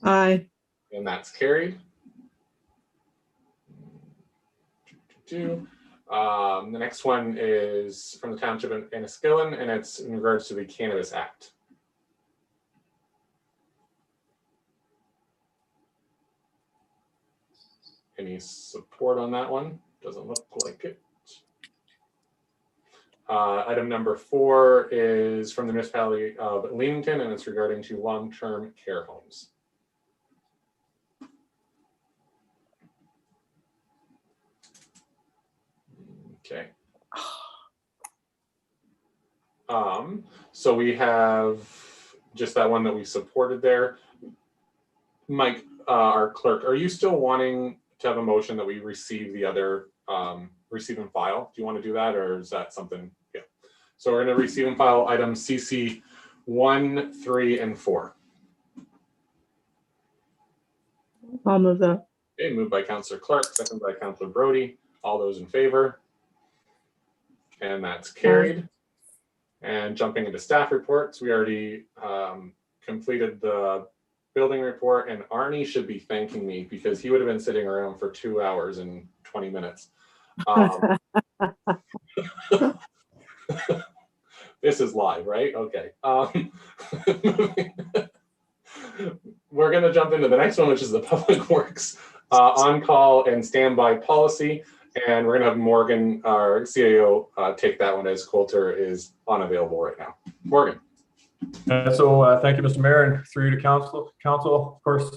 Aye. And that's carried. The next one is from the Township of Enniskillen, and it's in regards to the Cannabis Act. Any support on that one? Doesn't look like it. Item number 4 is from the municipality of Leamington, and it's regarding to long-term care homes. Okay. So we have just that one that we supported there. Mike, our clerk, are you still wanting to have a motion that we receive the other, receive and file? Do you want to do that, or is that something? Yeah. So we're going to receive and file items CC 1, 3, and 4. I'll move that. Okay, moved by Councillor Clark, second by Councillor Brody. All those in favor? And that's carried. And jumping into staff reports, we already completed the building report, and Arnie should be thanking me because he would have been sitting around for 2 hours and 20 minutes. This is live, right? Okay. We're going to jump into the next one, which is the Public Works on-call and standby policy. And we're going to have Morgan, our CAO, take that one as Coulter is unavailable right now. Morgan. So thank you, Mr. Mayor, and through you to council. Of course,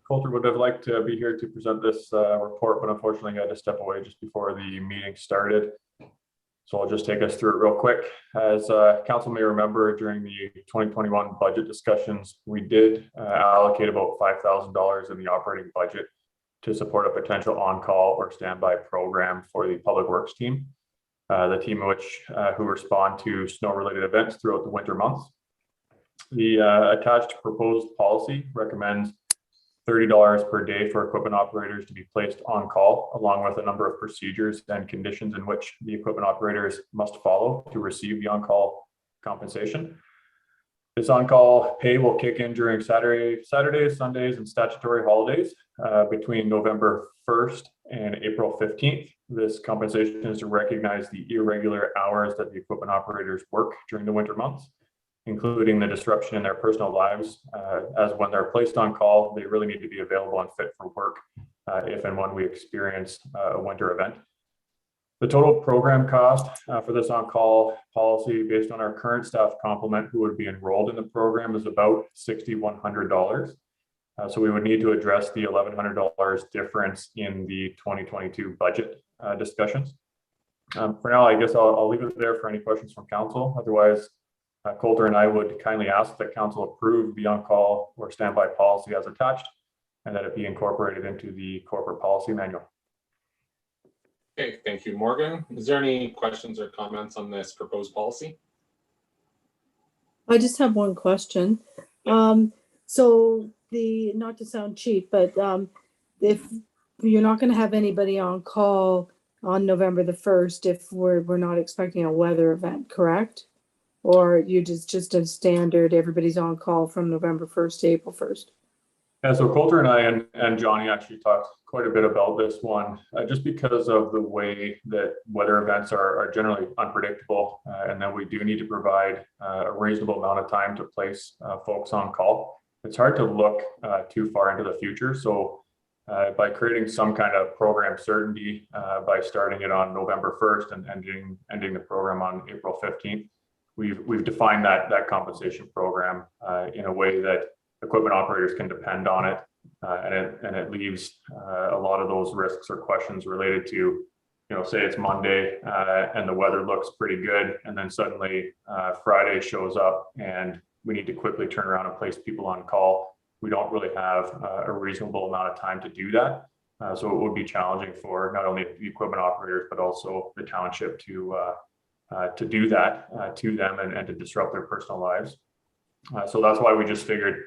Coulter would have liked to be here to present this report, but unfortunately he had to step away just before the meeting started. So I'll just take us through it real quick. As council may remember, during the 2021 budget discussions, we did allocate about $5,000 in the operating budget to support a potential on-call or standby program for the Public Works team, the team who respond to snow-related events throughout the winter months. The attached proposed policy recommends $30 per day for equipment operators to be placed on call, along with a number of procedures and conditions in which the equipment operators must follow to receive the on-call compensation. This on-call pay will kick in during Saturdays, Sundays, and statutory holidays between November 1st and April 15th. This compensation is to recognize the irregular hours that the equipment operators work during the winter months, including the disruption in their personal lives, as when they're placed on call, they really need to be available and fit for work if and when we experience a winter event. The total program cost for this on-call policy, based on our current staff complement who would be enrolled in the program, is about $6,100. So we would need to address the $1,100 difference in the 2022 budget discussions. For now, I guess I'll leave it there for any questions from council. Otherwise, Coulter and I would kindly ask that council approve the on-call or standby policy as attached, and that it be incorporated into the corporate policy manual. Okay, thank you, Morgan. Is there any questions or comments on this proposed policy? I just have one question. So not to sound cheap, but if you're not going to have anybody on call on November the 1st, if we're not expecting a weather event, correct? Or you just a standard, everybody's on call from November 1st to April 1st? Yeah, so Coulter and I and Johnny actually talked quite a bit about this one, just because of the way that weather events are generally unpredictable, and then we do need to provide a reasonable amount of time to place folks on call. It's hard to look too far into the future. So by creating some kind of program certainty, by starting it on November 1st and ending the program on April 15th, we've defined that compensation program in a way that equipment operators can depend on it, and it leaves a lot of those risks or questions related to, say it's Monday and the weather looks pretty good, and then suddenly Friday shows up and we need to quickly turn around and place people on call. We don't really have a reasonable amount of time to do that. So it would be challenging for not only the equipment operators, but also the township to do that to them and to disrupt their personal lives. So that's why we just figured,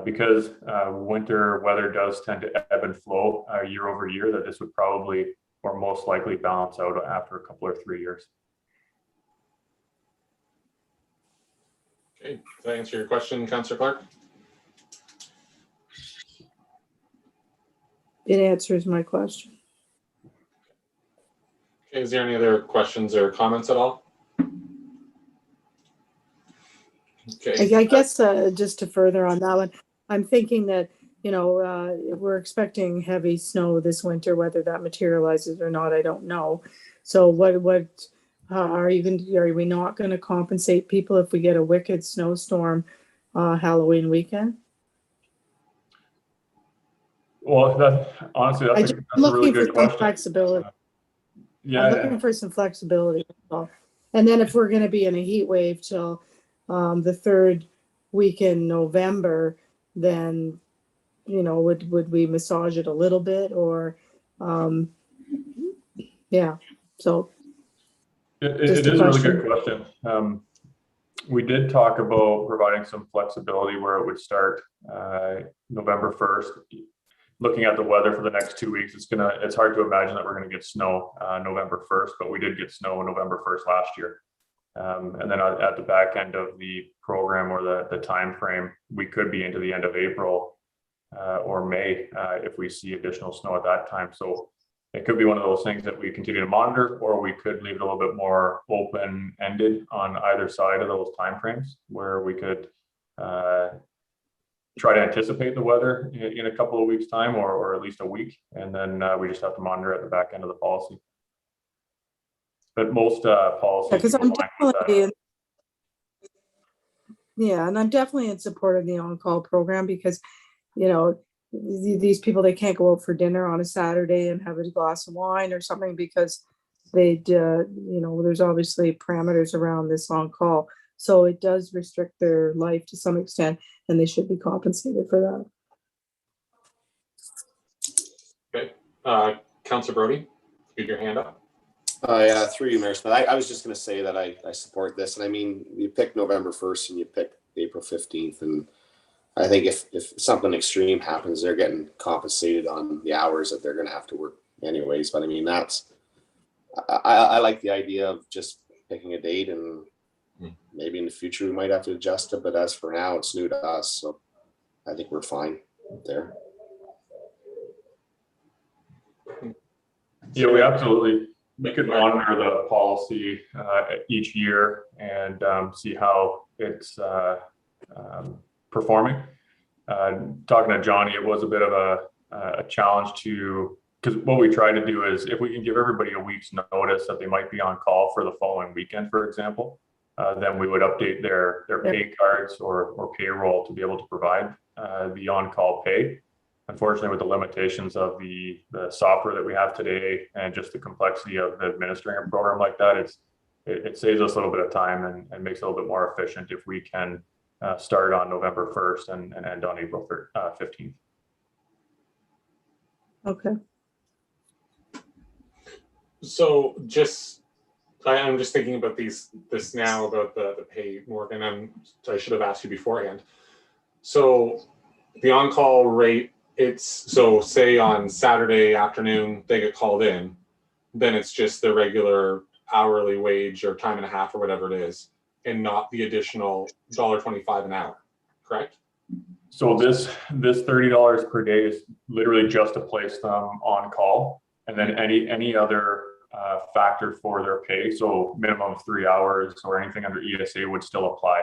because winter weather does tend to ebb and flow year over year, that this would probably or most likely balance out after a couple or 3 years. Okay, did that answer your question, Councillor Clark? It answers my question. Okay, is there any other questions or comments at all? Okay. I guess just to further on that one, I'm thinking that, we're expecting heavy snow this winter, whether that materializes or not, I don't know. So what are we not going to compensate people if we get a wicked snowstorm Halloween weekend? Well, honestly, that's a really good question. Flexibility. Yeah, I'm looking for some flexibility. And then if we're going to be in a heat wave till the third week in November, then would we massage it a little bit or, yeah, so. It Just a is a really good question. question. We did talk about providing some flexibility where it would start November 1st. Looking at the weather for the next 2 weeks, it's hard to imagine that we're gonna get snow November 1st, but we did get snow November 1st last year. And then at the back end of the program or the time frame, we could be into the end of April or May if we see additional snow at that time. So it could be one of those things that we continue to monitor, or we could leave it a little bit more open-ended on either side of those timeframes, where we could try to anticipate the weather in a couple of weeks' time, or at least a week, and then we just have to monitor at the back end of the policy. But most policies. Because I'm go line with that. and I'm definitely in support of the on-call program because, these people, they can't go out for dinner on a Saturday and have a glass of wine or something because there's obviously parameters around this on-call. So it does restrict their life to some extent, and they should be compensated for Okay. Councillor Brody, get your hand up. Yeah, through you, Mayor Smith. I was just going to say that I support this. And I mean, you pick November 1st and you pick April 15th. And I think if something extreme happens, they're getting compensated on the hours that they're going to have to work anyways. But I mean, I like the idea of just picking a date, and maybe in the future we might have to adjust it. But as for now, it's new to us. So I think we're fine there. Yeah, we absolutely. We could monitor the policy each year and see how it's performing. Talking to Johnny, it was a bit of a challenge because what we try to do is if we can give everybody a week's notice that they might be on call for the following weekend, for example, then we would update their pay cards or payroll to be able to provide the on-call pay. Unfortunately, with the limitations of the software that we have today and just the complexity of administering a program like that, it saves us a little bit of time and makes it a little bit more efficient if we can start on November 1st and end on April 15th. Okay. So I'm just thinking about this now about the pay, Morgan. I should have asked you beforehand. So the on-call rate, so say on Saturday afternoon they get called in, then it's just the regular hourly wage or time and a half or whatever it is, and not the additional $1.25 an hour, correct? So this $30 per day is literally just to place them on call, and then any other factor for their pay, so minimum of 3 hours or anything under ESA would still apply.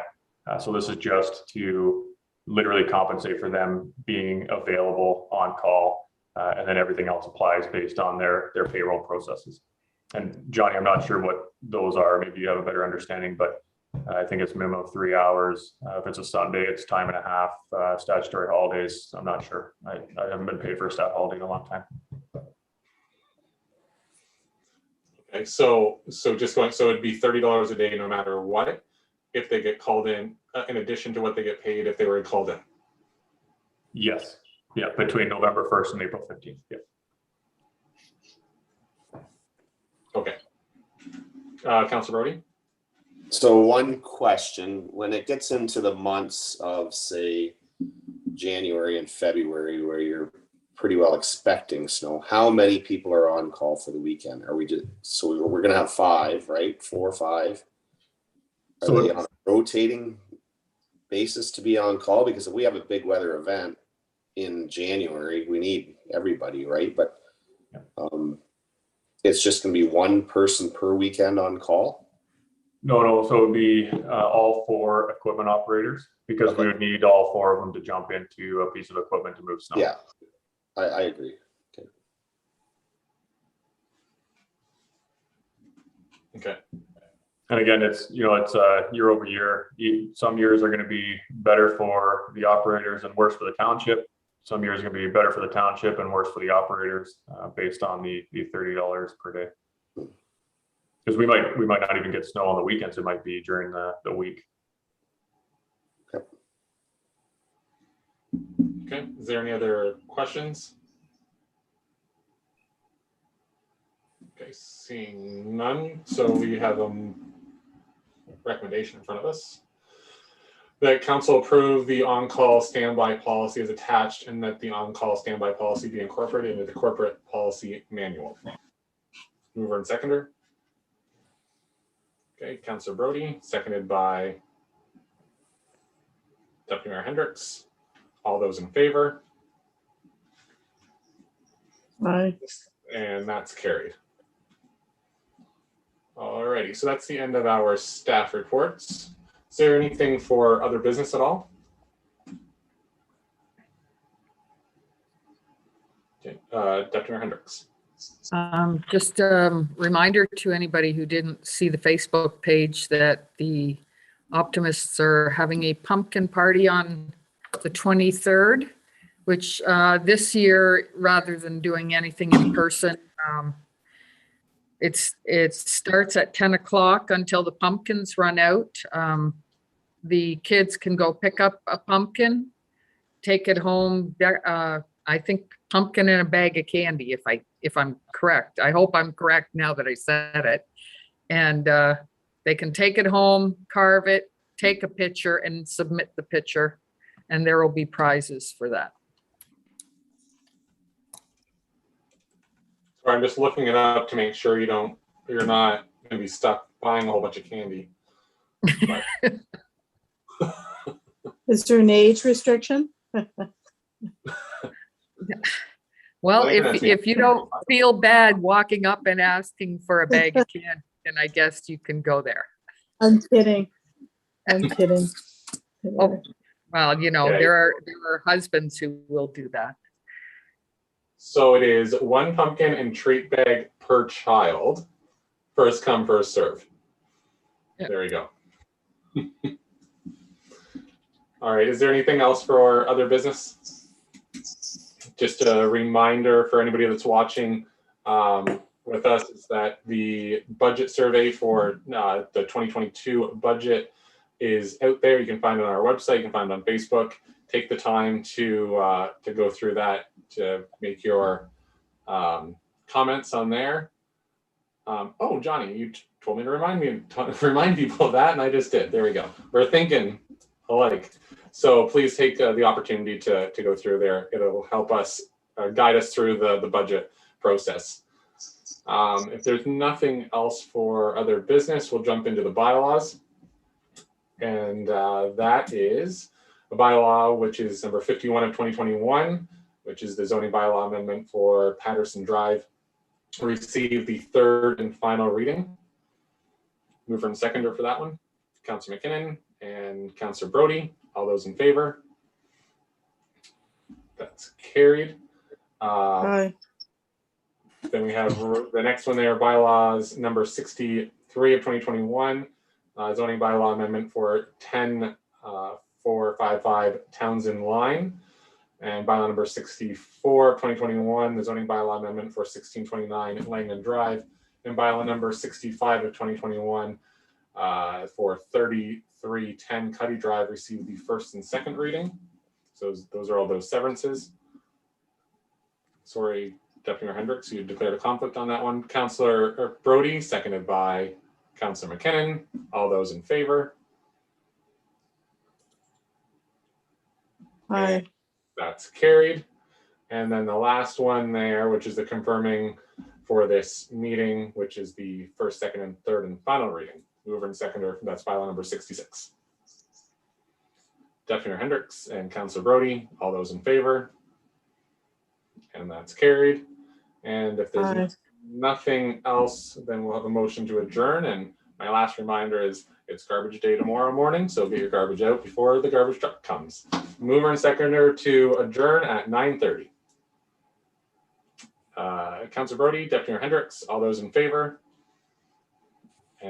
So this is just to literally compensate for them being available on call, and then everything else applies based on their payroll processes. And Johnny, I'm not sure what those are. Maybe you have a better understanding, but I think it's minimum of 3 hours. If it's a Sunday, it's time and a half. Statutory holidays, I'm not sure. I haven't been paid for a stat holiday in a long time. Okay, so it'd be $30 a day no matter what if they get called in addition to what they get paid if they were called in. Yes. Yeah, between November 1st and April 15th. Yeah. Okay. Councillor Brody? So one question, when it gets into the months of, say, January and February, where you're pretty well expecting snow, how many people are on call for the weekend? Are we just, so we're going to have 5, right? 4 or 5? Are they on a rotating basis to be on call? Because if we have a big weather event in January, we need everybody, right? But it's just going to be one person per weekend on call? No. So it would be all 4 equipment operators, because we would need all 4 of them to jump into a piece of equipment to move snow. Yeah, I agree. Okay. And again, it's year over year. Some years are going to be better for the operators and worse for the township. Some years are going to be better for the township and worse for the operators, based on the $30 per day. Because we might not even get snow on the weekends. It might be during the week. Okay, is there any other questions? Okay, seeing none, so we have a recommendation in front of us. That council approve the on-call standby policy as attached and that the on-call standby policy be incorporated into the corporate policy manual. Mover and seconder. Okay, Councillor Brody, seconded by Deputy Mayor Hendricks. All those in favor? Aye. And that's carried. Alrighty, so that's the end of our staff reports. Is there anything for other business at all? Okay, Deputy Mayor Hendricks. Just a reminder to anybody who didn't see the Facebook page that the Optimists are having a pumpkin party on the 23rd, which this year, rather than doing anything in person, it starts at 10 o'clock until the pumpkins run out. The kids can go pick up a pumpkin, take it home. I think pumpkin and a bag of candy, if I'm correct. I hope I'm correct now that I said it. And they can take it home, carve it, take a picture and submit the picture, and there will be prizes for that. So I'm just looking it up to make sure you're not going to be stuck buying a whole bunch of candy. Is there an age restriction? Well, if you don't feel bad walking up and asking for a bag of candy, then I guess you can go there. I'm kidding. I'm kidding. Oh, well, you know, Okay. there are husbands who will do that. So it is 1 pumpkin and treat bag per child. First come, first serve. Yeah. There we go. All right, is there anything else for other business? Just a reminder for anybody that's watching with us is that the budget survey for the 2022 budget is out there. You can find it on our website, you can find it on Facebook. Take the time to go through that, to make your comments on there. Oh, Johnny, you told me to remind people of that, and I just did. There we go. We're thinking alike. So please take the opportunity to go through there. It'll help us guide us through the budget process. If there's nothing else for other business, we'll jump into the bylaws. And that is a bylaw, which is number 51 of 2021, which is the zoning bylaw amendment for Patterson Drive, received the 3rd and final reading. Mover and seconder for that one, Councillor McKinnon and Councillor Brody. All those in favor? That's carried. Aye. Then we have the next one there, bylaws number 63 of 2021, zoning bylaw amendment for 10455 Townsend Line, and bylaw number 64 of 2021, the zoning bylaw amendment for 1629 Langland Drive, and bylaw number 65 of 2021 for 3310 Cuddy Drive received the 1st and 2nd reading. So those are all those severances. Sorry, Deputy Mayor Hendricks, you declared a conflict on that one. Councillor Brody, seconded by Councillor McKinnon. All those in favor? Aye. That's carried. And then the last one there, which is the confirming for this meeting, which is the 1st, 2nd, and 3rd and final reading. Mover and seconder, that's bylaw number 66. Deputy Mayor Hendricks and Councillor Brody, all those in favor? And that's carried. And if there's nothing else, then we'll have a motion to adjourn. And my last reminder is it's garbage day tomorrow morning, so get your garbage out before the garbage truck comes. Mover and seconder to adjourn at 9:30. Councillor Brody, Deputy Mayor Hendricks, all those in favor?